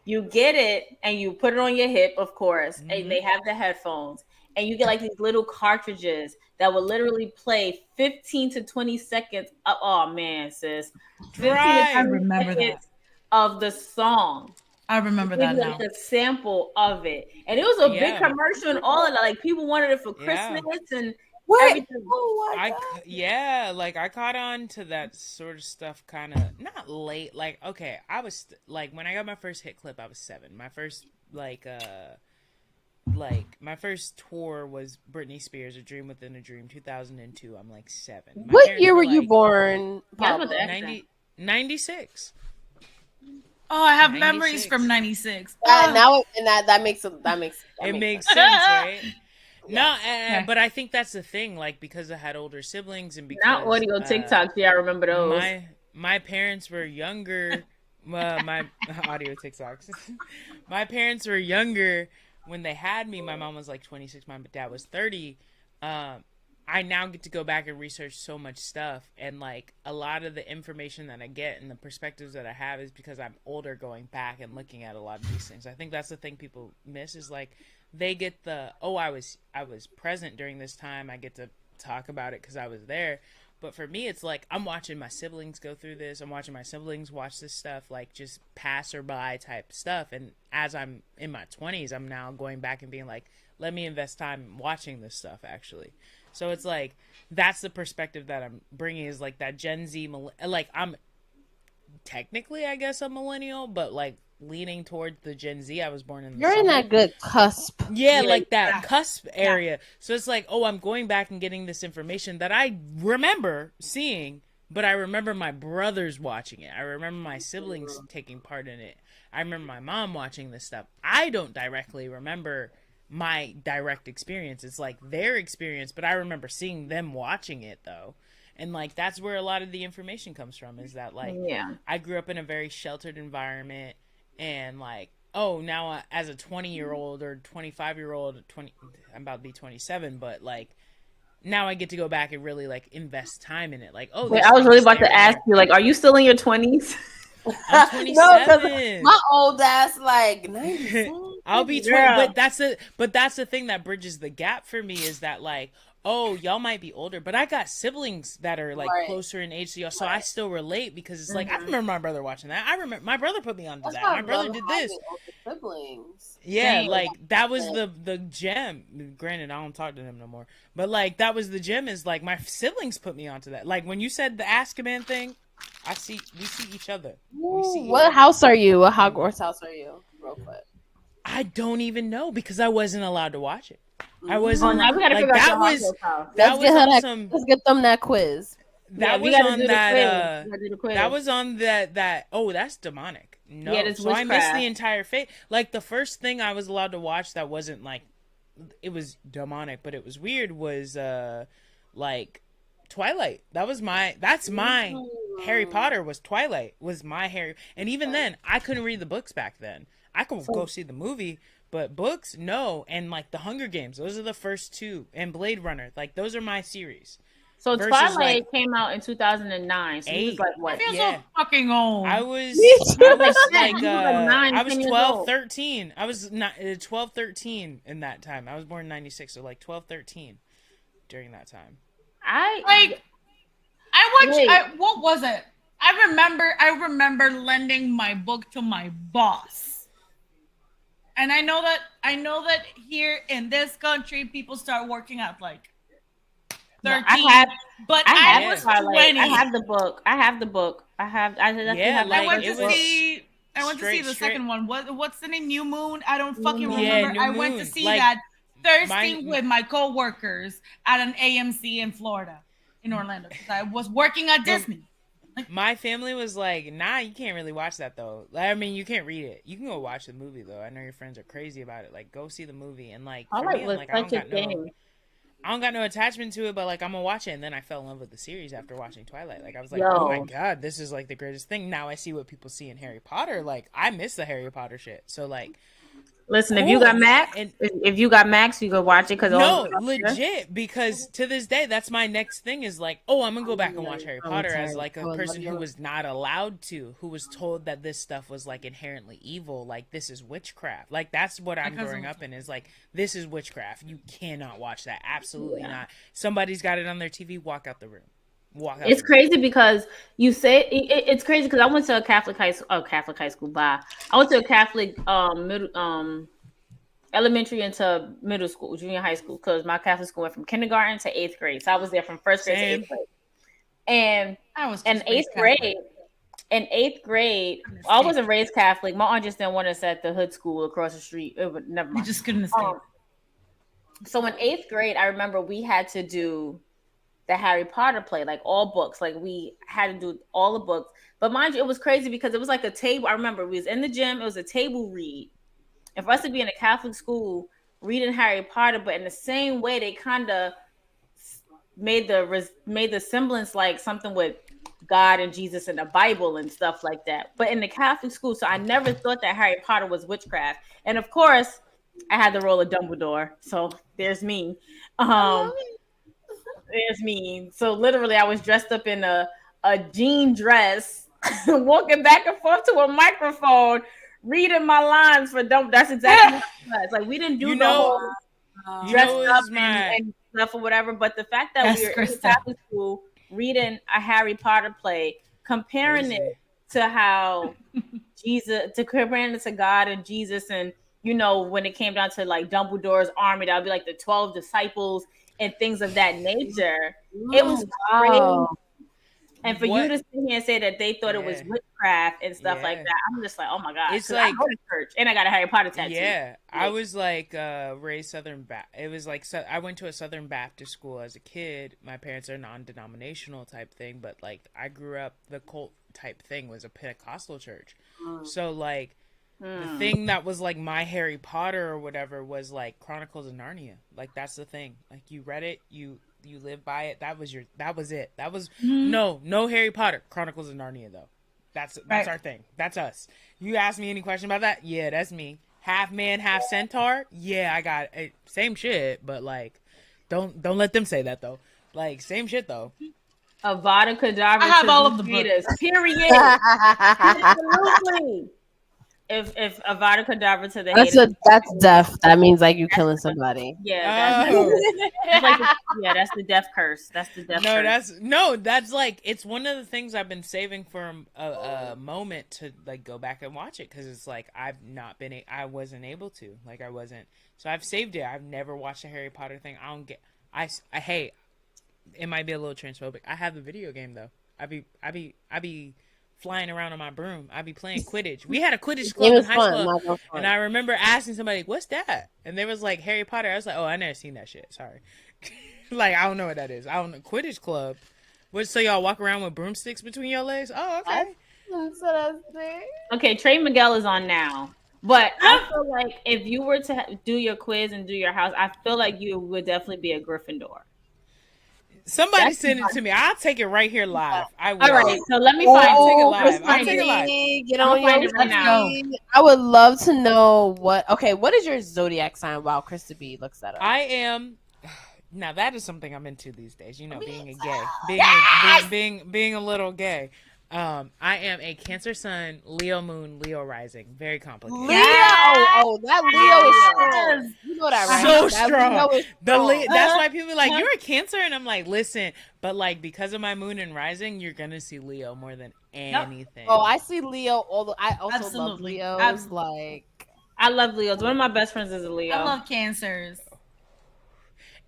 you get it and you put it on your hip, of course, and they have the headphones, and you get like these little cartridges that will literally play 15 to 20 seconds. Oh man, sis, 15 I remember that of the song. I remember that now. Like a sample of it, and it was a big commercial and all of that. Like people wanted it for Christmas and everything. Oh my God. Like I caught on to that sort of stuff kind of not late. Like okay, I was like when I got my first hit clip, I was 7. My first like my first tour was Britney Spears, A Dream Within a Dream, 2002. I'm like 7. What year were you born? 96. Oh, I have memories from 96. Now that makes sense, right? No, but I think that's the thing. Like because I had older siblings and because not audio TikToks. Yeah, I remember those. My parents were younger. My audio TikToks. My parents were younger when they had me. My mom was like 26. My dad was 30. I now get to go back and research so much stuff, and like a lot of the information that I get and the perspectives that I have is because I'm older, going back and looking at a lot of these things. I think that's the thing people miss is like they get the I was present during this time. I get to talk about it because I was there. But for me, it's like I'm watching my siblings go through this. I'm watching my siblings watch this stuff, like just passerby type stuff. And as I'm in my 20s, I'm now going back and being like, let me invest time watching this stuff actually. So it's like that's the perspective that I'm bringing is like that Gen Z. Like I'm technically, I guess, a millennial, but like leaning towards the Gen Z. I was born in the You're in that good cusp. Yeah, like that cusp area. So it's like, I'm going back and getting this information that I remember seeing, but I remember my brothers watching it. I remember my siblings taking part in it. I remember my mom watching this stuff. I don't directly remember my direct experience. It's like their experience, but I remember seeing them watching it though. And like that's where a lot of the information comes from is that like I grew up in a very sheltered environment, and like now as a 20-year-old or 25-year-old, I'm about to be 27, but like now I get to go back and really like invest time in it. Like, oh, wait, I was really about to ask you, like, are you still in your 20s? I'm 27. My old ass like 96. I'll be 20, but that's the thing that bridges the gap for me is that like, oh, y'all might be older, but I got siblings that are like closer in age to y'all, so I still relate because it's like I remember my brother watching that. I remember my brother put me onto that. My brother did this. Siblings. Yeah, like that was the gem. Granted, I don't talk to them no more, but like that was the gem. Is like my siblings put me onto that. Like when you said the Azkaban thing, we see each other. What house are you? What Hogwarts house are you? Real quick. I don't even know because I wasn't allowed to watch it. I wasn't. Now we gotta like, figure that out was Let's get them that quiz. That was on that. That was on that. Oh, that's demonic. No, yeah, so I missed the entire fate. Like the first thing I was allowed to watch that wasn't like, it was demonic, but it was weird. Was like Twilight. That's my Harry Potter was Twilight. Was my Harry, and even then I couldn't read the books back then. I could go see the movie. But books, no. And like the Hunger Games, those are the first two. And Blade Runner, like those are my series. So Twilight came out in 2009. So he was like what? I feel so fucking old. I was I was 12, 13. I was 12, 13 in that time. I was born in 96, so like 12, 13 during that time. What was it? I remember lending my book to my boss. And I know that here in this country, people start working at like 13. I was 20. I have the book. I went to see the second one. What's the name? New Moon? I don't fucking remember. I went to see that Thursday with my coworkers at an AMC in Florida, in Orlando. Because I was working at Disney. My family was like, nah, you can't really watch that though. I mean, you can't read it. You can go watch the movie though. I know your friends are crazy about it. Like, go see the movie. And like, for me, I don't got no attachment to it, but like, I'm gonna watch it. And then I fell in love with the series after watching Twilight. Like, I was like, oh my god, this is like the greatest thing. Now I see what people see in Harry Potter. Like, I miss the Harry Potter shit. So like, listen, if you got Max, you go watch it. Legit, because to this day, that's my next thing is like, oh, I'm gonna go back and watch Harry Potter as like a person who was not allowed to, who was told that this stuff was like inherently evil, like this is witchcraft. Like that's what I'm growing up in, is like, this is witchcraft. You cannot watch that. Absolutely not. Somebody's got it on their TV, walk out the room. It's crazy because you say it's crazy because I went to a Catholic high school. Bye. I went to a Catholic elementary into middle school, junior high school, because my Catholic school went from kindergarten to 8th grade. So I was there from 1st grade to 8th grade. And I was in 8th grade. In 8th grade, I wasn't raised Catholic. My aunt just didn't want us at the hood school across the street. Never mind. You just couldn't escape. So in 8th grade, I remember we had to do the Harry Potter play, like all books. Like we had to do all the books. But mind you, it was crazy because it was like a table. I remember we was in the gym. It was a table read. And for us to be in a Catholic school reading Harry Potter, but in the same way, they kind of made the semblance like something with God and Jesus and the Bible and stuff like that. But in the Catholic school, so I never thought that Harry Potter was witchcraft. And of course, I had the role of Dumbledore. So there's me. There's me. So literally, I was dressed up in a jean dress, walking back and forth to a microphone, reading my lines for Dumbledore. That's exactly what it was. Like, we didn't do the whole dressed up and stuff or whatever. But the fact that we were in Catholic school reading a Harry Potter play, comparing it to how comparing it to God and Jesus, and you know, when it came down to like Dumbledore's army, that would be like the 12 disciples and things of that nature. It was crazy. And for you to sit here and say that they thought it was witchcraft and stuff like that, I'm just like, oh my god! It's like, I go to church and I got a Harry Potter tattoo. Yeah, I was like raised Southern Baptist. It was like I went to a Southern Baptist school as a kid. My parents are non-denominational type thing, but like I grew up, the cult type thing was a Pentecostal church. So like the thing that was like my Harry Potter or whatever was like Chronicles of Narnia. Like that's the thing. Like you read it, you live by it. That was it. That was no Harry Potter. Chronicles of Narnia though. That's our thing. That's us. You ask me any question about that? Yeah, that's me. Half man, half centaur. Yeah, I got it. Same shit, but like Don't let them say that though. Like same shit though. Avada Kedavra. I have all of the haters. books. Period. Absolutely. If Avada Kedavra to the haters. That's death. That means like you killing somebody. Yeah. That's the death curse. That's the death curse. That's like it's one of the things I've been saving for a moment to like go back and watch it because it's like I wasn't able to. Like I wasn't. So I've saved it. I've never watched a Harry Potter thing. I don't get. I hate. It might be a little transphobic. I have the video game though. I be flying around on my broom. I be playing Quidditch. We had a Quidditch club in high school, and I remember asking somebody, "What's that?" And they was like Harry Potter. I was like, "Oh, I never seen that shit. Sorry." Like I don't know what that is. I don't know. Quidditch club. What? So y'all walk around with broomsticks between your legs? Oh, okay. Okay, Trey Miguel is on now. But I feel like if you were to do your quiz and do your house, I feel like you would definitely be a Gryffindor. Somebody send it to me. I'll take it right here live. I will. All right, so let me find it. I'll take it live. Get on your right now. I would love to know what is your zodiac sign while Krista B looks that up? I am. Now that is something I'm into these days. You know, being a gay, being a little gay. I am a Cancer Sun, Leo Moon, Leo Rising. Very complicated. Leo, that Leo is strong. You know that, right? So strong. That's why people are like, you're a Cancer, and I'm like, listen, but like because of my Moon and Rising, you're gonna see Leo more than anything. Oh, I see Leo. I also love Leos. Like, I love Leos. One of my best friends is a Leo. I love Cancers.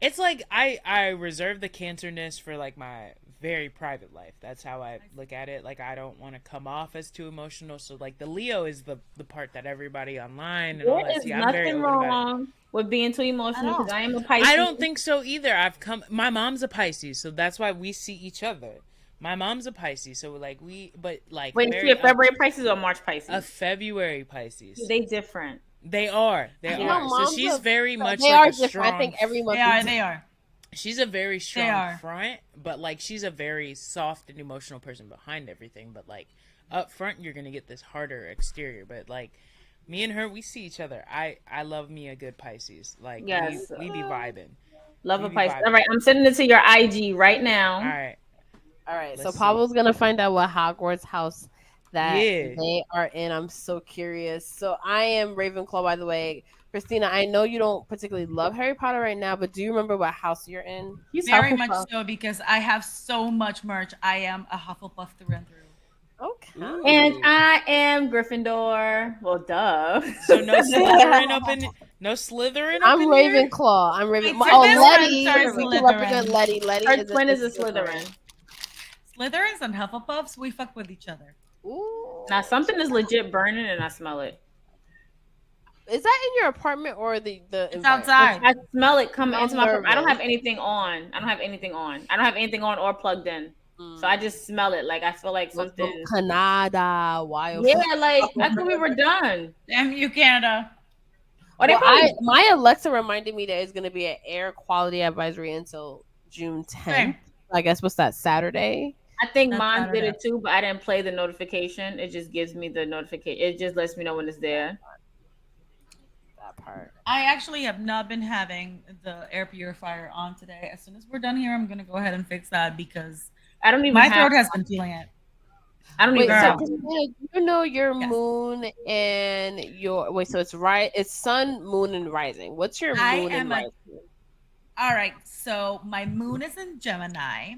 It's like I reserve the Cancerness for like my very private life. That's how I look at it. Like I don't want to come off as too emotional. So like the Leo is the part that everybody online and all that. There is nothing wrong with being too emotional because I am a Pisces. I don't think so either. My mom's a Pisces, so that's why we see each other. My mom's a Pisces, so like wait, is she a February Pisces or March Pisces? A February Pisces. They different. They are. So she's very much they like are different. Strong. I think every month they are. She's a very strong front, but like she's a very soft and emotional person behind everything. But like up front, you're gonna get this harder exterior. But like me and her, we see each other. I love me a good Pisces. Like we be vibing. Love a Pisces. All right, I'm sending it to your IG right now. All right. So Pablo's gonna find out what Hogwarts house that they are in. I'm so curious. So I am Ravenclaw, by the way. Christina, I know you don't particularly love Harry Potter right now, but do you remember what house you're in? Very much so, because I have so much merch. I am a Hufflepuff through and through. Okay. And I am Gryffindor. Well, duh. So no Slytherin up in no Slytherin. I'm Ravenclaw. I'm Ravenclaw. Oh, Letty. Letty. Her twin is a Slytherin. Slytherins and Hufflepuffs, we fuck with each other. Ooh. Now something is legit burning, and I smell it. Is that in your apartment or the it's outside? I smell it coming into my apartment. I don't have anything on. I don't have anything on or plugged in. So I just smell it. Like I feel like something. Canada, wild. Yeah, like I thought we were done. Damn you, Canada. My Alexa reminded me that it's going to be an air quality advisory until June 10th. Same. I guess what's that, Saturday? I think mine did it too, but I didn't play the notification. It just gives me the notification. It just lets me know when it's there. Part. I actually have not been having the air purifier on today. As soon as we're done here, I'm gonna go ahead and fix that because I don't even. My throat has been feeling it. I don't even. So, you know your moon and your so it's right. It's sun, moon, and rising. What's your moon and rising? All right. So my moon is in Gemini.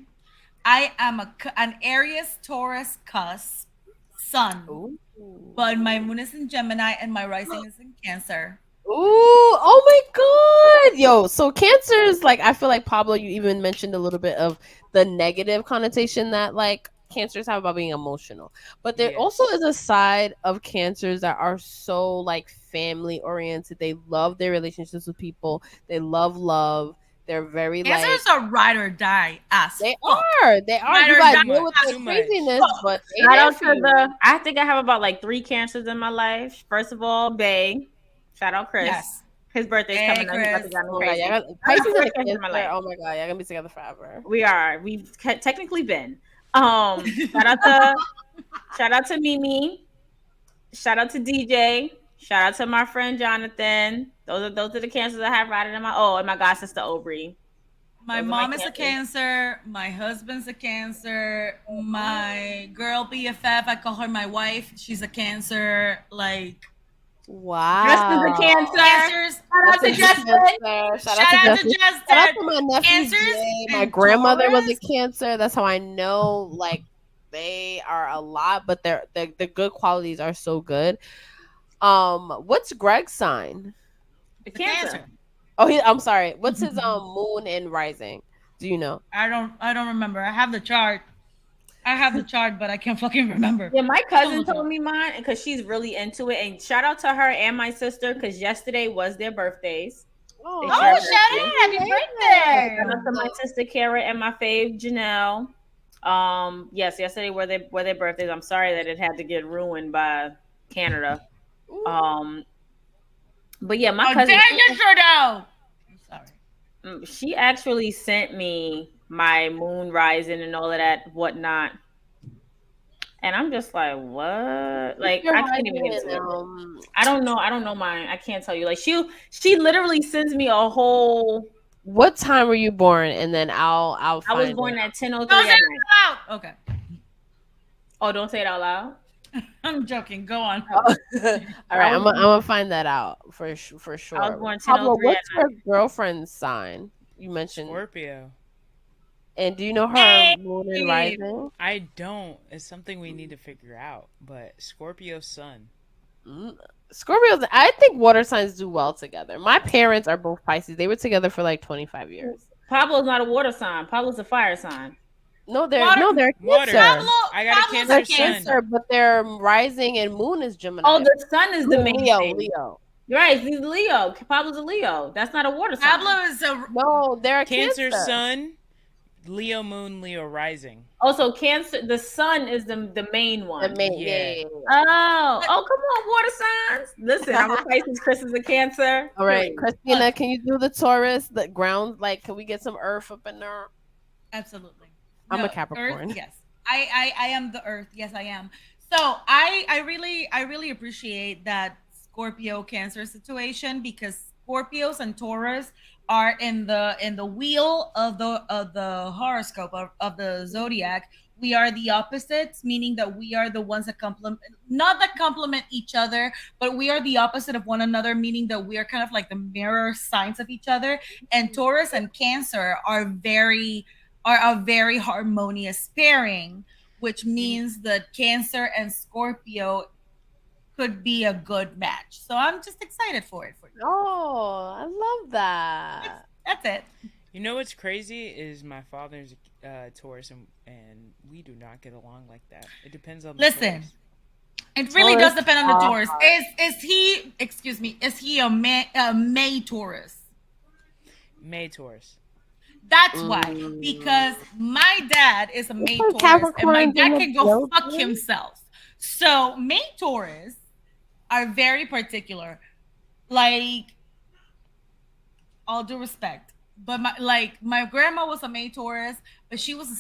I am an Aries, Taurus, cusp, sun. Ooh. But my moon is in Gemini and my rising is in Cancer. Ooh, oh my God. Yo, so Cancers, like, I feel like Pablo, you even mentioned a little bit of the negative connotation that like Cancers have about being emotional. But there also is a side of Cancers that are so like family oriented. They love their relationships with people. They love. They're very Cancers are ride or die ass. They are. You guys deal with the craziness, but shout out to I think I have about like 3 Cancers in my life. First of all, Bay. Shout out Chris. Yes. His birthday's coming up. Oh my God, y'all gonna be together forever. We are. We've technically been. Shout out to Mimi. Shout out to DJ. Shout out to my friend Jonathan. Those are the Cancers I have riding in my and my god sister Aubrey. My mom is a Cancer. My husband's a Cancer. My girl BFF, I call her my wife. She's a Cancer. Like, wow. Justin's a Cancer. Cancers. Shout out to Justin. Shout out to Justin. Shout out to my nephew Cancers. Jay. My grandmother was a Cancer. That's how I know. Like, they are a lot, but the good qualities are so good. What's Greg's sign? A Cancer. Oh, I'm sorry. What's his moon and rising? Do you know? I don't remember. I have the chart, but I can't fucking remember. Yeah, my cousin told me mine because she's really into it. And shout out to her and my sister because yesterday was their birthdays. Oh, shout out! Happy birthday! Shout out to my sister Kara and my fave Janelle. Yes, yesterday were their birthdays. I'm sorry that it had to get ruined by Canada. But yeah, my cousin. I'm sorry. She actually sent me my moon rising and all of that whatnot, and I'm just like, what? Like, I can't even get to it. I don't know mine. I can't tell you. Like, she literally sends me a whole. What time were you born? And then I'll I was born at 10:03. Okay. Oh, don't say it out loud. I'm joking. Go on. All right, I'm gonna find that out for sure. I was born 10:03. Pablo, what's your girlfriend's sign? You mentioned Scorpio. And do you know her moon and rising? I don't. It's something we need to figure out. But Scorpio sun. Scorpios, I think water signs do well together. My parents are both Pisces. They were together for like 25 years. Pablo's not a water sign. Pablo's a fire sign. No, they're Cancer. I got a Cancer, but their rising and moon is Gemini. Oh, the sun is the main thing. Leo. Right, he's Leo. Pablo's a Leo. That's not a water sign. Pablo is they're a Cancer sun, Leo moon, Leo rising. Also, Cancer. The sun is the main one. The main, yeah. Oh, come on, water signs. Listen, I'm a Pisces. Chris is a Cancer. All right, Christina, can you do the Taurus? The ground, like, can we get some Earth up in there? Absolutely. I'm a Capricorn. Earth, yes, I am the Earth. Yes, I am. So I really appreciate that Scorpio Cancer situation because Scorpios and Taurus are in the wheel of the horoscope of the zodiac. We are the opposites, meaning that we are the ones that complement each other, but we are the opposite of one another, meaning that we are kind of like the mirror signs of each other. And Taurus and Cancer are a very harmonious pairing, which means that Cancer and Scorpio could be a good match. So I'm just excited for it. Oh, I love that. That's it. You know what's crazy is my father's Taurus, and we do not get along like that. It depends on the Taurus. It really does depend on the Taurus. Is he a May Taurus? May Taurus. That's why, because my dad is a May Taurus, and my dad can go fuck himself. So May Taurus are very particular. Like, all due respect, but my grandma was a May Taurus, but she was a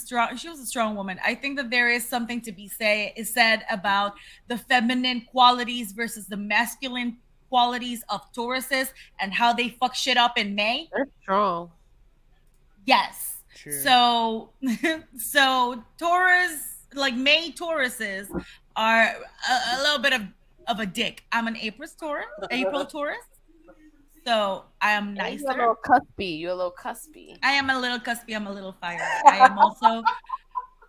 strong woman. I think that there is something to be said about the feminine qualities versus the masculine qualities of Tauruses and how they fuck shit up in May. They're strong. Yes. True. So Taurus, like May Tauruses, are a little bit of a dick. I'm an April Taurus. So I am nicer. You're a little cuspy. I am a little cuspy. I'm a little fiery.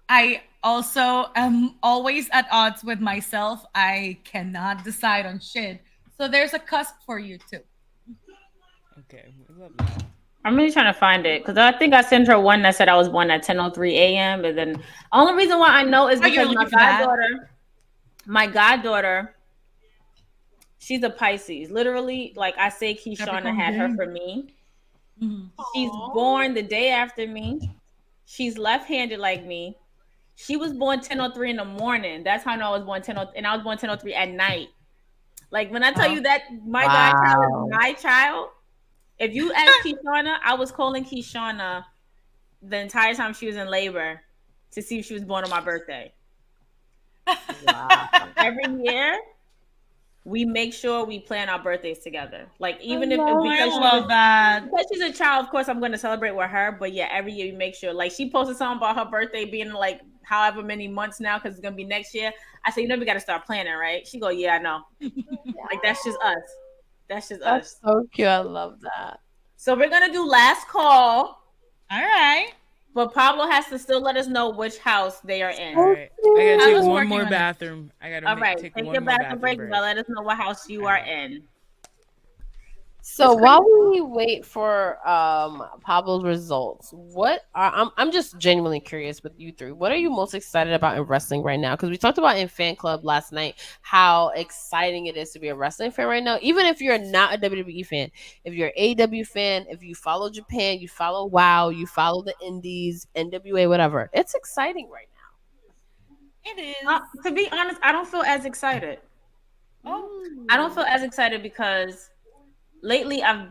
I also am always at odds with myself. I cannot decide on shit. So there's a cusp for you too. Okay, we love that. I'm really trying to find it because I think I sent her one that said I was born at 10:03 a.m. But then the only reason why I know is because my goddaughter, she's a Pisces. Literally, like I say, Keishana had her for me. Mm-hmm. She's born the day after me. She's left-handed like me. She was born 10:03 in the morning. That's how I know I was born 10:03, and I was born 10:03 at night. Like when I tell you that my godchild is my child. If you ask Keishana, I was calling Keishana the entire time she was in labor to see if she was born on my birthday. Wow. Every year. we make sure we plan our birthdays together. Like even because she's a child, of course I'm going to celebrate with her. But yeah, every year we make sure. Like she posted something about her birthday being like however many months now because it's gonna be next year. I said, we got to start planning, right? She go, yeah, I know. Like that's just us. That's just us. So cute. I love that. So we're gonna do last call. All right. But Pablo has to still let us know which house they are in. All right. I gotta take one more bathroom. Take your bathroom break. But let us know what house you are in. So while we wait for Pablo's results, I'm just genuinely curious with you three. What are you most excited about in wrestling right now? Because we talked about in Fan Club last night how exciting it is to be a wrestling fan right now. Even if you're not a WWE fan, if you're an AEW fan, if you follow Japan, you follow WoW, you follow the Indies, NWA, whatever, it's exciting right now. It is. To be honest, I don't feel as excited. I don't feel as excited because lately I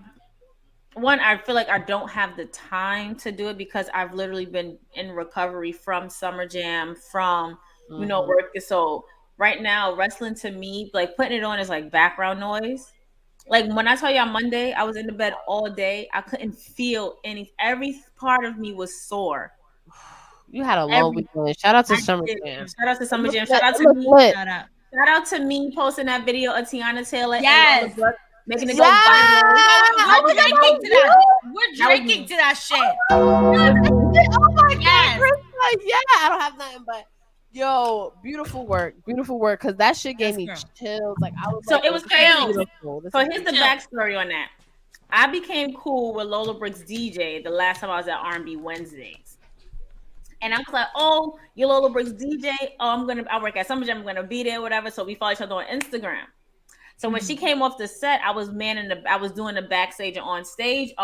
feel like I don't have the time to do it because I've literally been in recovery from Summer Jam, from work. So right now wrestling to me, like putting it on is like background noise. Like when I tell you on Monday I was in the bed all day, I couldn't feel every part of me was sore. You had a long weekend. Shout out to Summer Jam. Shout out to Summer Jam. Shout out to me. Shout out to me posting that video of Tiana Taylor and making it go viral. We're drinking to that shit. Oh my god! Yeah, I don't have nothing but beautiful work, because that shit gave me chills. Like I was. So it was crazy. So here's the backstory on that. I became cool with Lola Brooks DJ the last time I was at R&B Wednesdays, and I was like, "Oh, you Lola Brooks DJ? Oh, I work at Summer Jam. I'm gonna be there, whatever." So we follow each other on Instagram. So when she came off the set, I was doing the backstage and on stage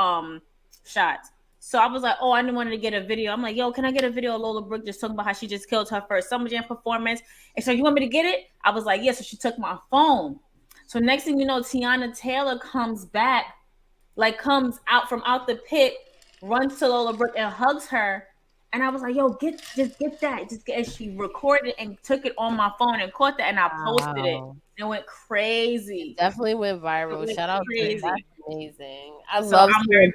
shots. So I was like, oh, I wanted to get a video. I'm like, yo, can I get a video of Lola Brooke just talking about how she just killed her first Summer Jam performance? And so you want me to get it? I was like, yeah. So she took my phone. So next thing you know, Tiana Taylor comes out from out the pit, runs to Lola Brooke and hugs her. And I was like, yo, just get that. And she recorded and took it on my phone and caught that, and I posted it. It went crazy. Definitely went viral. Shout out to you. That's amazing. I love hearing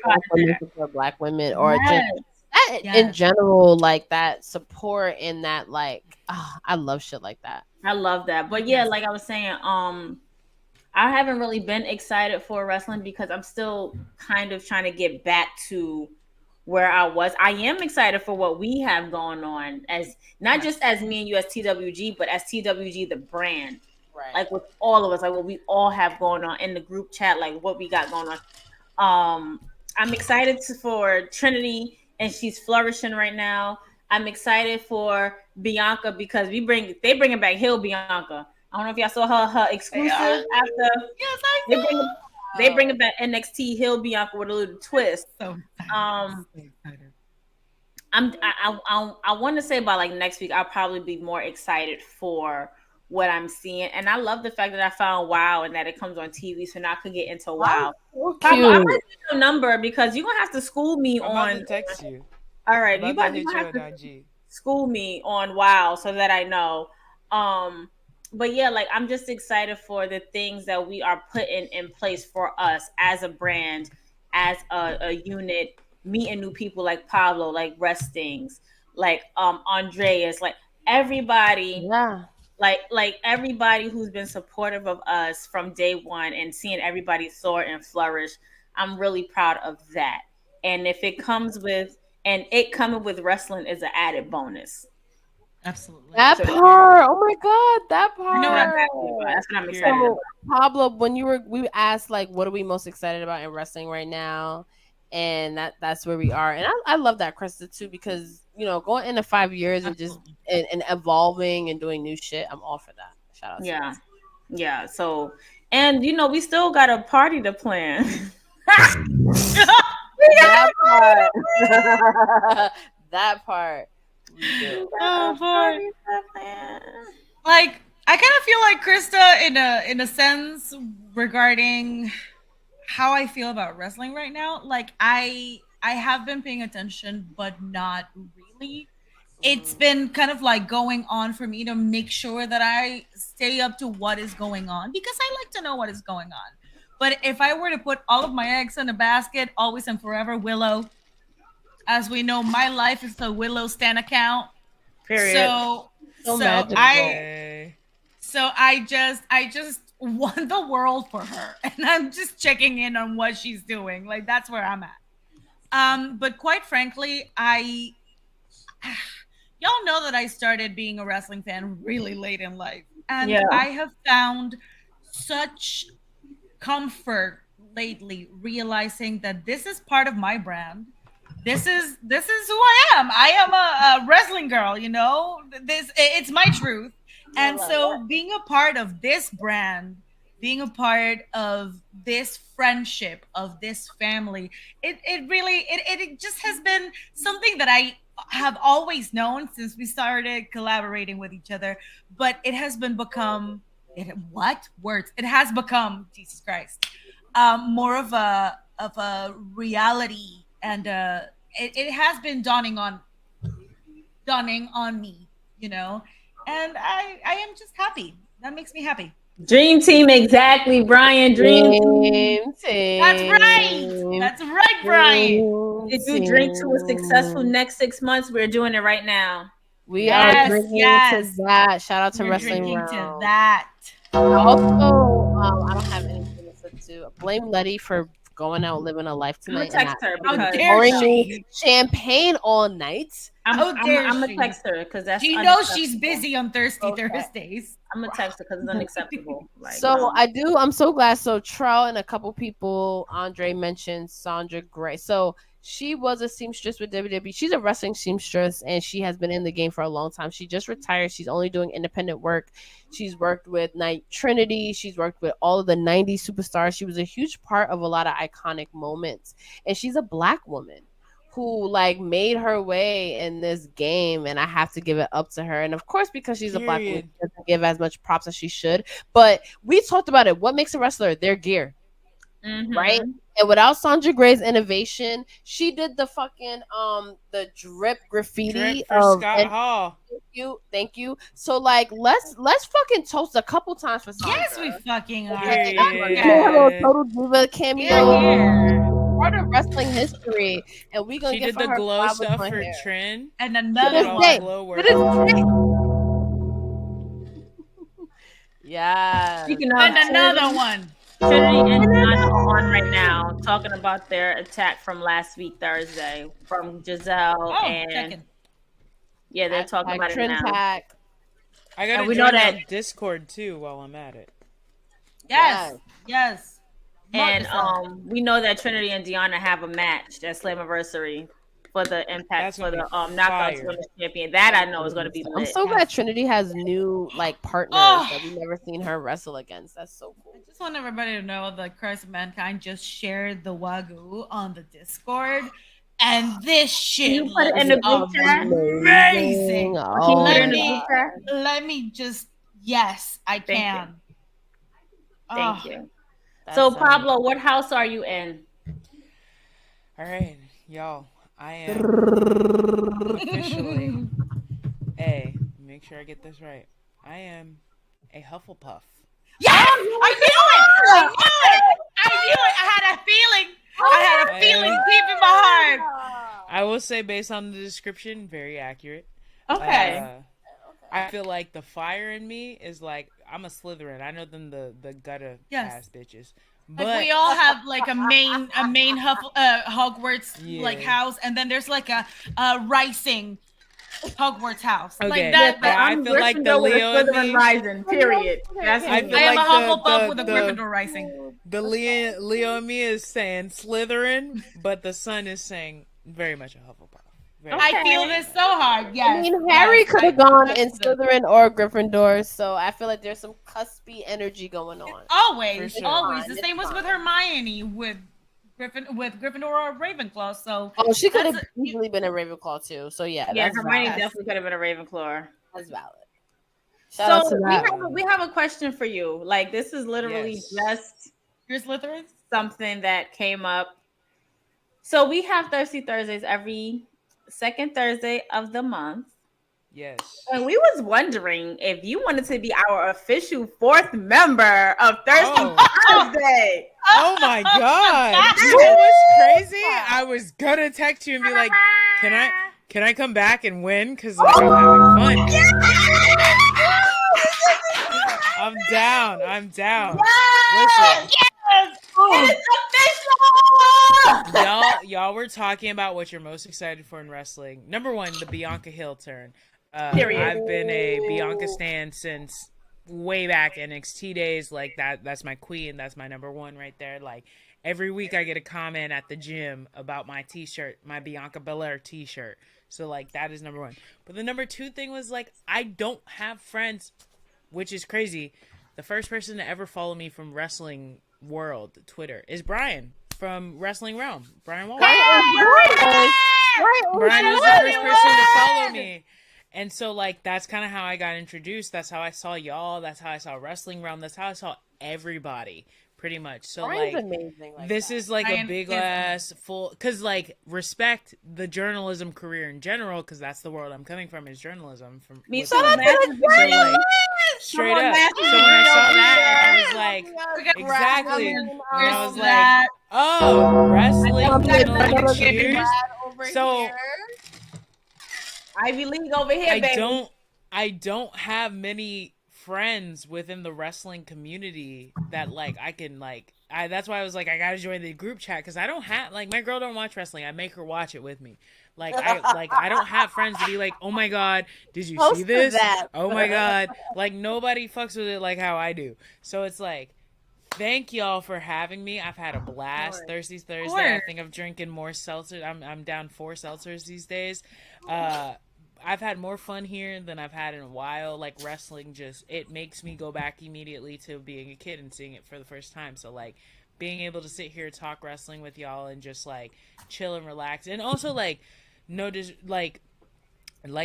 for Black women or just in general, like that support and that I love shit like that. I love that. But yeah, like I was saying, I haven't really been excited for wrestling because I'm still kind of trying to get back to where I was. I am excited for what we have going on as not just as me and you as TWG, but as TWG the brand. Right. Like with all of us, like what we all have going on in the group chat, like what we got going on. I'm excited for Trinity, and she's flourishing right now. I'm excited for Bianca because they bringing back Hill Bianca. I don't know if y'all saw her exclusive after. Yes, I did. They bring back NXT Hill Bianca with a little twist. So I want to say by like next week I'll probably be more excited for what I'm seeing, and I love the fact that I found WoW and that it comes on TV, so now I could get into WoW. So I'm gonna get your number because you're gonna have to school me I'm on. about to text you. All right, you have to school me on WoW so that I know. But yeah, like I'm just excited for the things that we are putting in place for us as a brand, as a unit, meeting new people like Pablo, like Restings, like Andreas, like everybody. Yeah. Like everybody who's been supportive of us from day one and seeing everybody soar and flourish. I'm really proud of that. And if it comes with, and it coming with wrestling is an added bonus. Absolutely. That part. Oh my God, that part. That's what I'm excited about. Pablo, when we asked like, what are we most excited about in wrestling right now? And that's where we are. And I love that, Krista, too, because going into 5 years and just and evolving and doing new shit, I'm all for that. Shout out to you. Yeah. So, and we still got a party to plan. that part. Oh boy. Like I kind of feel like Krista in a sense regarding how I feel about wrestling right now. Like I have been paying attention, but not really. it's been kind of like going on for me to make sure that I stay up to what is going on, because I like to know what is going on. But if I were to put all of my eggs in a basket, always and forever, Willow. As we know, my life is the Willow Stan account. Period. So I just want the world for her, and I'm just checking in on what she's doing. Like, that's where I'm at. But quite frankly, y'all know that I started being a wrestling fan really late in life, and I have found such comfort lately realizing that this is part of my brand. This is who I am. I am a wrestling girl, you know. It's my truth. And so being a part of this brand, being a part of this friendship, of this family, it really just has been something that I have always known since we started collaborating with each other, but it has become Jesus Christ, more of a reality, and it has been dawning on me, you know, and I am just happy. That makes me happy. Dream team, exactly, Brian. Dream team. That's right, Brian. If you drink to a successful next 6 months, we're doing it right now. We are drinking to that. Shout out to Wrestling Round. To that. Also, I don't have anything to do. Blame Letty for going out living a life tonight. I'm gonna text her because pouring me champagne all night. I'm gonna text her because that's she knows she's busy on Thursdays. I'm gonna text her because it's unacceptable. I'm so glad. So Trell and a couple people, Andre mentioned Sandra Gray. So she was a seamstress with WWE. She's a wrestling seamstress, and she has been in the game for a long time. She just retired. She's only doing independent work. She's worked with Night Trinity. She's worked with all of the 90s superstars. She was a huge part of a lot of iconic moments. And she's a Black woman who made her way in this game, and I have to give it up to her. And of course, because she's a Black woman, she doesn't give as much props as she should. But we talked about it. What makes a wrestler? Their gear. Right? And without Sandra Gray's innovation, she did the fucking the drip graffiti for Scott Hall. Thank you. So let's fucking toast a couple times for Sandra. Yes, we fucking are. Total Diva cameo. Part of wrestling history, and we gonna she give did the her glow stuff for hair. Trin, and another yeah. Speaking of another one. Trinity and Diana are on right now talking about their attack from last week Thursday from Giselle and they're talking about it now. I gotta join that Discord too while I'm at it. Yes. And we know that Trinity and Deanna have a match at Slammiversary for the Impact for the Knockouts Women's Champion. That I know is going to be lit. I'm so glad Trinity has new partners that we've never seen her wrestle against. That's so cool. I just want everybody to know that Christ of Mankind just shared the Wagyu on the Discord, and this shit you put it in the group chat. Amazing. Let me just I can. Thank you. So Pablo, what house are you in? All right, y'all. I am officially make sure I get this right. I am a Hufflepuff. Yes! I knew it! I had a feeling deep in my heart. I will say, based on the description, very accurate. Okay. I feel like the fire in me is I'm a Slytherin. I know them the gutter ass bitches. But we all have a main Hogwarts house, and then there's a rising Hogwarts house. Okay. I feel like the Leo in me rising. Period. I am a Hufflepuff with a Gryffindor rising. The Leo in me is saying Slytherin, but the sun is saying very much a Hufflepuff. I feel this so hard. Yes. I mean, Harry could have gone in Slytherin or Gryffindor, so I feel like there's some cuspy energy going on. Always. The same was with Hermione with Gryffindor or Ravenclaw. So she could have easily been a Ravenclaw too. So Hermione definitely could have been a Ravenclaw. That's valid. So we have a question for you. This is literally just your Slytherin, something that came up. So we have Thirsty Thursdays every second Thursday of the month. Yes. And we was wondering if you wanted to be our official 4th member of Thursday Thursday. Oh my God. You know what's crazy? I was gonna text you and be like, can I come back and win? Because like, I'm having fun. I'm down. Listen. It's official! Y'all were talking about what you're most excited for in wrestling. Number one, the Bianca Hill turn. I've been a Bianca stan since way back NXT days. Like that's my queen. That's my number one right there. Like every week I get a comment at the gym about my t-shirt, my Bianca Belair t-shirt. So like that is number one. But the number two thing was like I don't have friends, which is crazy. The first person to ever follow me from wrestling world Twitter is Brian from Wrestling Realm. Brian Wallace. Brian was the first person to follow me. And so, like, that's kind of how I got introduced. That's how I saw y'all. That's how I saw Wrestling Realm. That's how I saw everybody, pretty much. So, Brian's like, amazing this is, like, a big-ass full... Because, like, respect the journalism career in general, because that's the world I'm coming from, is journalism. Me too. So, like, straight up. So, when I saw that, I was like, exactly. And I was like, oh, wrestling. Cheers. So... Ivy League over here, baby. I don't have many friends within the wrestling community that like I can like. That's why I was like I gotta join the group chat because I don't have like my girl don't watch wrestling. I make her watch it with me. I don't have friends to be like, oh my god, did you see this? Oh my god, like nobody fucks with it like how I do. So it's like. Thank y'all for having me. I've had a blast. Thursday. I think I'm drinking more seltzer. I'm down 4 seltzers these days. I've had more fun here than I've had in a while. Like wrestling it makes me go back immediately to being a kid and seeing it for the first time. So like being able to sit here, talk wrestling with y'all and just like chill and relax. And also like like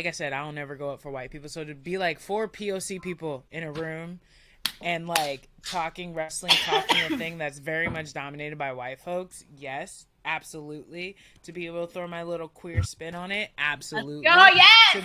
I said, I don't never go up for white people. So to be like 4 POC people in a room and like talking wrestling, talking a thing that's very much dominated by white folks, yes, absolutely. To be able to throw my little queer spin on it, absolutely. Oh yes.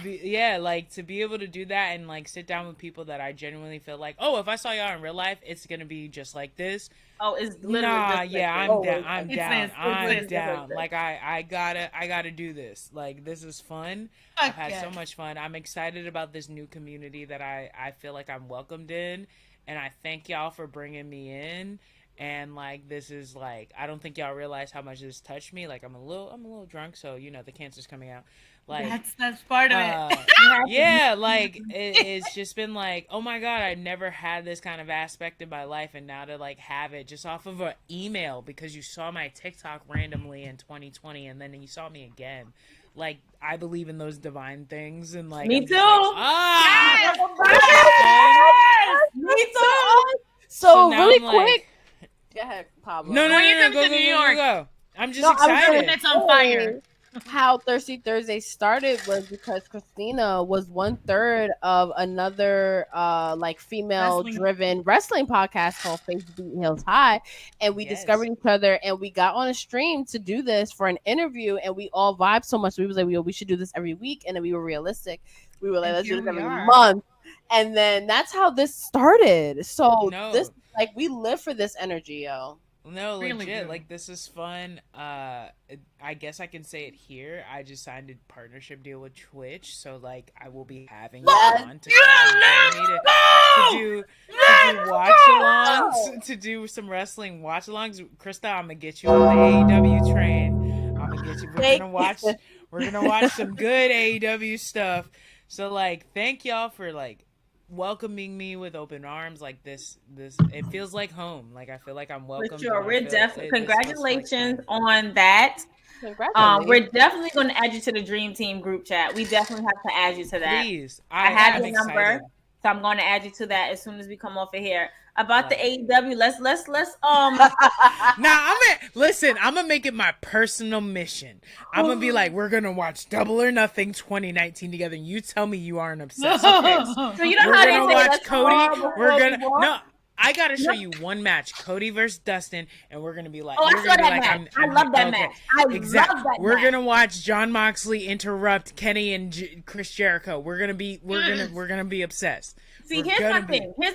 To be able to do that and like sit down with people that I genuinely feel like, oh, if I saw y'all in real life, it's gonna be just like this. Oh, it's literally I'm down. Like I gotta do this. Like this is fun. I've had so much fun. I'm excited about this new community that I feel like I'm welcomed in, and I thank y'all for bringing me in. And like this is like I don't think y'all realize how much this touched me. Like I'm a little drunk, so you know the cancer's coming out. Like that's part of it. Yeah, like it's just been like, oh my god, I never had this kind of aspect in my life, and now to like have it just off of an email because you saw my TikTok randomly in 2020, and then you saw me again. Like I believe in those divine things, and like me too. Like, me too. So really quick. Go ahead, Pablo. No, go, New York. Go. I'm just excited. It's on fire. How Thirsty Thursday started was because Christina was 1/3 of another like female driven wrestling podcast called Face Beat Hills High, and we discovered each other and we got on a stream to do this for an interview, and we all vibed so much. We was like, we should do this every week, and then we were realistic. We were like, let's do this every month, and then that's how this started. So this like we live for this energy, yo. No, really legit. Good. Like this is fun. I guess I can say it here. I just signed a partnership deal with Twitch, so like I will be having you on to do watch-alongs, to do some wrestling watch-alongs. Krista, I'm gonna get you on the AEW train. I'm gonna get you. We're gonna watch some good AEW stuff. So like, thank y'all for like welcoming me with open arms. Like this it feels like home. Like I feel like I'm welcome. Sure, we're definitely congratulations on that. We're definitely going to add you to the Dream Team group chat. We definitely have to add you to that. Please, I have your number, so I'm going to add you to that as soon as we come off of here. About the AEW, let's Now I'm gonna make it my personal mission. I'm gonna be like, we're gonna watch Double or Nothing 2019 together, and you tell me you aren't obsessed with this. So you know we're how gonna they say watch Cody. We're gonna I gotta show you one match, Cody versus Dustin, and we're gonna be like, I saw that match. I love that match. I love that match. We're gonna watch Jon Moxley interrupt Kenny and Chris Jericho. We're gonna be obsessed. See, here's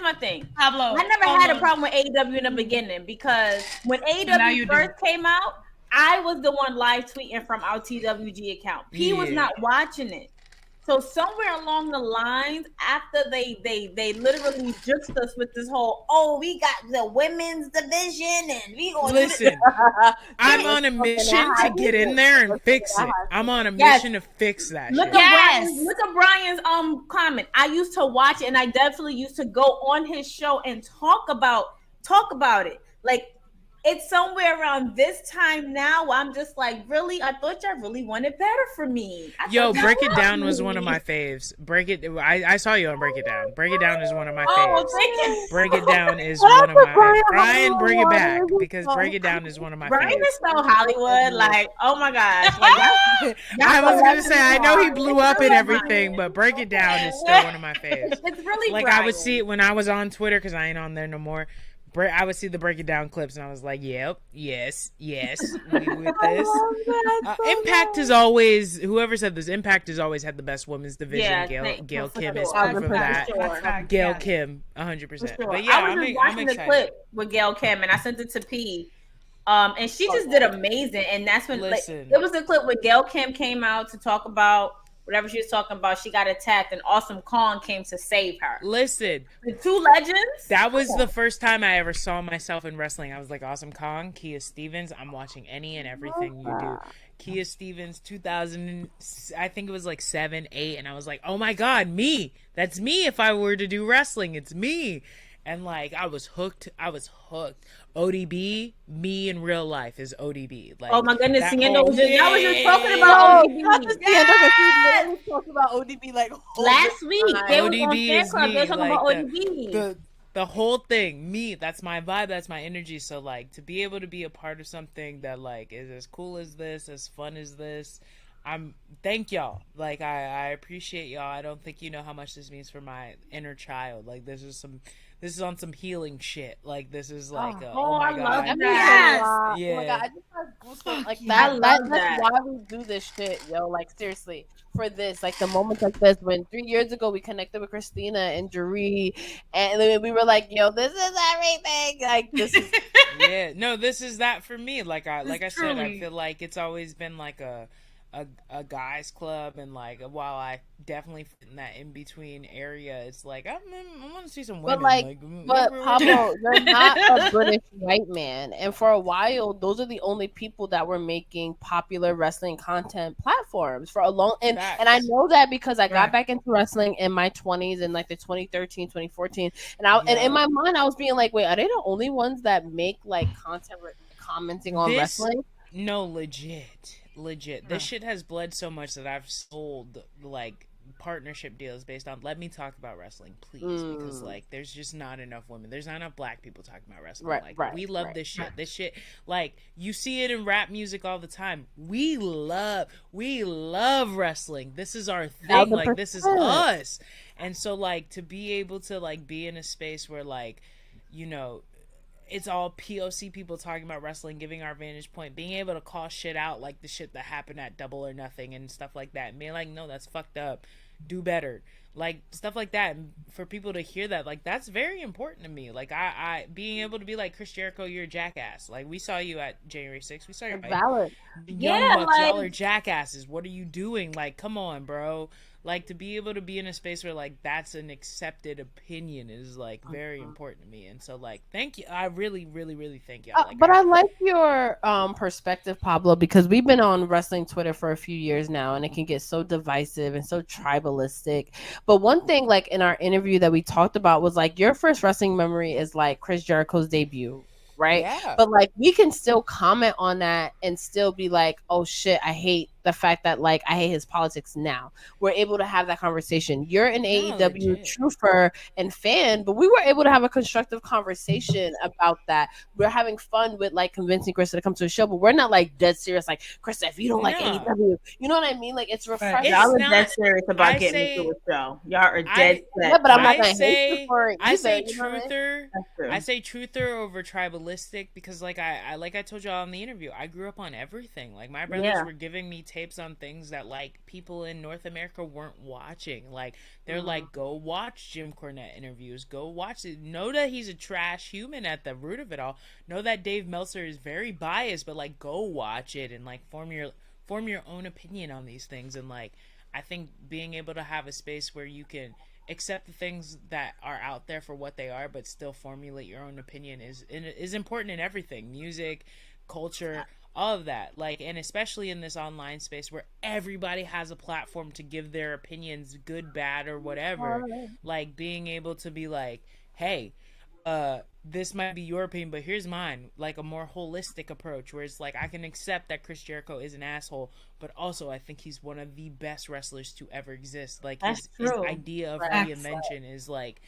my thing. Pablo, I never had a problem with AEW in the beginning because when AEW first came out, I was the one live tweeting from our TWG account. P was not watching it. So somewhere along the lines, after they literally juked us with this whole, we got the women's division and we gonna listen. I'm on a mission to get in there and fix it. I'm on a mission to fix that. Look at Brian's comment. I used to watch it, and I definitely used to go on his show and talk about it. Like, it's somewhere around this time now where I'm just like, really? I thought y'all really wanted better for me. Break It Down was one of my faves. I saw you on Break It Down. Break It Down is one of my faves. Break It Down is one of my Brian, bring it back because Break It Down is one of my Brian faves. Brian is so Hollywood, like, oh my gosh. Like, I was gonna say, I know he blew up and everything, but Break It Down is still one of my faves. It's really like Brian. I would see it when I was on Twitter because I ain't on there no more. I would see the Break It Down clips and I was like, yep, yes, we with this. Impact has always, whoever said this, Impact has always had the best women's division. Gail Kim is proof of that. Gail Kim, 100%. Sure. But yeah, I was watching the clip with Gail Kim and I sent it to P. And she just did amazing. And that's when it was a clip where Gail Kim came out to talk about whatever she was talking about. She got attacked and Awesome Kong came to save her. Listen, the two legends. That was the first time I ever saw myself in wrestling. I was like, Awesome Kong, Kia Stevens. I'm watching any and everything you do. Kia Stevens, 2000, I think it was like 7, 8. And I was like, oh my God, me. That's me. If I were to do wrestling, it's me. And like, I was hooked. ODB, me in real life is ODB. Like, oh my goodness, I was just talking about ODB. We talked about ODB like last week. They ODB is me. They're talking about ODB. The whole thing, me. That's my vibe. That's my energy. So like, to be able to be a part of something that like is as cool as this, as fun as this. Thank y'all. Like I appreciate y'all. I don't think you know how much this means for my inner child. Like this is on some healing shit. Like this is like oh my God. Love that. Yeah. Oh my God, I just had goosebumps. Like that's why we do this shit, yo. Like seriously, for this, like the moments like this when 3 years ago we connected with Christina and Jaree and then we were like, yo, this is everything. Like this is yeah, no, this is that for me. Like I said, I feel like it's always been like a guys club, and like while I definitely fit in that in between area, it's like I want to see some women. But Pablo, you're not a British white man, and for a while, those are the only people that were making popular wrestling content platforms for a long. And I know that because I got back into wrestling in my 20s in like the 2013, 2014, and in my mind I was being like, wait, are they the only ones that make like content commenting on wrestling? No, legit. This shit has bled so much that I've sold like partnership deals based on let me talk about wrestling, please, because like there's just not enough women. There's not enough black people talking about wrestling. We love this shit. This shit, like you see it in rap music all the time. We love wrestling. This is our thing. 100%. Like this is us. And so like to be able to like be in a space where like, you know, it's all POC people talking about wrestling, giving our vantage point, being able to call shit out like the shit that happened at Double or Nothing and stuff like that. And being like, no, that's fucked up. Do better. Like stuff like that. And for people to hear that, like that's very important to me. Like I being able to be like, Chris Jericho, you're a jackass. Like we saw you at January 6th. We saw you. Valid. Young Bucks, y'all are jackasses. What are you doing? Like, come on, bro. Like to be able to be in a space where like that's an accepted opinion is like very important to me. And so like thank you. I really, really, really thank y'all. But I like your perspective, Pablo, because we've been on wrestling Twitter for a few years now and it can get so divisive and so tribalistic. But one thing like in our interview that we talked about was like your first wrestling memory is like Chris Jericho's debut. Right. Yeah. But like we can still comment on that and still be like, oh shit, I hate the fact that like I hate his politics now. We're able to have that conversation. You're an AEW truther and fan, but we were able to have a constructive conversation about that. We're having fun with like convincing Krista to come to a show, but we're not like dead serious. Like, Krista, if you don't like AEW, you know what I mean? Like, it's refreshing. Y'all are dead serious about getting into a show. Y'all are dead set. Yeah, but I'm not gonna say, I say truther. I say truther over tribalistic because like I told y'all in the interview, I grew up on everything. Like my brothers were giving me tapes on things that like people in North America weren't watching. Like they're like, go watch Jim Cornette interviews, go watch it. Know that he's a trash human at the root of it all. Know that Dave Meltzer is very biased, but like go watch it and like form your own opinion on these things. And like I think being able to have a space where you can accept the things that are out there for what they are, but still formulate your own opinion is important in everything. Music, culture, all of that. Like, and especially in this online space where everybody has a platform to give their opinions, good, bad, or whatever. Like being able to be like, hey, this might be your opinion, but here's mine. Like a more holistic approach where it's like I can accept that Chris Jericho is an asshole, but also I think he's one of the best wrestlers to ever exist. Like his idea of reinvention is like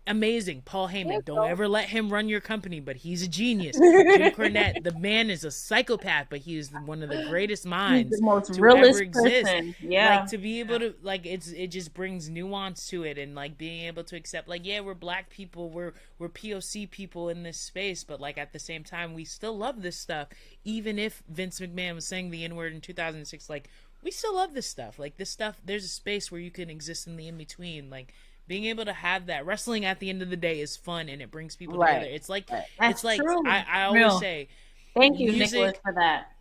amazing. Paul Heyman, don't ever let him run your company, but he's a genius. Jim Cornette, the man is a psychopath, but he is one of the greatest minds the most to realist ever exist. Person. Yeah, like to be able to like it just brings nuance to it, and like being able to accept like we're black people, we're POC people in this space, but like at the same time we still love this stuff. Even if Vince McMahon was saying the N-word in 2006, like we still love this stuff. Like this stuff, there's a space where you can exist in the in between, like. Being able to have that wrestling at the end of the day is fun and it brings people together. It's like it's like true. I always say thank you, Nicholas, for that.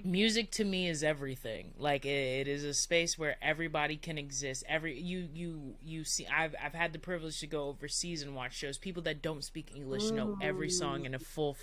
Music to me is everything. Like it is a space where everybody can exist. You see I've had the privilege to go overseas and watch shows. People that don't speak English know every song in a full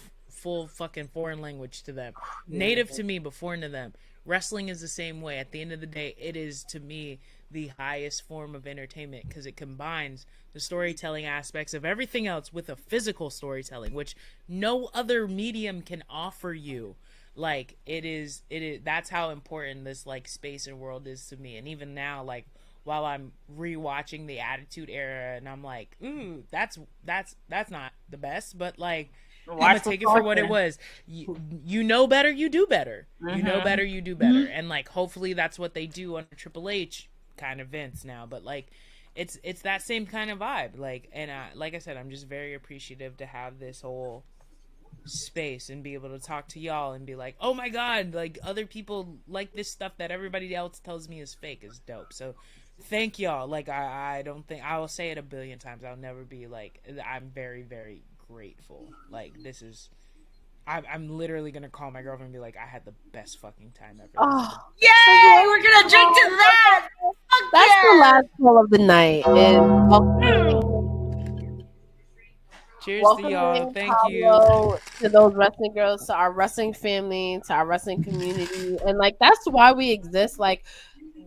fucking foreign language to them. Native to me but foreign to them. Wrestling is the same way. At the end of the day, it is to me the highest form of entertainment because it combines the storytelling aspects of everything else with a physical storytelling, which no other medium can offer you. Like it is that's how important this like space and world is to me. And even now, like while I'm rewatching the Attitude Era and I'm like, ooh, that's not the best, but like I'm gonna take it for what it was. You know better, you do better. You know better, you do better. And like hopefully that's what they do under Triple H kind of Vince now, but like it's that same kind of vibe. Like, and like I said, I'm just very appreciative to have this whole space and be able to talk to y'all and be like, oh my god, like other people like this stuff that everybody else tells me is fake is dope. So thank y'all. Like I don't think I will say it a billion times. I'll never be like, I'm very, very grateful. Like this is I'm literally gonna call my girlfriend and be like, I had the best fucking time ever. Oh, yay! We're gonna drink to that. That's the last call of the night. Cheers to y'all. Thank you to those wrestling girls, to our wrestling family, to our wrestling community, and like that's why we exist. Like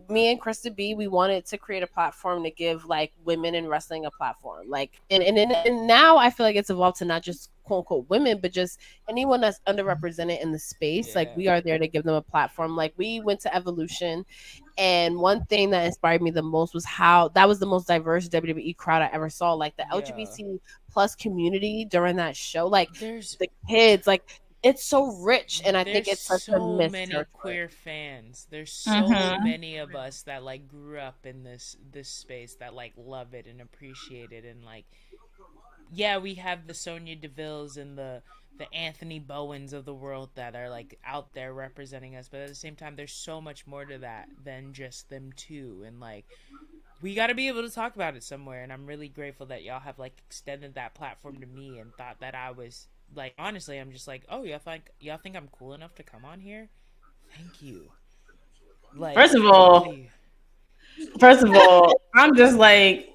me and Krista B, we wanted to create a platform to give like women in wrestling a platform. Like and now I feel like it's evolved to not just quote unquote women, but just anyone that's underrepresented in the space. Yeah. Like we are there to give them a platform. Like we went to Evolution, and one thing that inspired me the most was how that was the most diverse WWE crowd I ever saw. Like the LGBT plus community during that show, like there's the kids, like it's so rich, and I think it's such a miss. So many queer fans. There's so many of us that like grew up in this space that like love it and appreciate it, and like we have the Sonya Deville's and the Anthony Bowens of the world that are like out there representing us, but at the same time, there's so much more to that than just them two, and like we got to be able to talk about it somewhere. And I'm really grateful that y'all have like extended that platform to me and thought that I was. Like honestly, I'm just like, oh, y'all think I'm cool enough to come on here? Thank you. Like, first of all, I'm just like,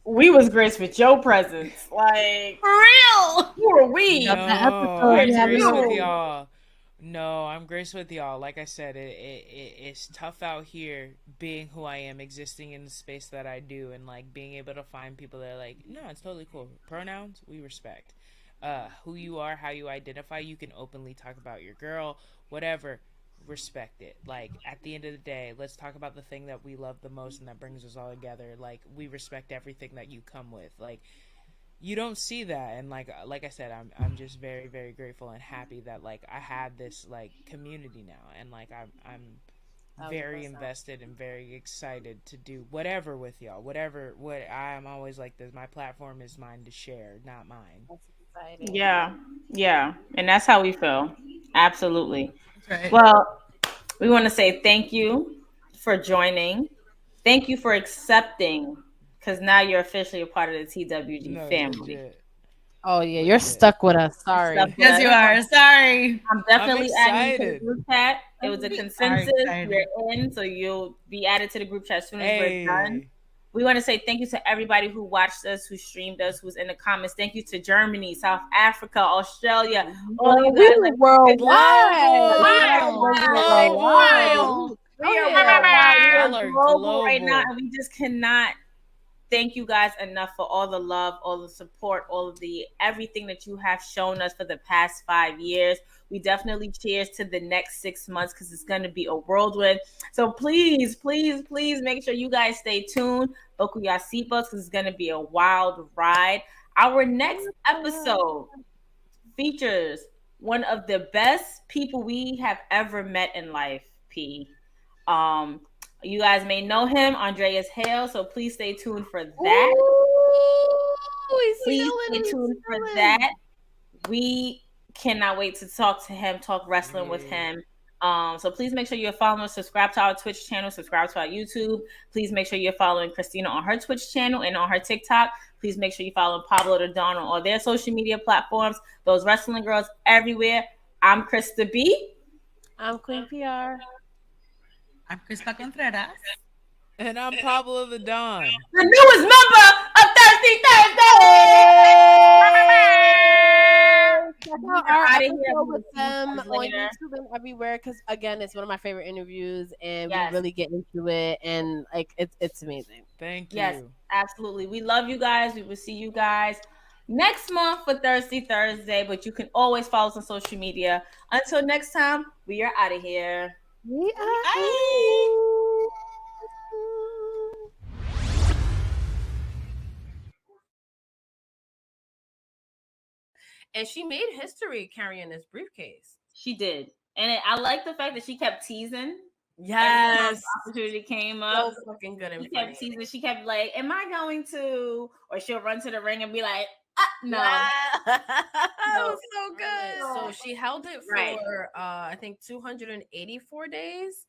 we was graced with your presence. Like for real. Who are we? No, I'm graced with y'all. No, I'm graced with y'all. Like I said, it's tough out here being who I am, existing in the space that I do, and like being able to find people that are like, no, it's totally cool. Pronouns, we respect. Who you are, how you identify, you can openly talk about your girl, whatever. respect it. Like, at the end of the day, let's talk about the thing that we love the most and that brings us all together. Like, we respect everything that you come with. Like, you don't see that. And like I said, I'm just very, very grateful and happy that like I have this like community now, and like I'm very invested and very excited to do whatever with y'all. I'm always like this. My platform is mine to share, not mine. Yeah, and that's how we feel. Absolutely. Right. Well, we want to say thank you for joining. Thank you for accepting, because now you're officially a part of the TWG family. Legit. Oh yeah, you're stuck with us. Sorry. Yes, you are. Sorry. I'm definitely adding you to the excited. group chat. It was a consensus. You're in, so you'll be added to the group chat as soon as we're done. We want to say thank you to everybody who watched us, who streamed us, who was in the comments. Thank you to Germany, South Africa, Australia, all you guys. We're worldwide. We are global right now, and we just cannot thank you guys enough for all the love, all the support, all of the everything that you have shown us for the past 5 years. We definitely cheers to the next 6 months, because it's going to be a whirlwind. So please, please, please make sure you guys stay tuned. Buckle your seatbelts, because it's going to be a wild ride. Our next episode features one of the best people we have ever met in life, P. You guys may know him, Andreas Hale, so please stay tuned for that. Please stay tuned for that. We cannot wait to talk to him, talk wrestling with him. So please make sure you're following us, subscribe to our Twitch channel, subscribe to our YouTube. Please make sure you're following Christina on her Twitch channel and on her TikTok. Please make sure you follow Pablo the Don on all their social media platforms. Those wrestling girls everywhere. I'm Krista B. I'm Queen PR. I'm Crispa Contreras. And I'm Pablo the Don. The newest member of Thirsty Thursday. Check out our episode with them on YouTube and everywhere, because again, it's one of my favorite interviews, and we really get into it, and like it's amazing. Thank you. Yes, absolutely. We love you guys. We will see you guys next month for Thirsty Thursday, but you can always follow us on social media. Until next time, we are out of here. We are. And she made history carrying this briefcase. She did. And I like the fact that she kept teasing. Yes. Opportunity came up. So fucking good and She kept teasing. She kept like, am I going to? Or she'll run to the ring and be like, no. That was so good. So she held it for I think 284 days,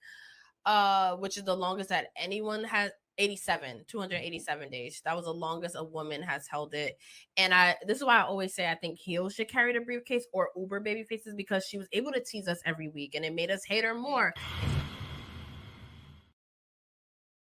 which is the longest that anyone has. 287 days. That was the longest a woman has held it. And this is why I always say I think heels should carry the briefcase, or Uber baby faces, because she was able to tease us every week, and it made us hate her more.